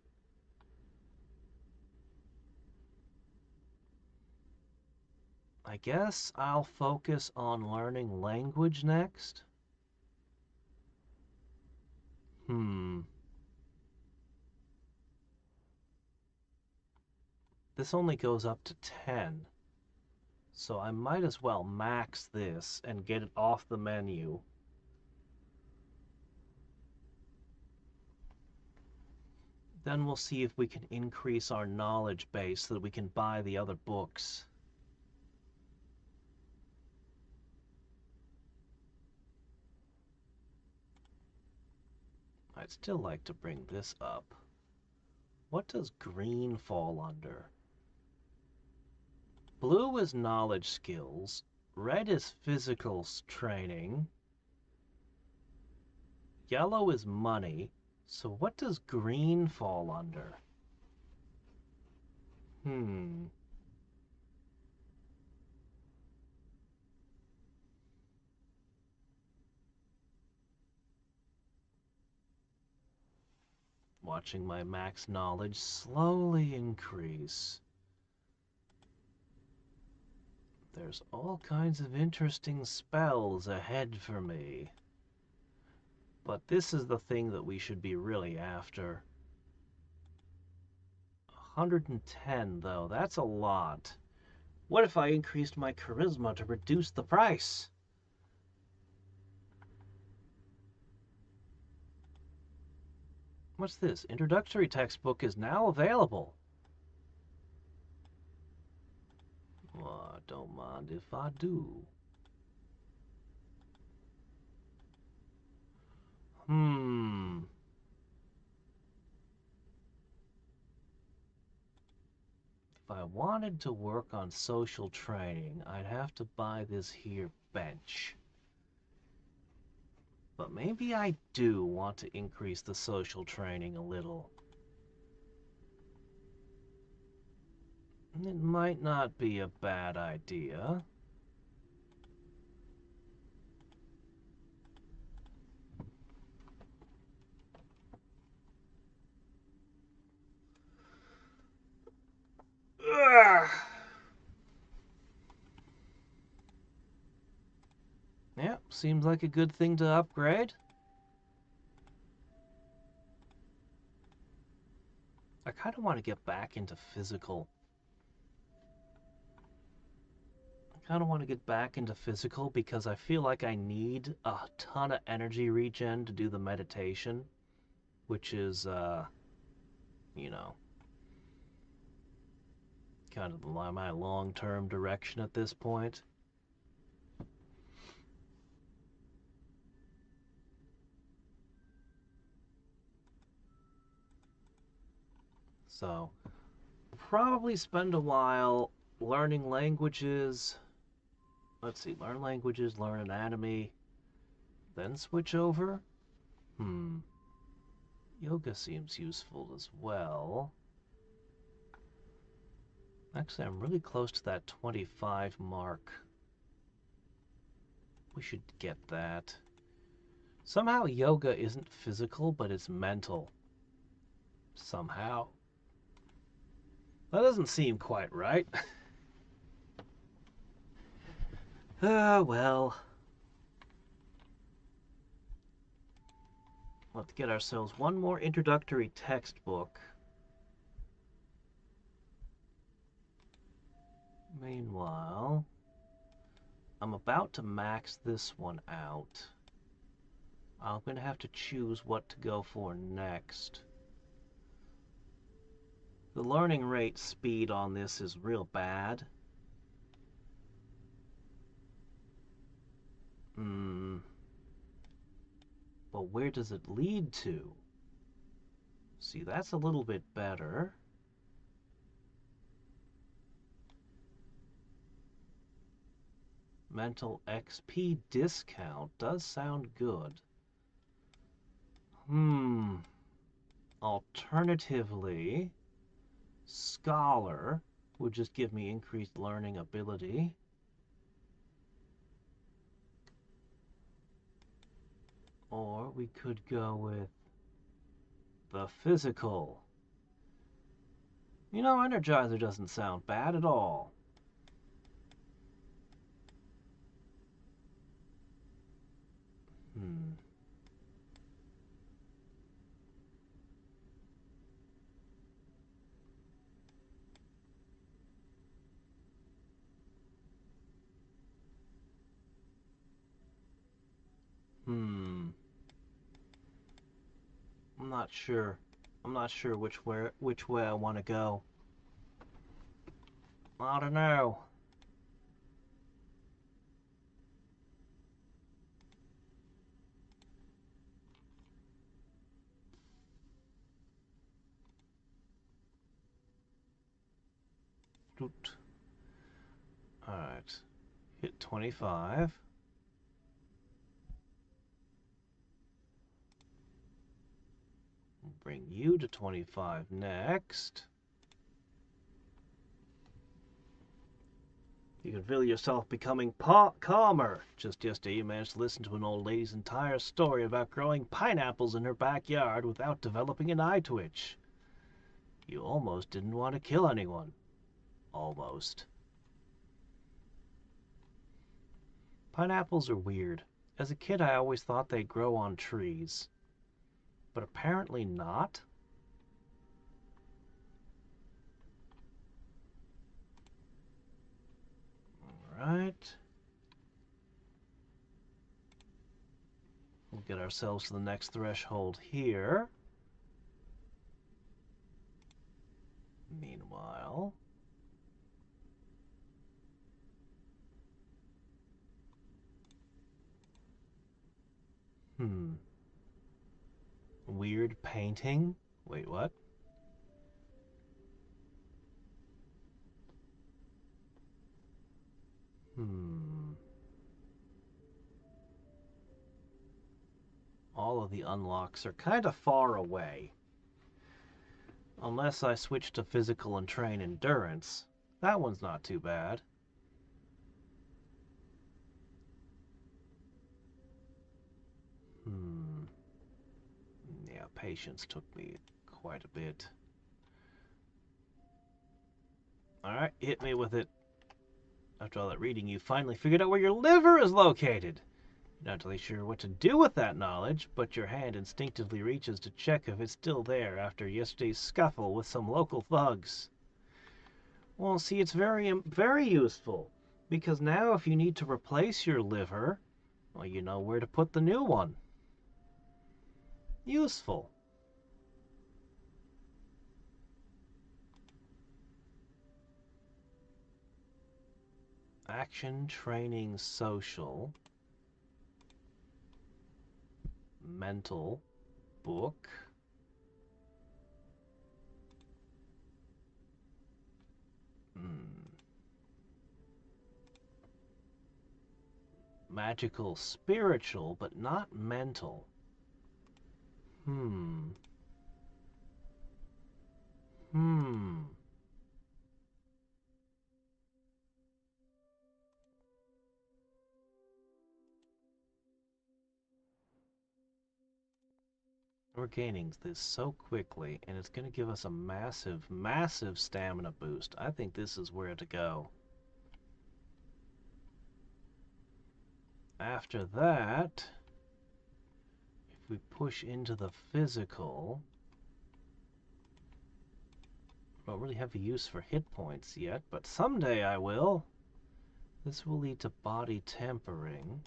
I guess I'll focus on learning language next. This only goes up to 10. So I might as well max this and get it off the menu. Then we'll see if we can increase our knowledge base so that we can buy the other books. I'd still like to bring this up. What does green fall under? Blue is knowledge skills. Red is physical training. Yellow is money. So what does green fall under? Watching my max knowledge slowly increase. There's all kinds of interesting spells ahead for me. But this is the thing that we should be really after. 110 though, that's a lot. What if I increased my charisma to reduce the price? What's this? Introductory textbook is now available. Well, I don't mind if I do. If I wanted to work on social training, I'd have to buy this here bench. But maybe I do want to increase the social training a little. It might not be a bad idea. Ugh. Yep, seems like a good thing to upgrade. I kind of want to get back into physical. Because I feel like I need a ton of energy regen to do the meditation, which is, you know, kind of my long-term direction at this point. So, probably spend a while learning languages. Let's see, learn languages, learn anatomy, then switch over. Yoga seems useful as well. Actually, I'm really close to that 25 mark. We should get that. Somehow yoga isn't physical, but it's mental. Somehow. That doesn't seem quite right. Ah, well. Let's get ourselves one more introductory textbook. Meanwhile, I'm about to max this one out. I'm going to have to choose what to go for next. The learning rate speed on this is real bad. But where does it lead to? See, that's a little bit better. Mental XP discount does sound good. Alternatively, Scholar would just give me increased learning ability. Or we could go with the physical. You know, Energizer doesn't sound bad at all. I'm not sure. I'm not sure which way I want to go. I don't know. Alright. Hit 25. Bring you to 25 next. You can feel yourself becoming calmer. Just yesterday you managed to listen to an old lady's entire story about growing pineapples in her backyard without developing an eye twitch. You almost didn't want to kill anyone. Almost. Pineapples are weird. As a kid, I always thought they grow on trees. But apparently not. Alright. We'll get ourselves to the next threshold here. Meanwhile... Weird painting? Wait, what? All of the unlocks are kind of far away. Unless I switch to physical and train endurance. That one's not too bad. Yeah, patience took me quite a bit. Alright, hit me with it. After all that reading, you finally figured out where your liver is located. You're not really sure what to do with that knowledge, but your hand instinctively reaches to check if it's still there after yesterday's scuffle with some local thugs. Well, see, it's very, very useful, because now if you need to replace your liver, well, you know where to put the new one. Useful. Action, training, social, mental, book. Magical, spiritual, but not mental. Hmm. We're gaining this so quickly, and it's going to give us a massive, massive stamina boost. I think this is where to go. After that, if we push into the physical, I don't really have a use for hit points yet, but someday I will. This will lead to body tempering.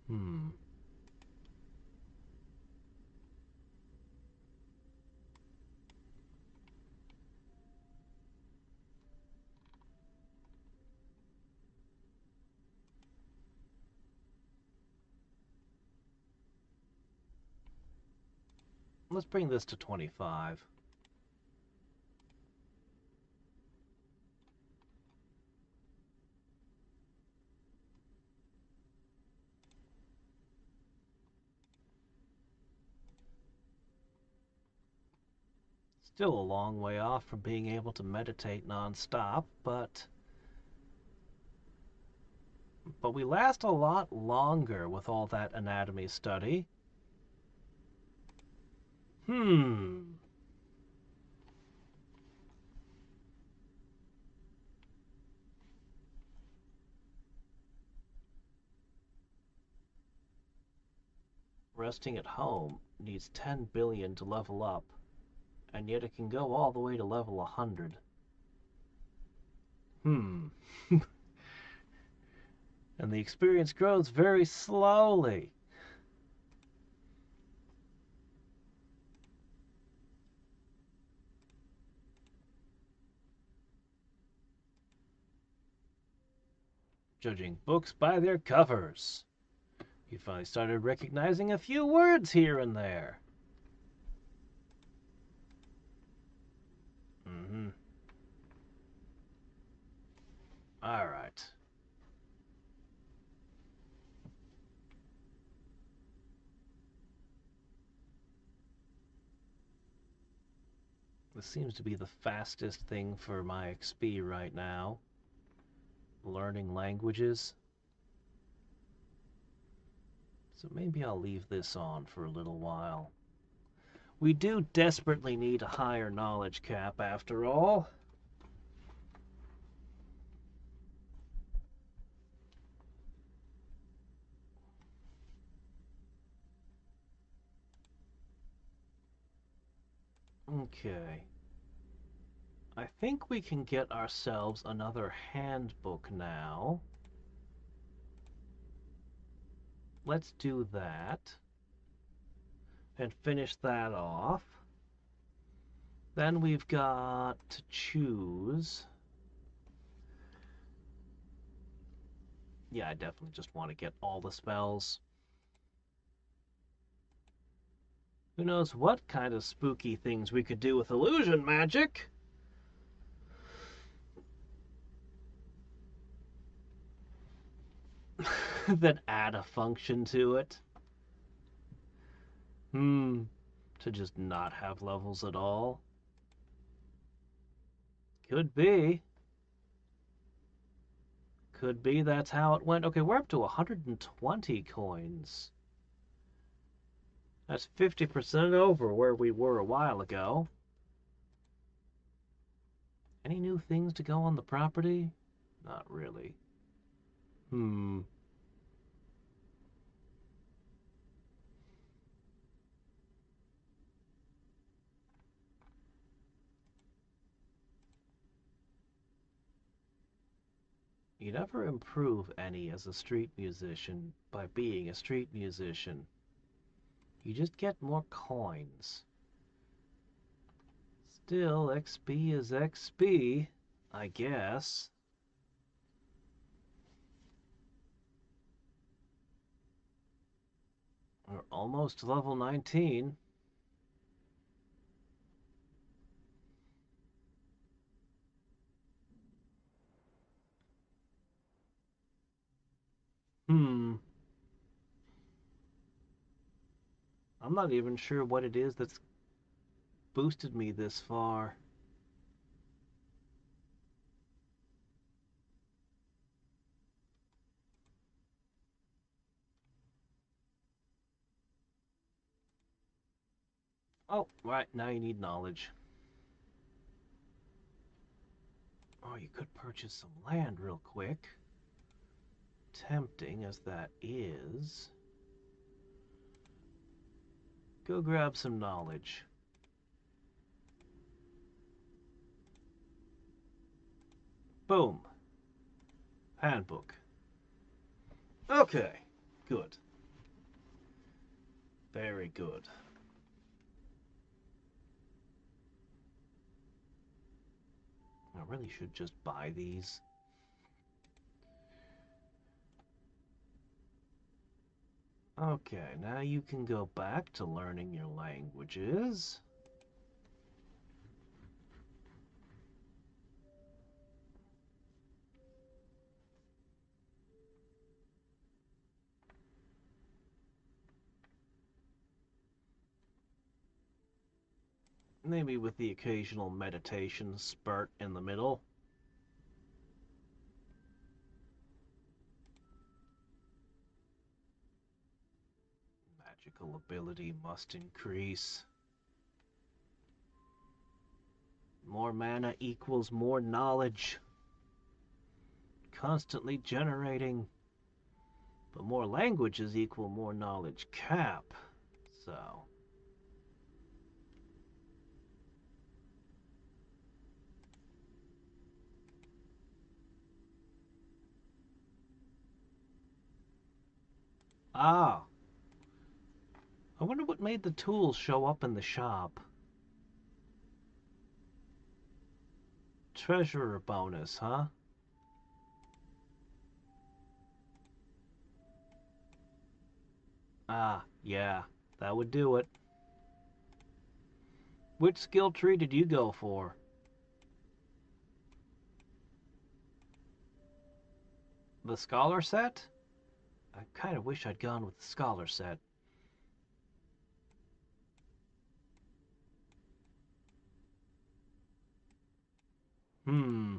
Hmm. Let's bring this to 25. Still a long way off from being able to meditate non-stop, but we last a lot longer with all that anatomy study. Hmm. Resting at home needs 10 billion to level up, and yet it can go all the way to level 100. Hmm. And the experience grows very slowly. Judging books by their covers. You finally started recognizing a few words here and there. Mm-hmm. All right. This seems to be the fastest thing for my XP right now. Learning languages. So maybe I'll leave this on for a little while. We do desperately need a higher knowledge cap after all. Okay. I think we can get ourselves another handbook now. Let's do that. And finish that off. Then we've got to choose. Yeah, I definitely just want to get all the spells. Who knows what kind of spooky things we could do with illusion magic? That add a function to it. To just not have levels at all. Could be. Could be that's how it went. Okay, we're up to 120 coins. That's 50% over where we were a while ago. Any new things to go on the property? Not really. Hmm. You never improve any as a street musician by being a street musician. You just get more coins. Still, XP is XP, I guess. We're almost level 19. Hmm. I'm not even sure what it is that's... boosted me this far. Oh, right, now you need knowledge. Oh, you could purchase some land real quick. Tempting as that is. Go grab some knowledge. Boom. Handbook. Okay, good. Very good. I really should just buy these. Okay, now you can go back to learning your languages. Maybe with the occasional meditation spurt in the middle. Magical ability must increase. More mana equals more knowledge. Constantly generating. But more languages equal more knowledge cap. So. Ah. I wonder what made the tools show up in the shop. Treasurer bonus, huh? Ah, yeah, that would do it. Which skill tree did you go for? The scholar set? I kind of wish I'd gone with the scholar set. Hmm.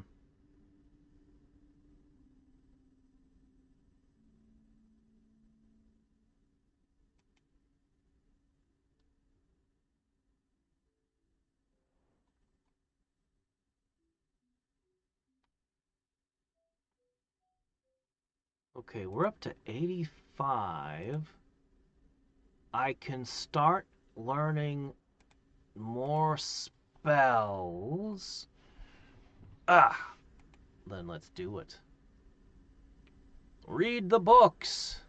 Okay, we're up to 85. I can start learning more spells. Ah, then let's do it. Read the books.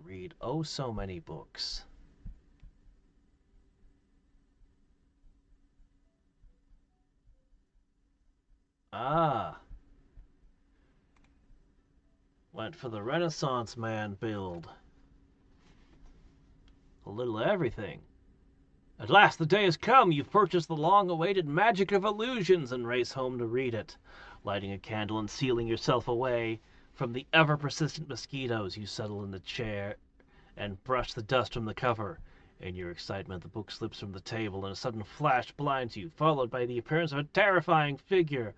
Read oh so many books. Ah, went for the Renaissance man build. A little of everything. At last the day has come. You've purchased the long-awaited Magic of Illusions and race home to read it. Lighting a candle and sealing yourself away from the ever-persistent mosquitoes, you settle in the chair and brush the dust from the cover. In your excitement, the book slips from the table and a sudden flash blinds you, followed by the appearance of a terrifying figure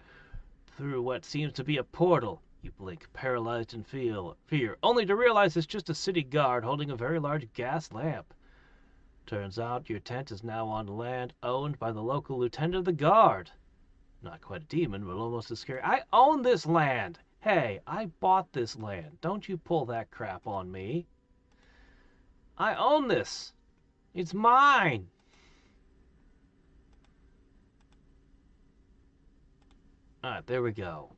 through what seems to be a portal. You blink, paralyzed in fear, only to realize it's just a city guard holding a very large gas lamp. Turns out your tent is now on land owned by the local lieutenant of the guard. Not quite a demon, but almost as scary. I own this land! Hey, I bought this land. Don't you pull that crap on me. I own this. It's mine. Alright, there we go.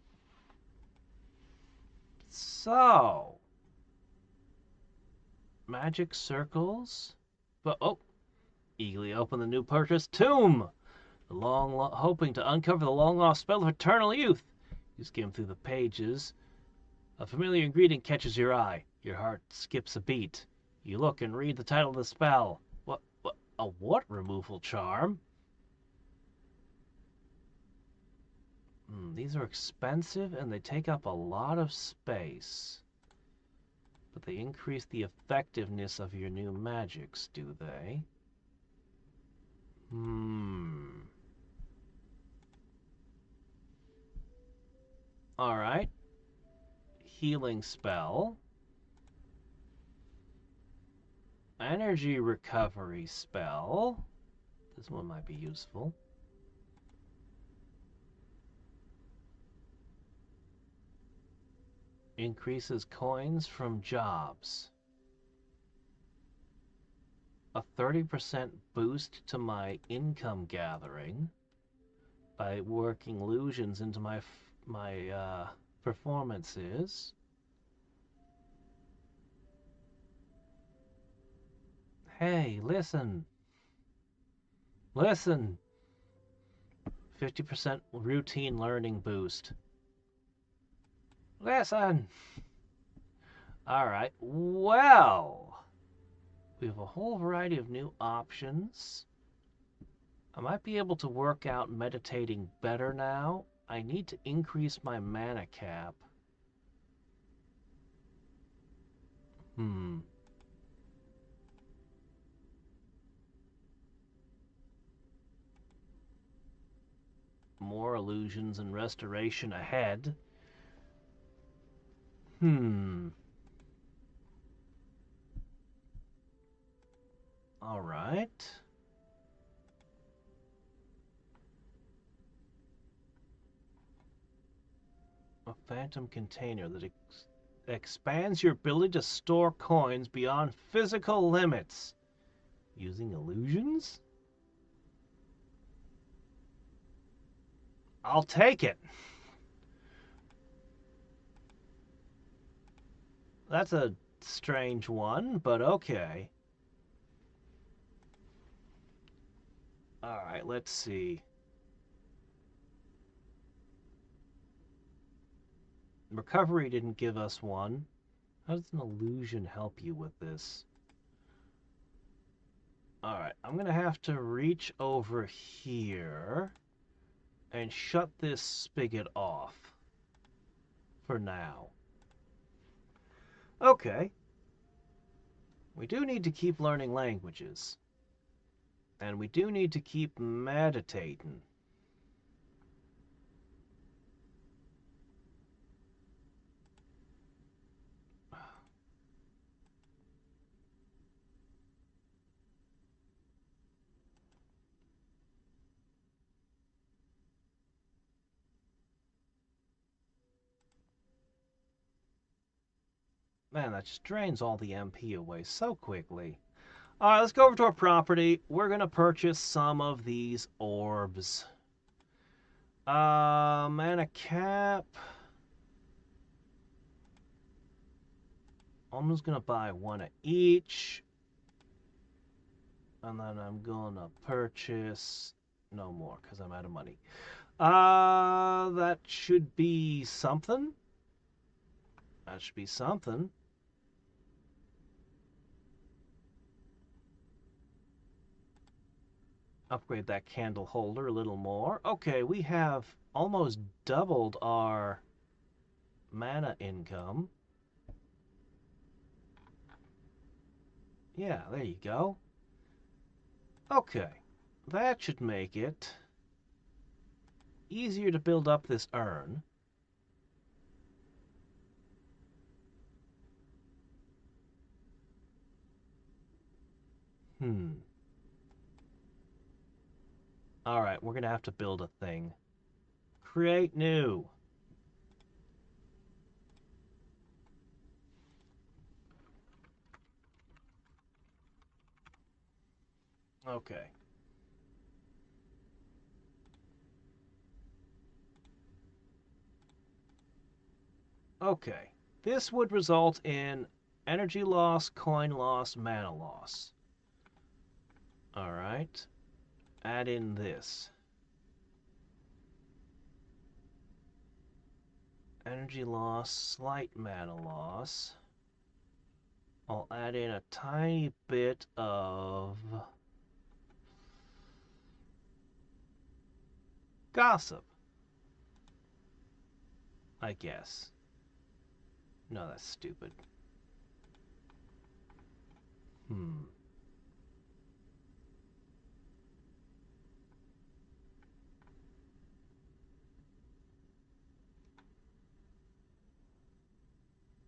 So, magic circles. But, oh, eagerly open the new purchase tomb. Hoping to uncover the long-lost spell of eternal youth. You skim through the pages. A familiar ingredient catches your eye. Your heart skips a beat. You look and read the title of the spell. A what removal charm? These are expensive and they take up a lot of space. But they increase the effectiveness of your new magics, do they? Alright. Healing spell. Energy recovery spell. This one might be useful. Increases coins from jobs. A 30% boost to my income gathering by working illusions into my performances. Hey, listen. Listen. 50% routine learning boost. Listen. Alright, well, we have a whole variety of new options. I might be able to work out meditating better now. I need to increase my mana cap. More illusions and restoration ahead. Alright. A phantom container that expands your ability to store coins beyond physical limits. Using illusions? I'll take it. That's a strange one, but okay. Alright, let's see. Recovery didn't give us one. How does an illusion help you with this? Alright, I'm going to have to reach over here and shut this spigot off for now. Okay. We do need to keep learning languages. And we do need to keep meditating. Man, that just drains all the MP away so quickly. Alright, let's go over to our property. We're going to purchase some of these orbs. Mana cap. I'm just going to buy one of each. And then I'm going to purchase no more because I'm out of money. That should be something. That should be something. Upgrade that candle holder a little more. Okay, we have almost doubled our mana income. Yeah, there you go. Okay, that should make it easier to build up this urn. Alright, we're going to have to build a thing. Create new. Okay. Okay. This would result in energy loss, coin loss, mana loss. Alright. Add in this. Energy loss, slight mana loss. I'll add in a tiny bit of gossip, I guess. No, that's stupid. Hmm.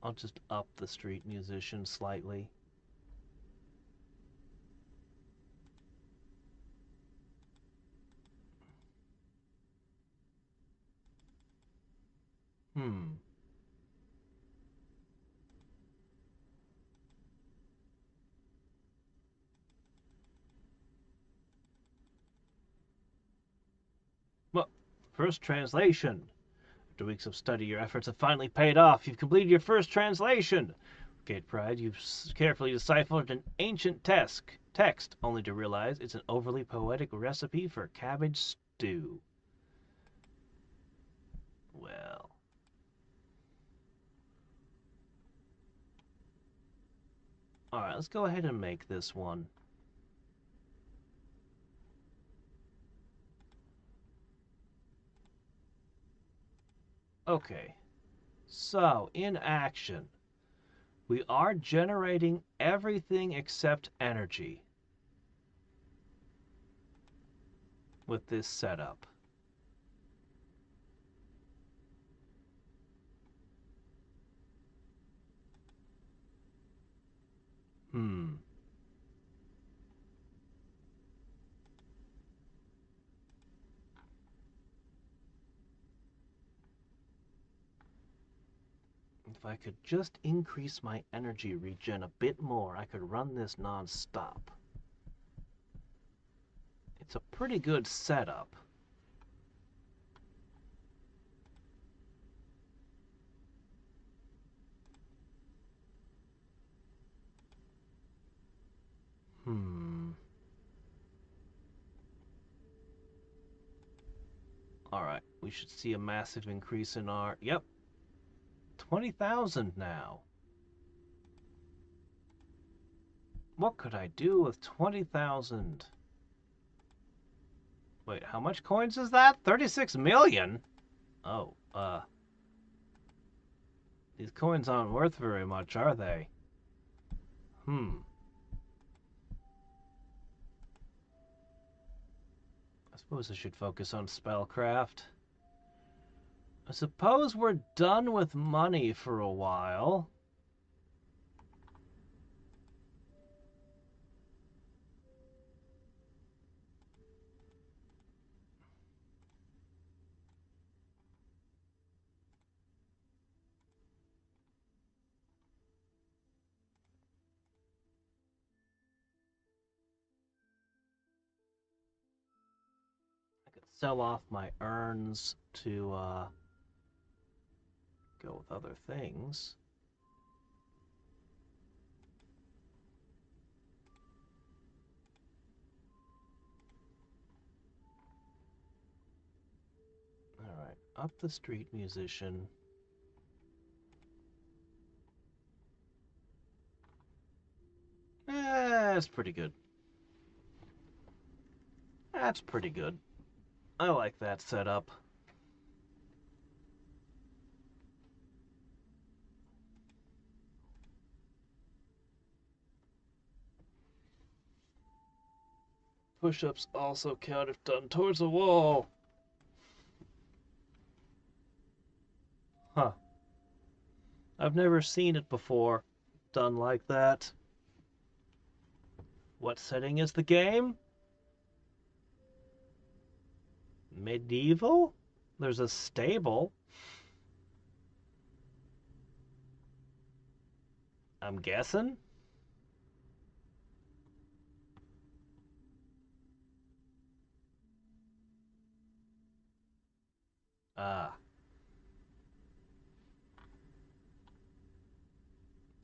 I'll just up the street musician slightly. Hmm. Well, first translation. After weeks of study, your efforts have finally paid off. You've completed your first translation. With great pride, you've carefully deciphered an ancient text, only to realize it's an overly poetic recipe for cabbage stew. Well. Alright, let's go ahead and make this one. Okay, so in action, we are generating everything except energy with this setup. Hmm. If I could just increase my energy regen a bit more, I could run this non-stop. It's a pretty good setup. Hmm. Alright, we should see a massive increase in our... Yep, 20,000 now. What could I do with 20,000? Wait, how much coins is that? 36 million? Oh, these coins aren't worth very much, are they? Hmm. I suppose I should focus on spellcraft. I suppose we're done with money for a while. I could sell off my urns to go with other things. Alright, up the street musician. That's pretty good. That's pretty good. I like that setup. Push-ups also count if done towards the wall. Huh. I've never seen it before. Done like that. What setting is the game? Medieval? There's a stable. I'm guessing. Ah.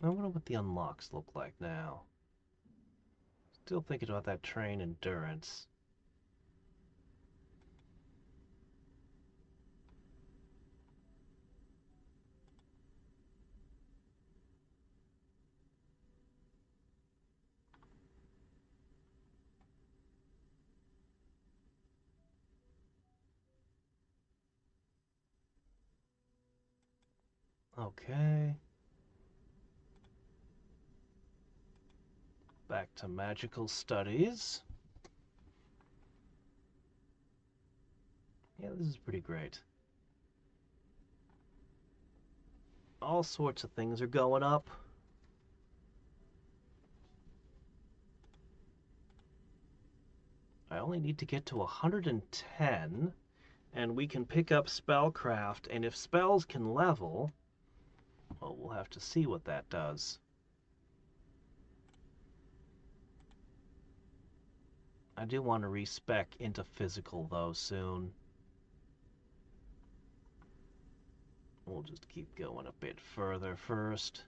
I wonder what the unlocks look like now. Still thinking about that train endurance. Okay. Back to magical studies. Yeah, this is pretty great. All sorts of things are going up. I only need to get to 110, and we can pick up spellcraft, and if spells can level, well, we'll have to see what that does. I do want to respec into physical, though, soon. We'll just keep going a bit further first.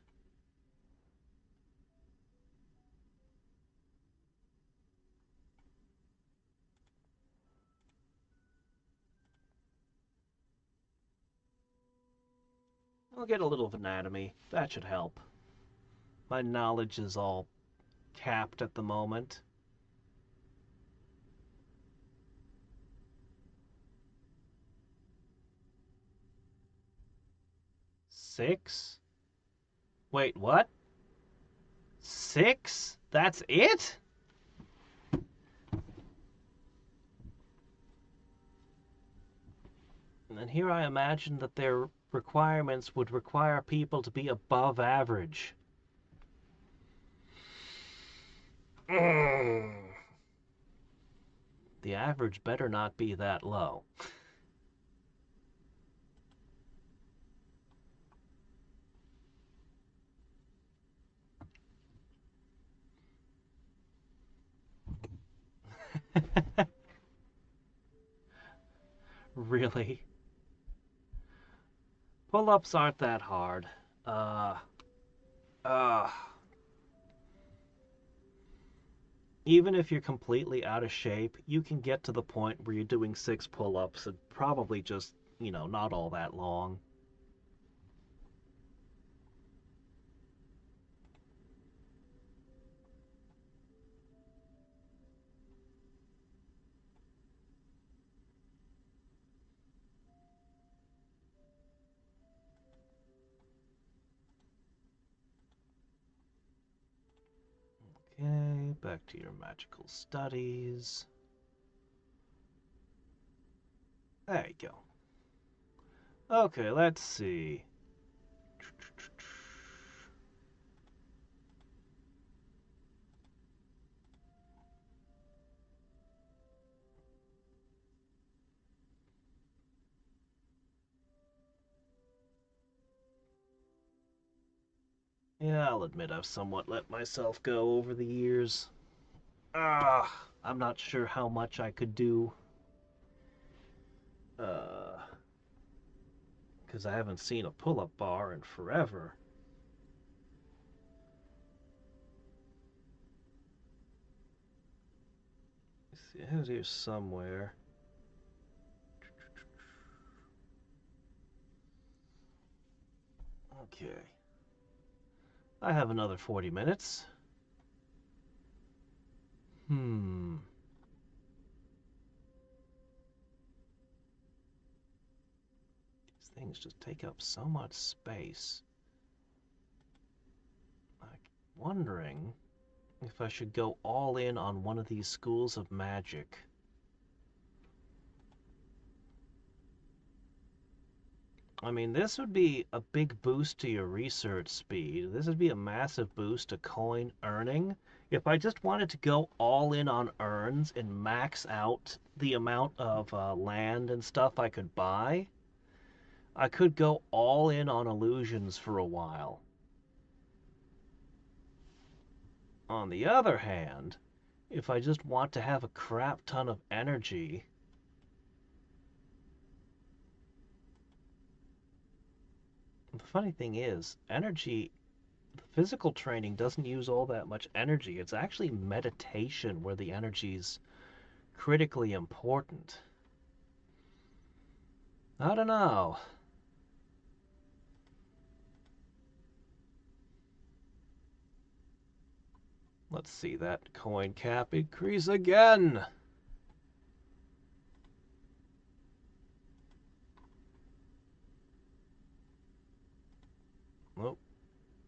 I'll get a little of anatomy. That should help. My knowledge is all capped at the moment. Six? Wait, what? 6? That's it? And here I imagined that their requirements would require people to be above average. The average better not be that low. Really? Pull-ups aren't that hard. Uh, uh, Even if you're completely out of shape, you can get to the point where you're doing 6 pull-ups and probably just, not all that long. Okay, back to your magical studies. There you go. Okay, let's see. Yeah, I'll admit I've somewhat let myself go over the years. I'm not sure how much I could do. Because I haven't seen a pull-up bar in forever. Let's see, it's here somewhere. Okay. I have another 40 minutes. These things just take up so much space. I'm wondering if I should go all in on one of these schools of magic. I mean, this would be a big boost to your research speed. This would be a massive boost to coin earning. If I just wanted to go all in on earns and max out the amount of land and stuff I could buy, I could go all in on illusions for a while. On the other hand, if I just want to have a crap ton of energy, the funny thing is, energy, physical training doesn't use all that much energy. It's actually meditation where the energy's critically important. I don't know. Let's see that coin cap increase again. Oh,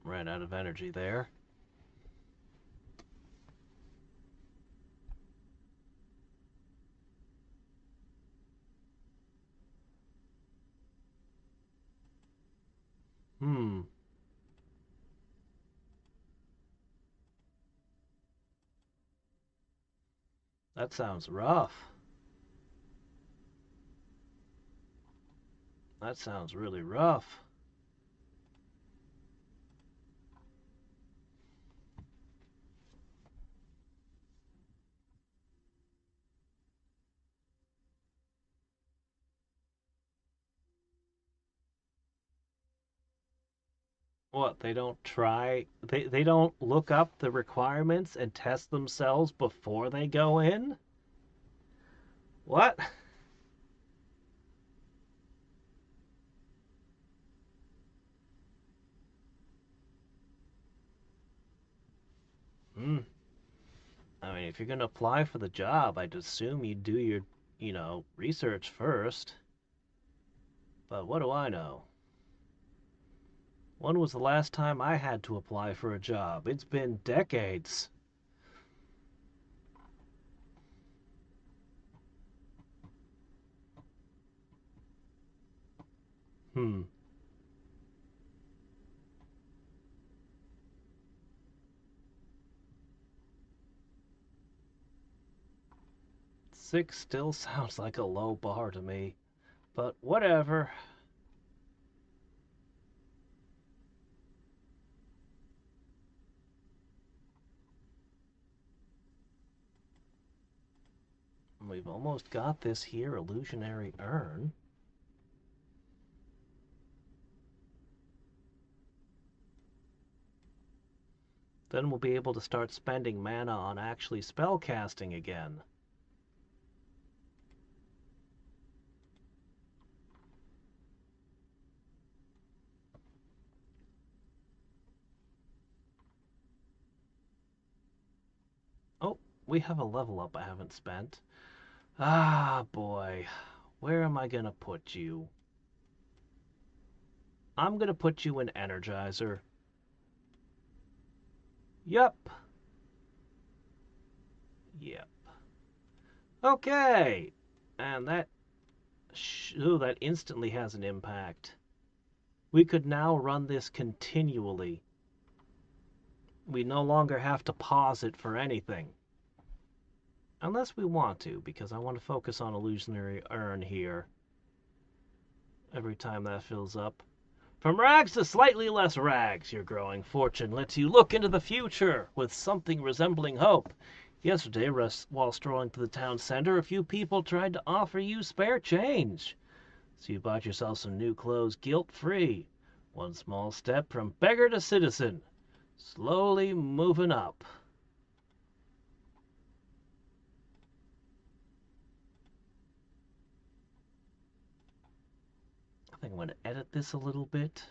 ran out of energy there. Hmm. That sounds rough. That sounds really rough. What, they don't try, they don't look up the requirements and test themselves before they go in? What? Hmm. I mean, if you're gonna apply for the job, I'd assume you'd do your, research first. But what do I know? When was the last time I had to apply for a job? It's been decades. Hmm. 6 still sounds like a low bar to me. But whatever. We've almost got this here illusionary urn. Then we'll be able to start spending mana on actually spell casting again. Oh, we have a level up I haven't spent. Ah, boy. Where am I gonna put you? I'm gonna put you in Energizer. Yup. Yep. Okay. And that instantly has an impact. We could now run this continually. We no longer have to pause it for anything. Unless we want to, because I want to focus on illusionary urn here. Every time that fills up. From rags to slightly less rags, your growing fortune lets you look into the future with something resembling hope. Yesterday, while strolling to the town center, a few people tried to offer you spare change. So you bought yourself some new clothes guilt-free. One small step from beggar to citizen. Slowly moving up. I think I'm going to edit this a little bit.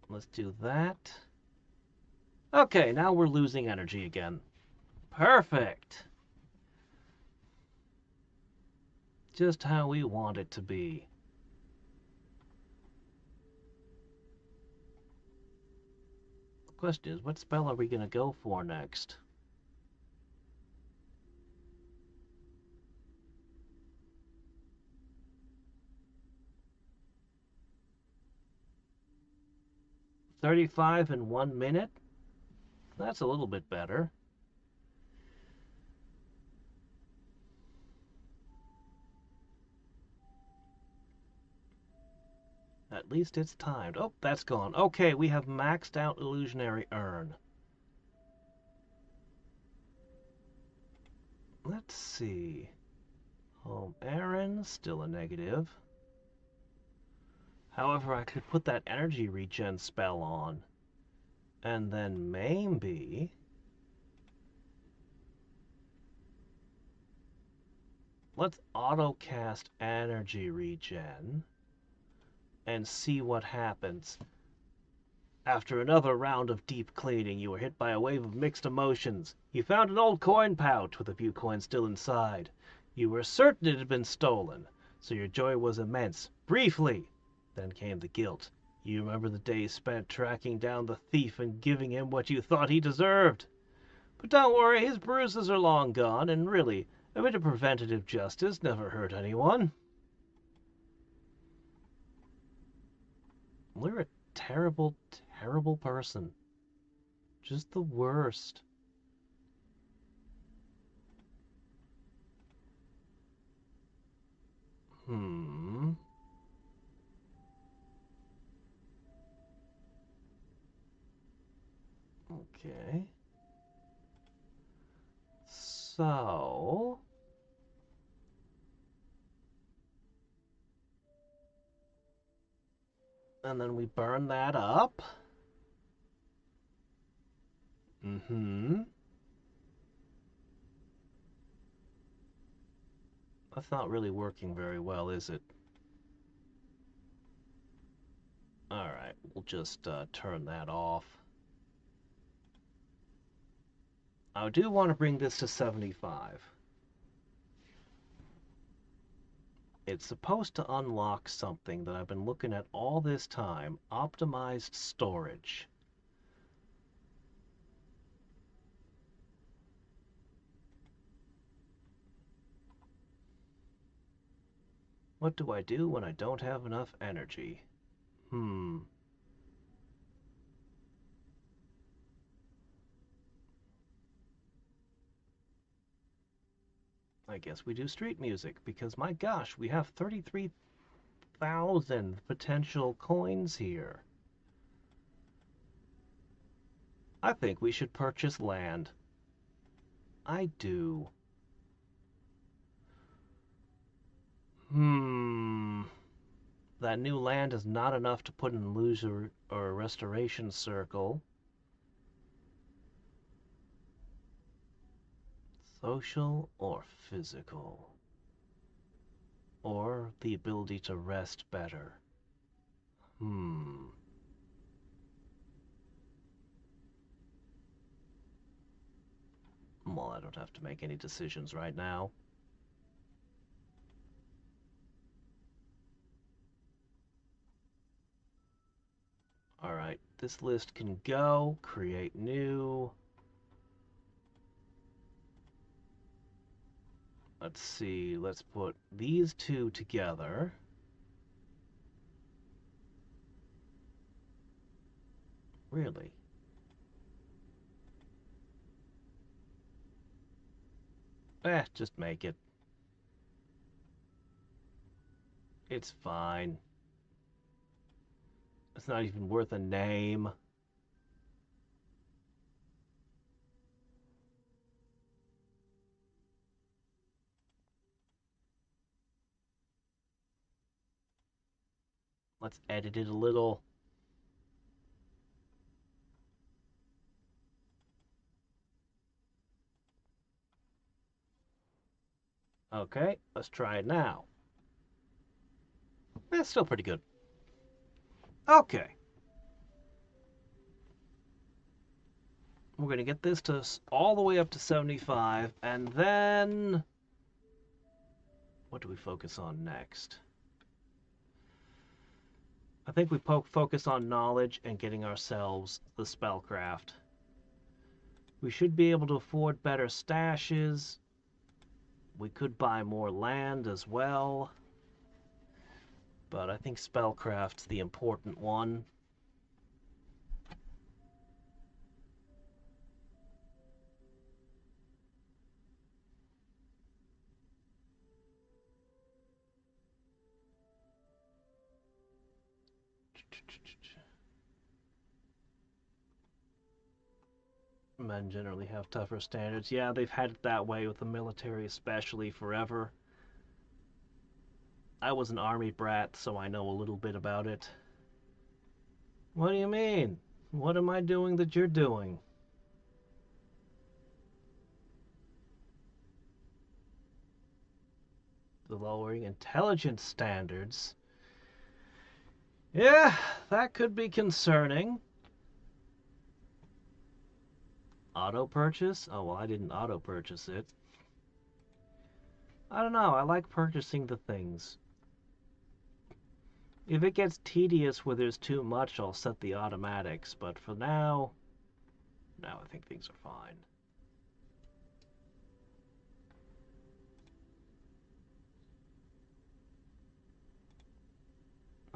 Let's do that. Okay, now we're losing energy again. Perfect. Just how we want it to be. The question is, what spell are we going to go for next? $35 in 1 minute? That's a little bit better. At least it's timed. Oh, that's gone. Okay, we have maxed out illusionary urn. Let's see. Home errand, still a negative. However, I could put that energy regen spell on. And then maybe... Let's auto-cast energy regen and see what happens. After another round of deep cleaning, you were hit by a wave of mixed emotions. You found an old coin pouch with a few coins still inside. You were certain it had been stolen, so your joy was immense. Briefly, then came the guilt. You remember the days spent tracking down the thief and giving him what you thought he deserved. But don't worry, his bruises are long gone, and really, A bit of preventative justice never hurt anyone. We're a terrible, terrible person. Just the worst. Hmm. Okay. So... And then we burn that up. Mm-hmm. That's not really working very well, is it? Alright, we'll just turn that off. I do want to bring this to 75. It's supposed to unlock something that I've been looking at all this time. Optimized storage. What do I do when I don't have enough energy? I guess we do street music, because my gosh, we have 33,000 potential coins here. I think we should purchase land. I do. That new land is not enough to put in a loser or a restoration circle. Social or physical? Or the ability to rest better? Well, I don't have to make any decisions right now. Alright, this list can go. Create new. Let's see, let's put these two together. Really? Just make it. It's fine. It's not even worth a name. Let's edit it a little. Okay, let's try it now. That's still pretty good. Okay. We're going to get this to all the way up to 75, and then... What do we focus on next? I think we focus on knowledge and getting ourselves the spellcraft. We should be able to afford better stashes. We could buy more land as well. But I think spellcraft's the important one. Men generally have tougher standards. Yeah, they've had it that way with the military, especially forever. I was an army brat, so I know a little bit about it. What do you mean? What am I doing that you're doing? The lowering intelligence standards. Yeah, that could be concerning. Auto purchase? Oh, well, I didn't auto purchase it. I don't know. I like purchasing the things. If it gets tedious where there's too much, I'll set the automatics. But for now, I think things are fine.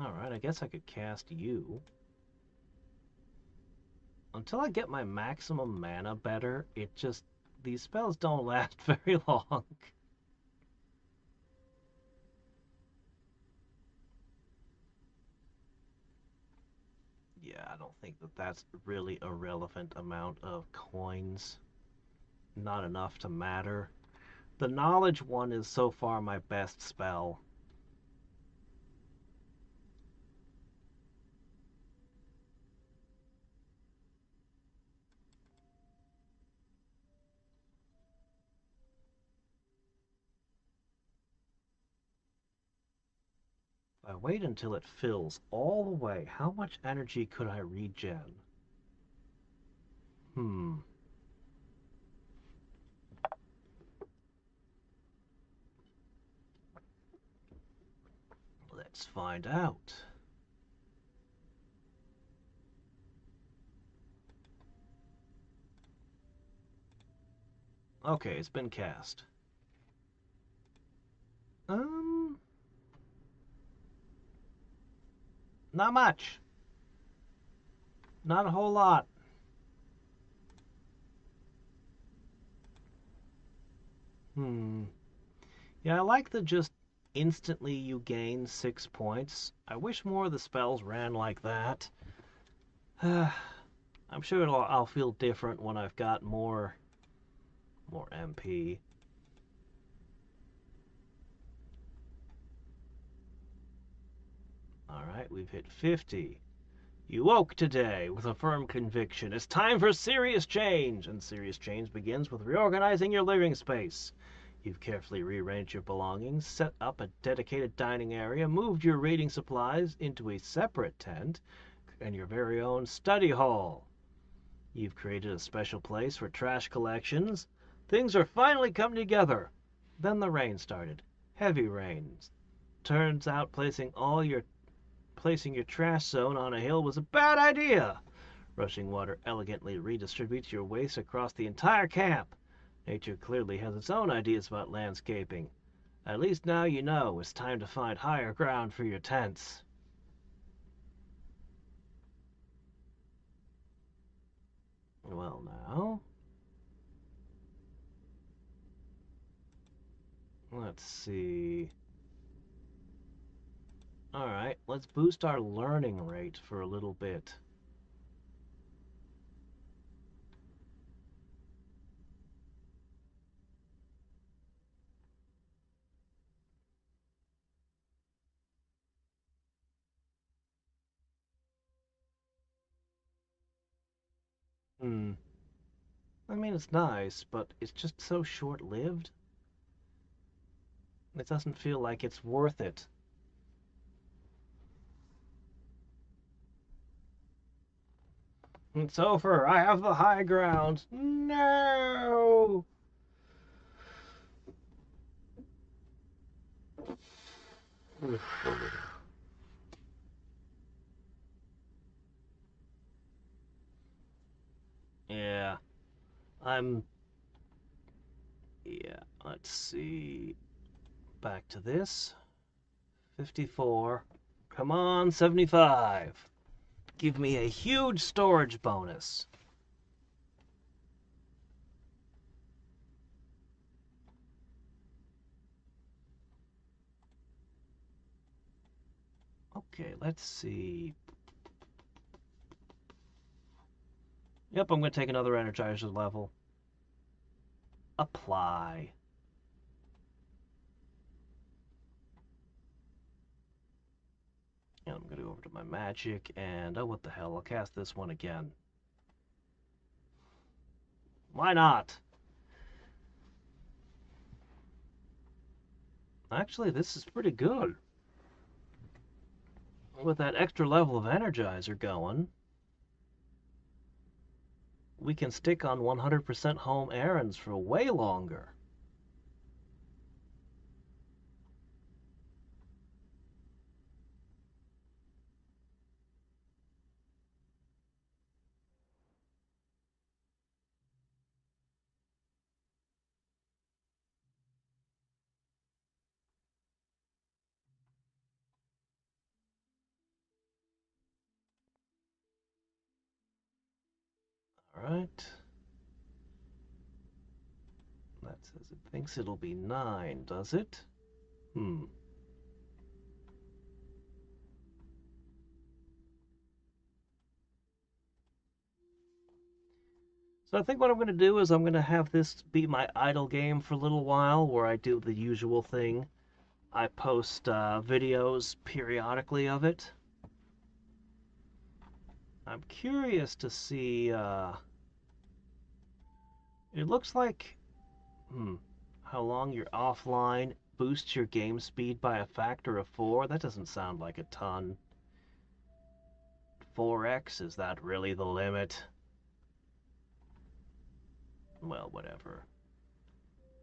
Alright, I guess I could cast you. Until I get my maximum mana better, it just... these spells don't last very long. Yeah, I don't think that that's really a relevant amount of coins. Not enough to matter. The knowledge one is so far my best spell. If I wait until it fills all the way, how much energy could I regen? Hmm. Let's find out. Okay, it's been cast. Um, not much. Not a whole lot. Hmm. Yeah, I like the just instantly you gain 6 points. I wish more of the spells ran like that. I'm sure I'll feel different when I've got more MP. Alright, we've hit 50. You woke today with a firm conviction. It's time for serious change, and serious change begins with reorganizing your living space. You've carefully rearranged your belongings, set up a dedicated dining area, moved your reading supplies into a separate tent, and your very own study hall. You've created a special place for trash collections. Things are finally coming together. Then the rain started. Heavy rains. Turns out placing your trash zone on a hill was a bad idea. Rushing water elegantly redistributes your waste across the entire camp. Nature clearly has its own ideas about landscaping. At least now you know it's time to find higher ground for your tents. Well, now, let's see. Alright, let's boost our learning rate for a little bit. Hmm. I mean, it's nice, but it's just so short-lived. It doesn't feel like it's worth it. It's over. I have the high ground. No! Yeah, I'm... Yeah, let's see. Back to this. 54. Come on, 75. Give me a huge storage bonus. Okay, let's see. Yep, I'm going to take another Energizer level. Apply. And I'm going to go over to my magic, and oh, what the hell, I'll cast this one again. Why not? Actually, this is pretty good. With that extra level of Energizer going, we can stick on 100% home errands for way longer. Alright. That says it thinks it'll be 9, does it? Hmm. So I think what I'm going to do is I'm going to have this be my idle game for a little while, where I do the usual thing. I post videos periodically of it. I'm curious to see, it looks like, how long you're offline boosts your game speed by a factor of 4. That doesn't sound like a ton. 4x, is that really the limit? Well, whatever.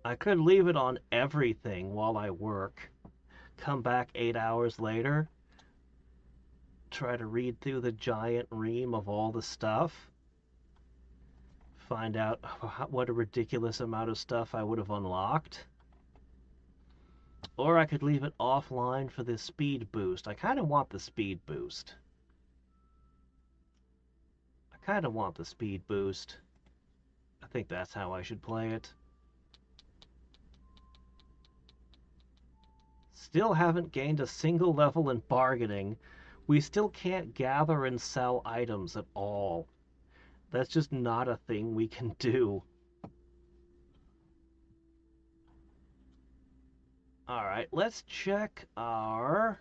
I could leave it on everything while I work, come back 8 hours later, try to read through the giant ream of all the stuff, find out what a ridiculous amount of stuff I would have unlocked. Or I could leave it offline for this speed boost. I kind of want the speed boost. I think that's how I should play it. Still haven't gained a single level in bargaining. We still can't gather and sell items at all. That's just not a thing we can do. Alright, let's check our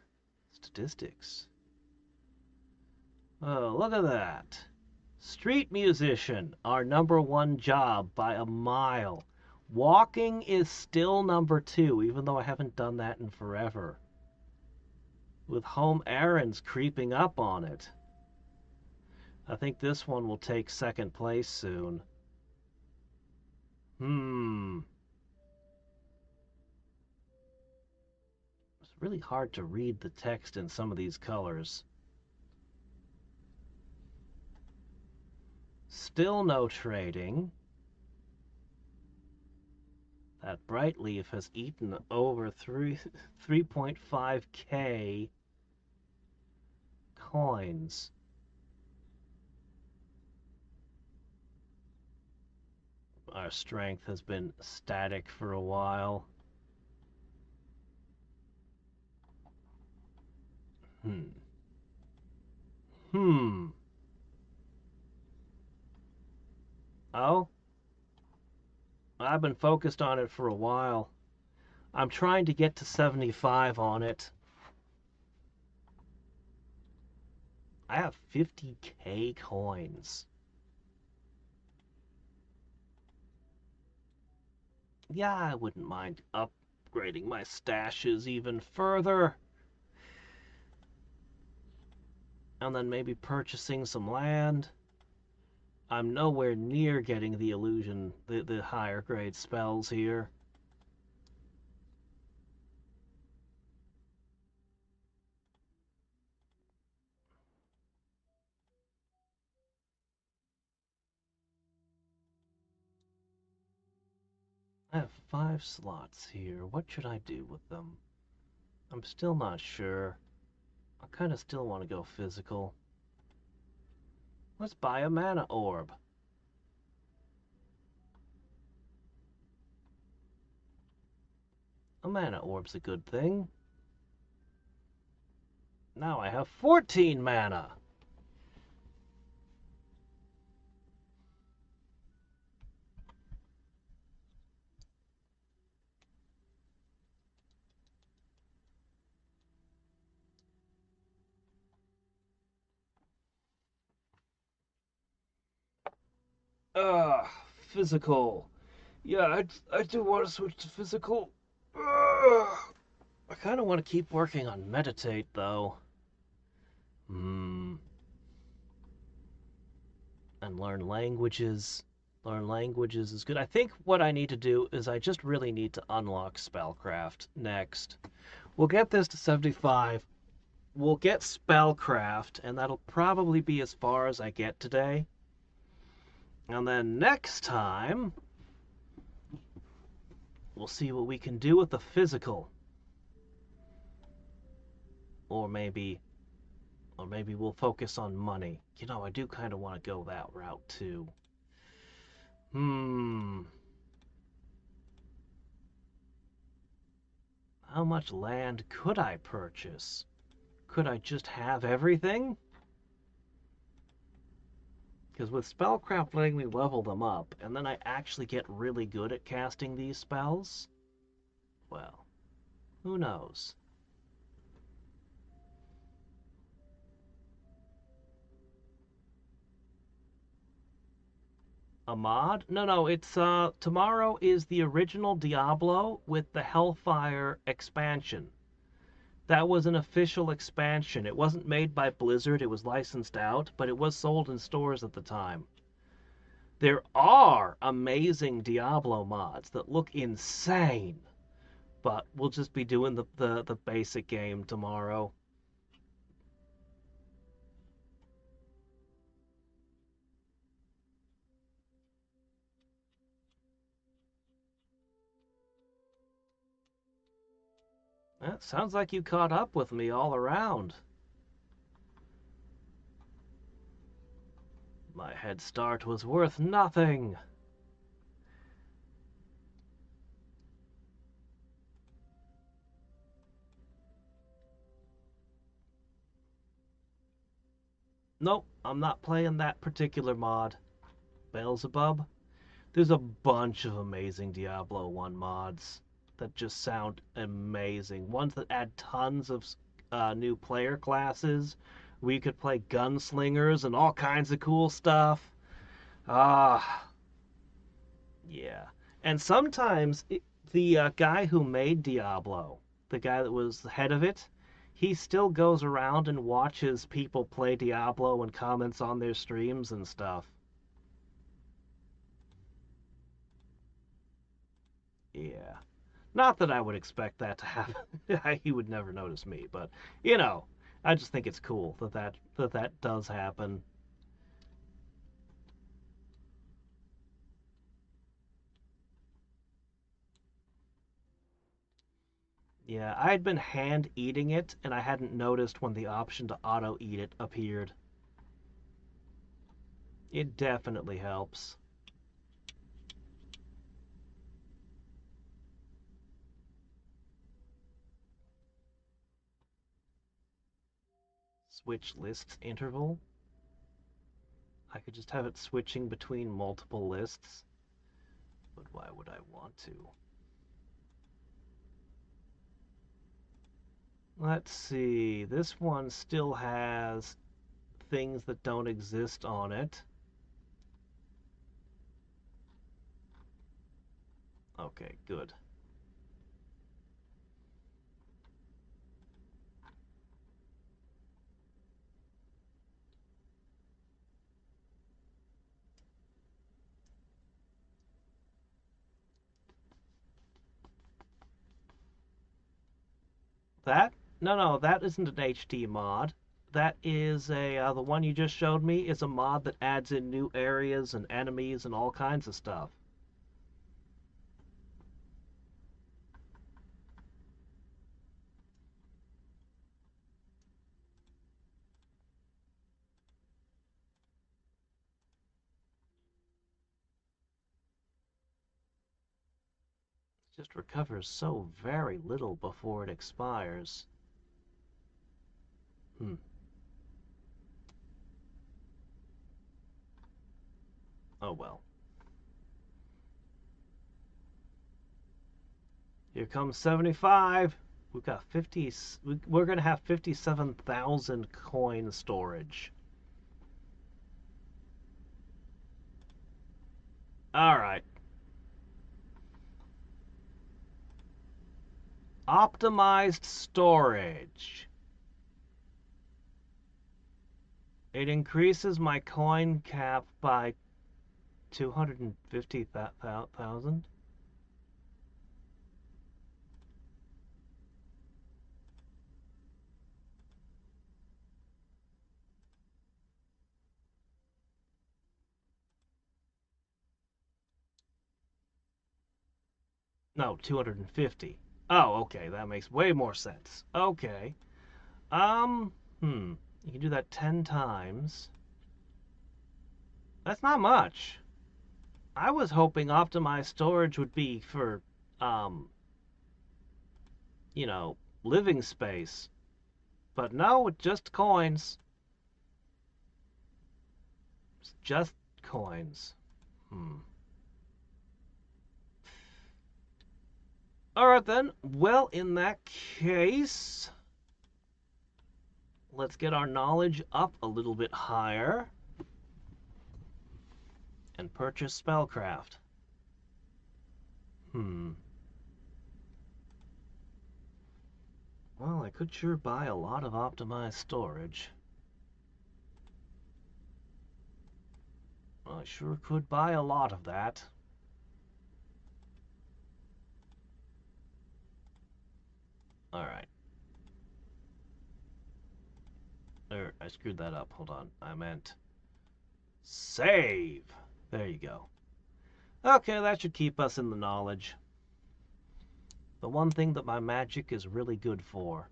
statistics. Oh, look at that. Street musician, our #1 job by a mile. Walking is still #2, even though I haven't done that in forever. With home errands creeping up on it. I think this one will take 2nd place soon. It's really hard to read the text in some of these colors. Still no trading. That bright leaf has eaten over 3.5k coins. Our strength has been static for a while. Oh? I've been focused on it for a while. I'm trying to get to 75 on it. I have 50k coins. Yeah, I wouldn't mind upgrading my stashes even further. And then maybe purchasing some land. I'm nowhere near getting the illusion, the higher grade spells here. I have 5 slots here. What should I do with them? I'm still not sure. I kind of still want to go physical. Let's buy a mana orb. A mana orb's a good thing. Now I have 14 mana. Physical. Yeah, I do want to switch to physical. I kind of want to keep working on meditate, though. And learn languages. Learn languages is good. I think what I need to do is I just really need to unlock Spellcraft next. We'll get this to 75. We'll get Spellcraft, and that'll probably be as far as I get today. And then next time, we'll see what we can do with the physical. Or maybe we'll focus on money. You know, I do kind of want to go that route too. Hmm. How much land could I purchase? Could I just have everything? Because with Spellcraft letting me level them up, and then I actually get really good at casting these spells, well, who knows? A mod? No, it's tomorrow is the original Diablo with the Hellfire expansion. That was an official expansion. It wasn't made by Blizzard, it was licensed out, but it was sold in stores at the time. There are amazing Diablo mods that look insane, but we'll just be doing the basic game tomorrow. Sounds like you caught up with me all around. My head start was worth nothing. Nope, I'm not playing that particular mod. Beelzebub? There's a bunch of amazing Diablo 1 mods that just sound amazing. Ones that add tons of new player classes. We could play gunslingers and all kinds of cool stuff. Ah, yeah. And sometimes the guy who made Diablo, the guy that was the head of it, he still goes around and watches people play Diablo and comments on their streams and stuff. Yeah. Not that I would expect that to happen. He would never notice me, but you know, I just think it's cool that does happen. Yeah, I had been hand eating it and I hadn't noticed when the option to auto eat it appeared. It definitely helps. Switch lists interval. I could just have it switching between multiple lists. But why would I want to? Let's see. This one still has things that don't exist on it. Okay, good. That? No, that isn't an HD mod. That is the one you just showed me is a mod that adds in new areas and enemies and all kinds of stuff. It just recovers so very little before it expires. Hmm. Oh well. Here comes 75. We've got 50. We're going to have 57,000 coin storage. All right. Optimized storage. It increases my coin cap by 250,000. No, 250. Oh, okay, that makes way more sense. Okay. Um, You can do that 10 times. That's not much. I was hoping optimized storage would be for, you know, living space. But no, it's just coins. It's just coins. Alright then. Well, in that case, let's get our knowledge up a little bit higher and purchase spellcraft. Well, I could sure buy a lot of optimized storage. I sure could buy a lot of that. Alright. I screwed that up. Hold on. I meant save. There you go. Okay, that should keep us in the knowledge. The one thing that my magic is really good for.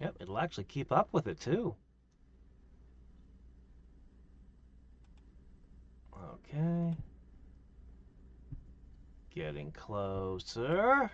Yep, it'll actually keep up with it too. Okay. Getting closer.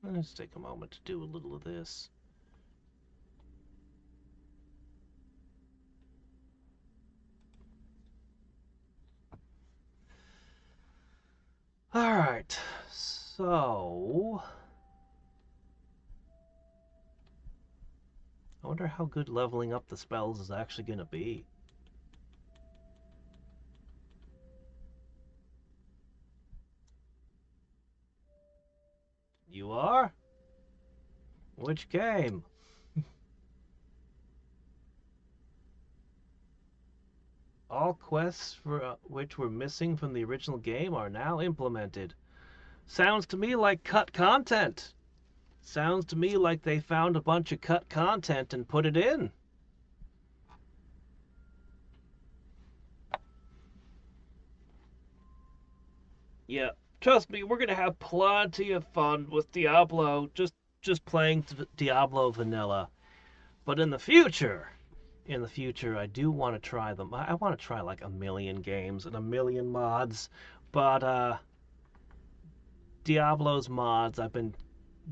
Let's take a moment to do a little of this. Alright, so... I wonder how good leveling up the spells is actually going to be. You are? Which game? All quests for which were missing from the original game are now implemented. Sounds to me like cut content. Sounds to me like they found a bunch of cut content and put it in. Yeah, trust me, we're gonna have plenty of fun with Diablo, just playing Diablo vanilla. But in the future, I do want to try them. I want to try like a million games and a million mods, but Diablo's mods, I've been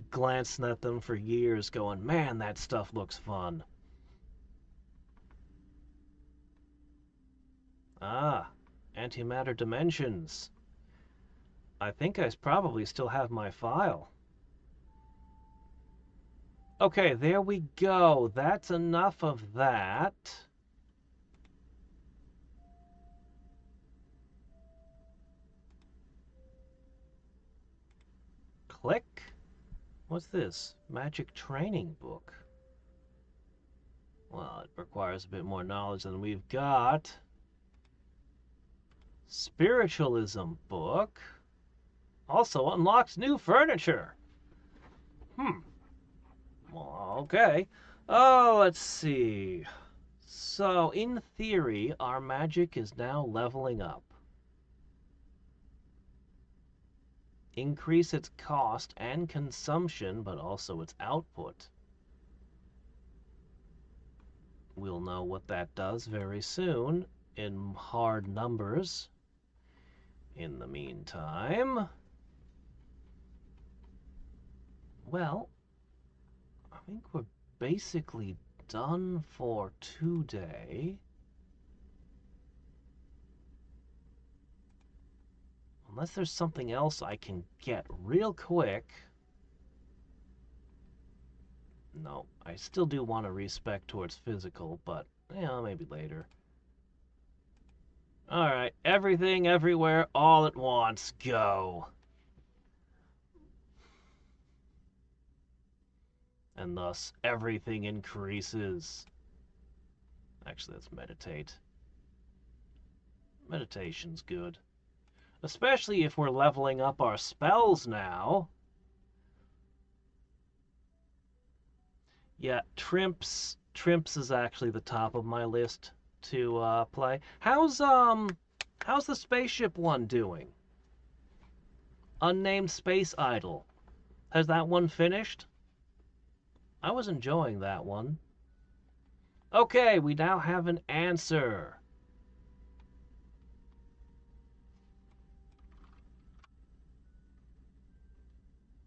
glancing at them for years going, man, that stuff looks fun. Ah, antimatter dimensions. I think I probably still have my file. Okay, there we go. That's enough of that. Click. What's this? Magic training book. Well, it requires a bit more knowledge than we've got. Spiritualism book. Also unlocks new furniture. Well, okay. Oh, let's see. So, in theory, our magic is now leveling up. Increase its cost and consumption, but also its output. We'll know what that does very soon in hard numbers. In the meantime, well, I think we're basically done for today. Unless there's something else I can get real quick. No, I still do want to respec towards physical, but, yeah, maybe later. Alright, everything, everywhere, all at once, go. and thus everything increases. Actually, let's meditate. Meditation's good. Especially if we're leveling up our spells now. Yeah, Trimps is actually the top of my list to play. How's the spaceship one doing? Unnamed Space Idol. Has that one finished? I was enjoying that one. Okay, we now have an answer.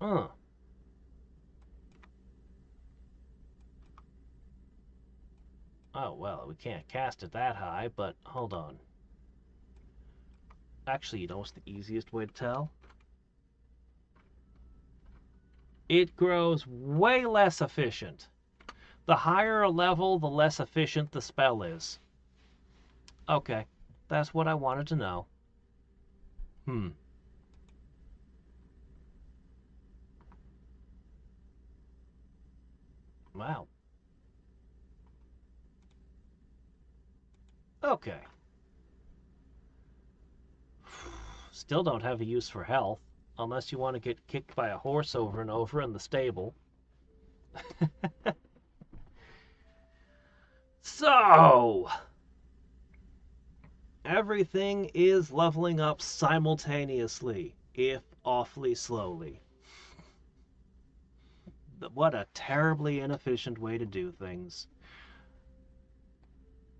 Huh. Oh, well, we can't cast it that high, but hold on. Actually, you know what's the easiest way to tell? It grows way less efficient. The higher a level, the less efficient the spell is. Okay, that's what I wanted to know. Wow. Okay. Still don't have a use for health, unless you want to get kicked by a horse over and over in the stable. So, everything is leveling up simultaneously, if awfully slowly. What a terribly inefficient way to do things.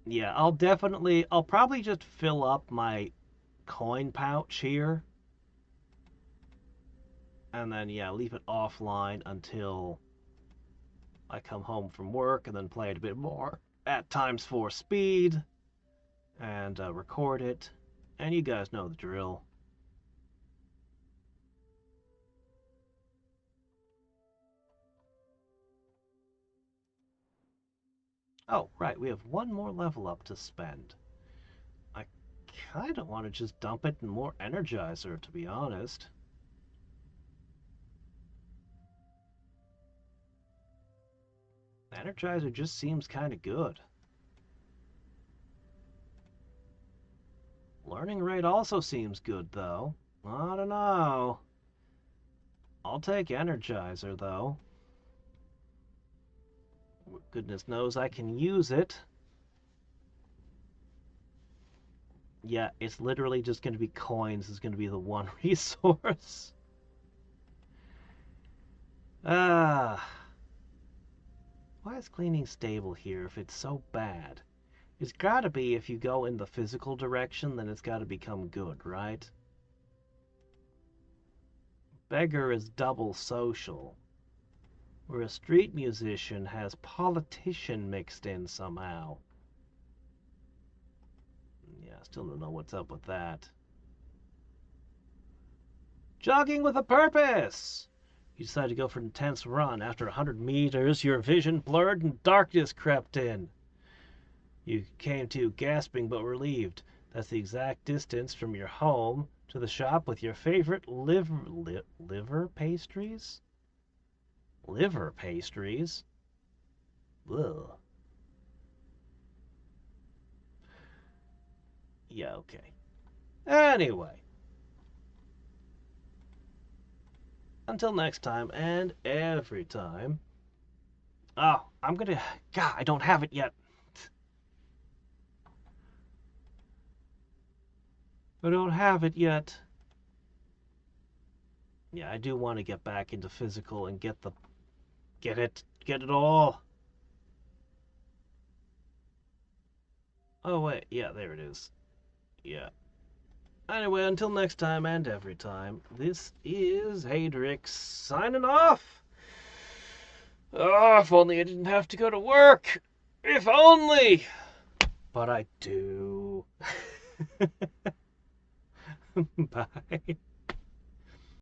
Yeah, I'll probably just fill up my coin pouch here. And then, yeah, leave it offline until I come home from work and then play it a bit more at ×4 speed and record it. And you guys know the drill. Oh, right, we have one more level up to spend. I kind of want to just dump it in more Energizer, to be honest. Energizer just seems kind of good. Learning rate also seems good, though. I don't know. I'll take Energizer, though. Goodness knows I can use it. Yeah, it's literally just going to be coins is going to be the one resource. Why is cleaning stable here if it's so bad? It's got to be if you go in the physical direction, then it's got to become good, right? Beggar is double social, where a street musician has politician mixed in somehow. Yeah, still don't know what's up with that. Jogging with a purpose! You decided to go for an intense run. After 100 meters, your vision blurred and darkness crept in. You came to gasping but relieved. That's the exact distance from your home to the shop with your favorite liver pastries? Liver pastries? Ugh. Yeah, okay. Anyway. Until next time, and every time. Oh, God, I don't have it yet. I don't have it yet. Yeah, I do want to get back into physical and get it all. Oh, wait, yeah, there it is. Yeah. Anyway, until next time and every time, this is Hadriex signing off. Oh, if only I didn't have to go to work. If only. But I do. Bye.